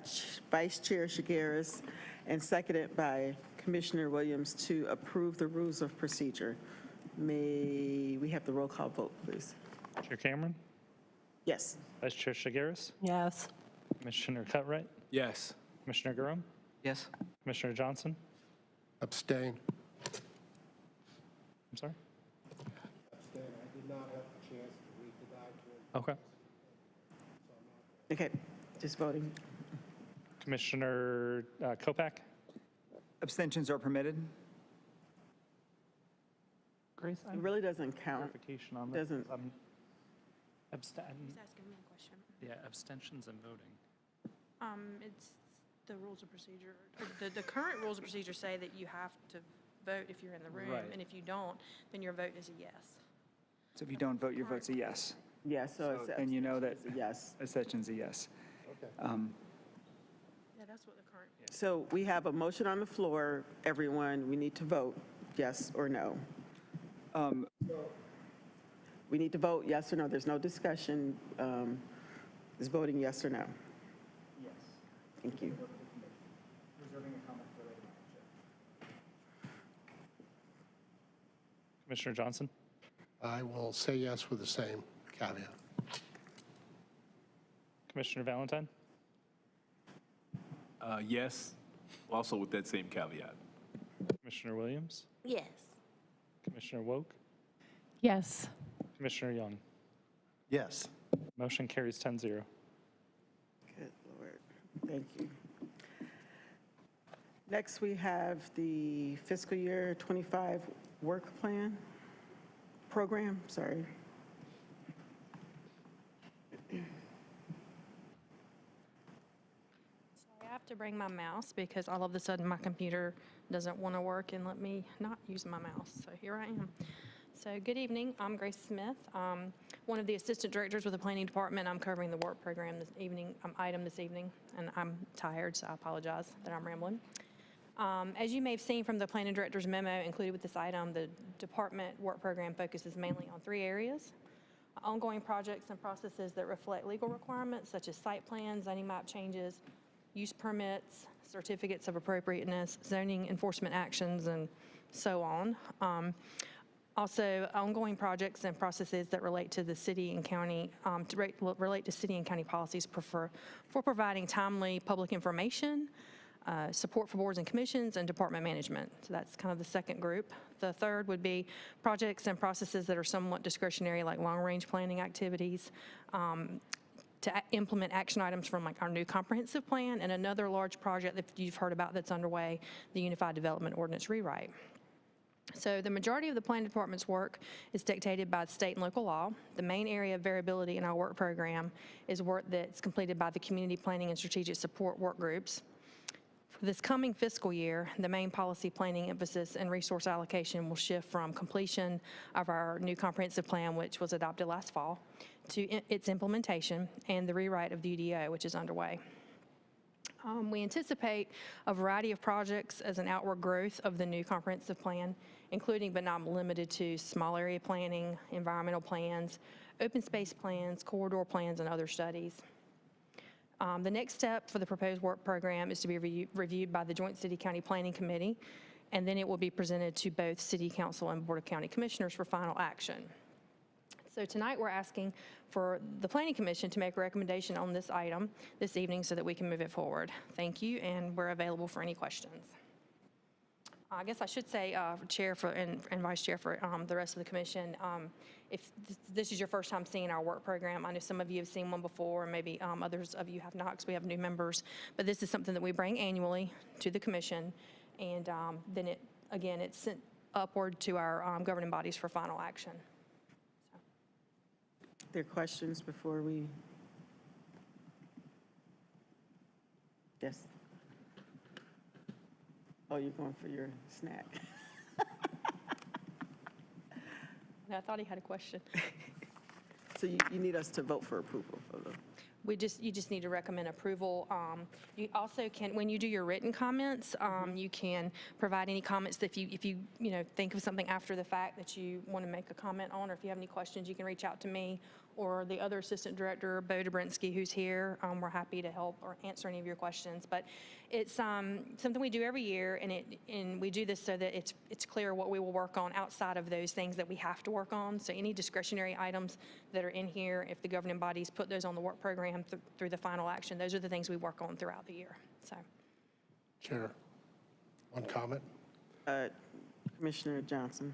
Vice Chair Shigaris and seconded by Commissioner Williams to approve the rules of procedure. May we have the roll call vote, please? Chair Cameron? Yes. Vice Chair Shigaris? Yes. Commissioner Cutright? Yes. Commissioner Durham? Yes. Commissioner Johnson? Abstain. I'm sorry? Abstain. I did not have a chance to read the document. Okay. Okay, just voting. Commissioner Kopak? Abstentions are permitted. Grace, It really doesn't count. clarification on this. Doesn't. He's asking me a question. Yeah, abstentions and voting. It's the rules of procedure. The current rules of procedure say that you have to vote if you're in the room, Right. and if you don't, then your vote is a yes. So if you don't vote, your vote's a yes. Yeah, so it's... And you know that Yes. abstention's a yes. Okay. Yeah, that's what the current. So we have a motion on the floor, everyone. We need to vote, yes or no. We need to vote yes or no. There's no discussion. Is voting yes or no? Yes. Thank you. Reserving a comment for later. Commissioner Johnson? I will say yes with the same caveat. Commissioner Valentine? Yes, also with that same caveat. Commissioner Williams? Yes. Commissioner Woke? Yes. Commissioner Young? Yes. Motion carries 10-0. Good Lord. Thank you. Next, we have the fiscal year 25 work plan, program, sorry. I have to bring my mouse because all of a sudden my computer doesn't want to work and let me not use my mouse. So here I am. So good evening. I'm Grace Smith, one of the assistant directors with the planning department. I'm covering the work program this evening, item this evening, and I'm tired, so I apologize that I'm rambling. As you may have seen from the planning director's memo included with this item, the department work program focuses mainly on 3 areas: ongoing projects and processes that reflect legal requirements such as site plans, zoning map changes, use permits, certificates of appropriateness, zoning enforcement actions, and so on. Also, ongoing projects and processes that relate to the city and county, relate to city and county policies for providing timely public information, support for boards and commissions, and department management. So that's kind of the second group. The third would be projects and processes that are somewhat discretionary, like long-range planning activities, to implement action items from like our new comprehensive plan, and another large project that you've heard about that's underway, the Unified Development Ordinance rewrite. So the majority of the planning department's work is dictated by state and local law. The main area of variability in our work program is work that's completed by the community planning and strategic support work groups. For this coming fiscal year, the main policy planning emphasis and resource allocation will shift from completion of our new comprehensive plan, which was adopted last fall, to its implementation and the rewrite of the UDO, which is underway. We anticipate a variety of projects as an outward growth of the new comprehensive plan, including but not limited to small area planning, environmental plans, open space plans, corridor plans, and other studies. The next step for the proposed work program is to be reviewed by the Joint City-County Planning Committee, and then it will be presented to both City Council and Board of County Commissioners for final action. So tonight, we're asking for the Planning Commission to make a recommendation on this item this evening so that we can move it forward. Thank you, and we're available for any questions. I guess I should say, Chair and Vice Chair for the rest of the commission, if this is your first time seeing our work program, I know some of you have seen one before, and maybe others of you have not because we have new members, but this is something that we bring annually to the commission, and then it's sent upward to our governing bodies for final action. There are questions before we? Yes. Oh, you're going for your snack. I thought he had a question. So you need us to vote for approval of the? You just need to recommend approval. You also can, when you do your written comments, you can provide any comments that if you think of something after the fact that you want to make a comment on, or if you have any questions, you can reach out to me or the other Assistant Director, Bo Dobrinsky, who's here. We're happy to help or answer any of your questions. But it's something we do every year, and we do this so that it's clear what we will work on outside of those things that we have to work on. So any discretionary items that are in here, if the governing bodies put those on the work program through the final action, those are the things we work on throughout the year. So, Chair, one comment. Commissioner Johnson.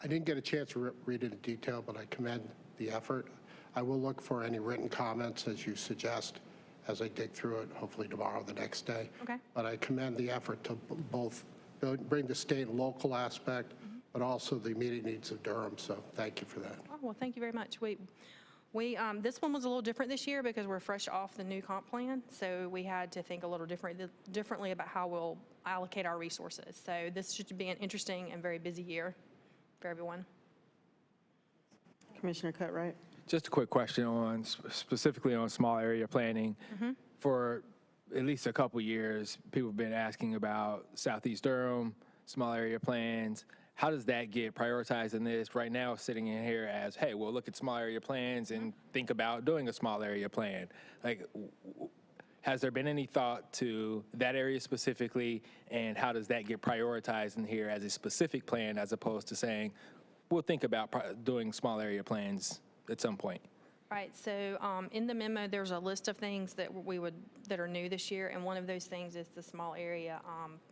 I didn't get a chance to read it in detail, but I commend the effort. I will look for any written comments as you suggest as I dig through it, hopefully tomorrow, the next day. Okay. But I commend the effort to both bring the state and local aspect, but also the immediate needs of Durham. So thank you for that. oh, well, thank you very much. This one was a little different this year because we're fresh off the new comp plan, so we had to think a little differently about how we'll allocate our resources. So this should be an interesting and very busy year for everyone. Commissioner Cutright. Just a quick question on specifically on small area planning. For at least a couple years, people have been asking about Southeast Durham, small area plans. How does that get prioritized in this? Right now, sitting in here as, hey, we'll look at small area plans and think about doing a small area plan. Like, has there been any thought to that area specifically, and how does that get prioritized in here as a specific plan as opposed to saying, we'll think about doing small area plans at some point? Right, so in the memo, there's a list of things that that are new this year, and one of those things is the small area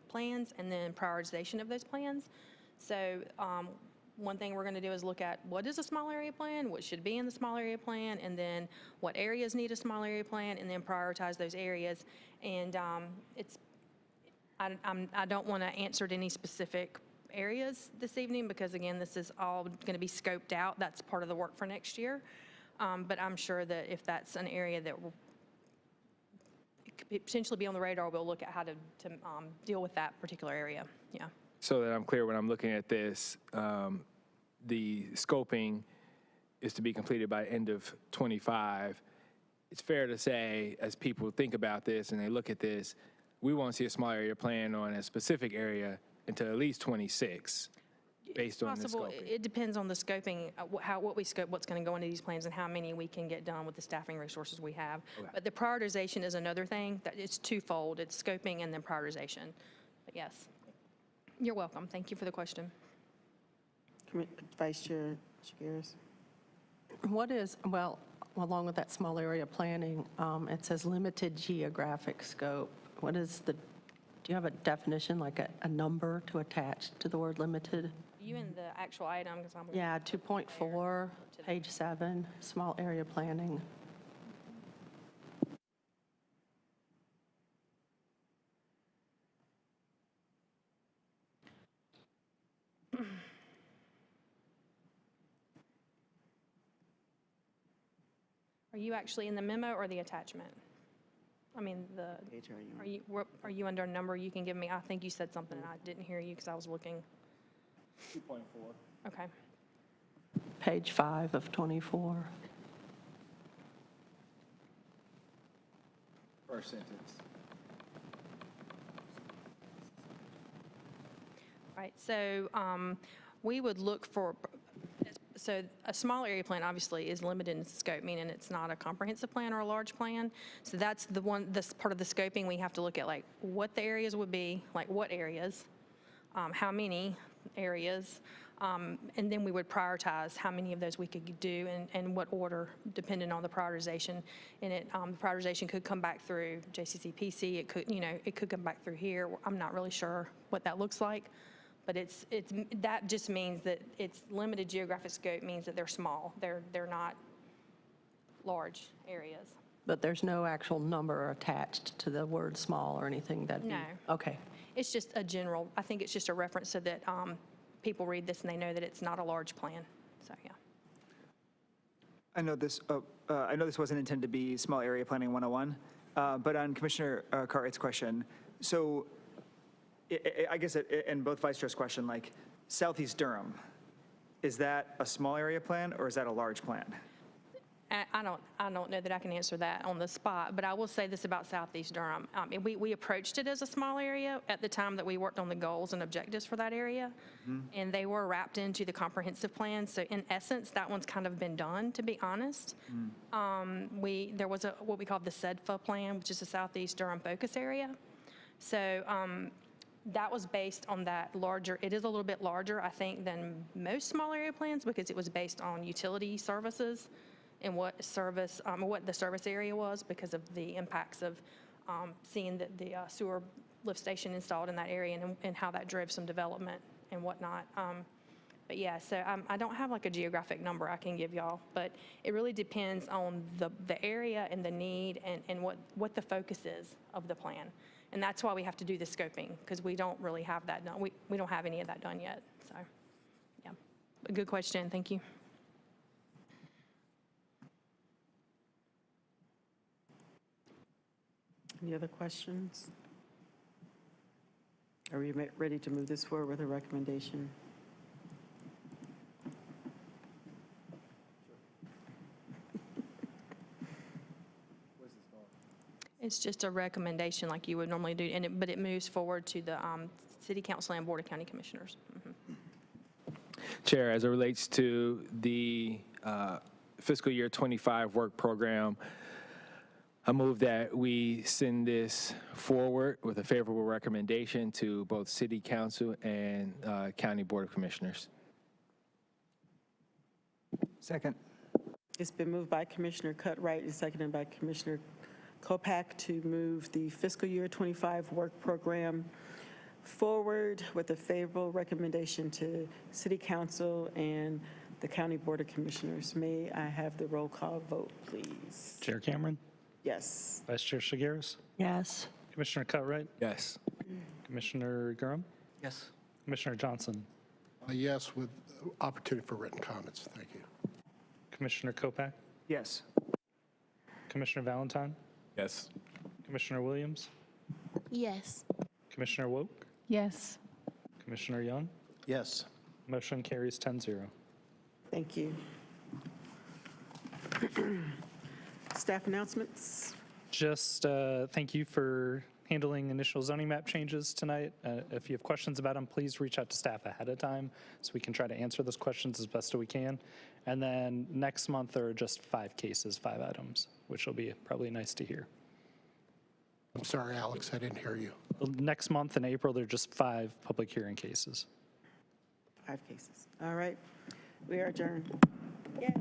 plans and then prioritization of those plans. So one thing we're going to do is look at what is a small area plan, what should be in the small area plan, and then what areas need a small area plan, and then prioritize those areas. And I don't want to answer to any specific areas this evening because, again, this is all going to be scoped out. That's part of the work for next year. But I'm sure that if that's an area that it could potentially be on the radar, we'll look at how to deal with that particular area. Yeah. So that I'm clear when I'm looking at this, the scoping is to be completed by end of '25. It's fair to say, as people think about this and they look at this, we won't see a small area plan on a specific area until at least '26, based on the scoping. It depends on the scoping, what we scope, what's going to go into these plans, and how many we can get done with the staffing resources we have. Okay. But the prioritization is another thing. That it's twofold. It's scoping and then prioritization. But yes, you're welcome. Thank you for the question. Vice Chair Shigaris. What is, well, along with that small area planning, it says limited geographic scope. What is do you have a definition, like a number to attach to the word limited? You in the actual item, because I'm. Yeah, 2.4, page 7, small area planning. Are you actually in the memo or the attachment? I mean, are you under a number you can give me? I think you said something and I didn't hear you because I was looking. 2.4. Okay. Page 5 of 24. First sentence. Right, so we would look for, so a small area plan obviously is limited in scope, meaning it's not a comprehensive plan or a large plan. So that's the one, this part of the scoping, we have to look at like what the areas would be, like what areas, how many areas, and then we would prioritize how many of those we could do and what order, depending on the prioritization. And the prioritization could come back through JCCPC, it could, it could come back through here. I'm not really sure what that looks like. But that just means that it's limited geographic scope means that they're small. They're not large areas. But there's no actual number attached to the word small or anything that? No. Okay. It's just a general, I think it's just a reference so that people read this and they know that it's not a large plan. So, yeah. I know this wasn't intended to be small area planning 101, but on Commissioner Cartwright's question, so I guess, and both Vice Chair's question, like Southeast Durham, is that a small area plan or is that a large plan? I don't know that I can answer that on the spot, but I will say this about Southeast Durham. We approached it as a small area at the time that we worked on the goals and objectives for that area, and they were wrapped into the comprehensive plan. So in essence, that one's kind of been done, to be honest. There was what we called the SEDFA plan, which is a Southeast Durham focus area. So that was based on that larger, it is a little bit larger, I think, than most small area plans because it was based on utility services and what the service area was because of the impacts of seeing the sewer lift station installed in that area and how that drove some development and whatnot. But yeah, so I don't have like a geographic number I can give y'all, but it really depends on the area and the need and what the focus is of the plan. And that's why we have to do the scoping, because we don't really have that done. We don't have any of that done yet. So, yeah, a good question. Thank you. Any other questions? Are we ready to move this forward with a recommendation? It's just a recommendation like you would normally do, but it moves forward to the City Council and Board of County Commissioners. Chair, as it relates to the fiscal year 25 work program, I move that we send this forward with a favorable recommendation to both City Council and County Board of Commissioners. Second. It's been moved by Commissioner Cutright and seconded by Commissioner Kopak to move the fiscal year 25 work program forward with a favorable recommendation to City Council and the County Board of Commissioners. May I have the roll call vote, please? Chair Cameron? Yes. Vice Chair Shigeris? Yes. Commissioner Cutright? Yes. Commissioner Durham? Yes. Commissioner Johnson? Yes, with opportunity for written comments. Thank you. Commissioner Kopak? Yes. Commissioner Valentine? Yes. Commissioner Williams? Yes. Commissioner Woke? Yes. Commissioner Young? Yes. Motion carries 10-0. Thank you. Staff announcements. Just thank you for handling initial zoning map changes tonight. If you have questions about them, please reach out to staff ahead of time so we can try to answer those questions as best as we can. And then next month, there are just 5 cases, 5 items, which will be probably nice to hear. I'm sorry, Alex, I didn't hear you. Next month in April, there are just 5 public hearing cases. 5 cases. All right. We are adjourned. Yay.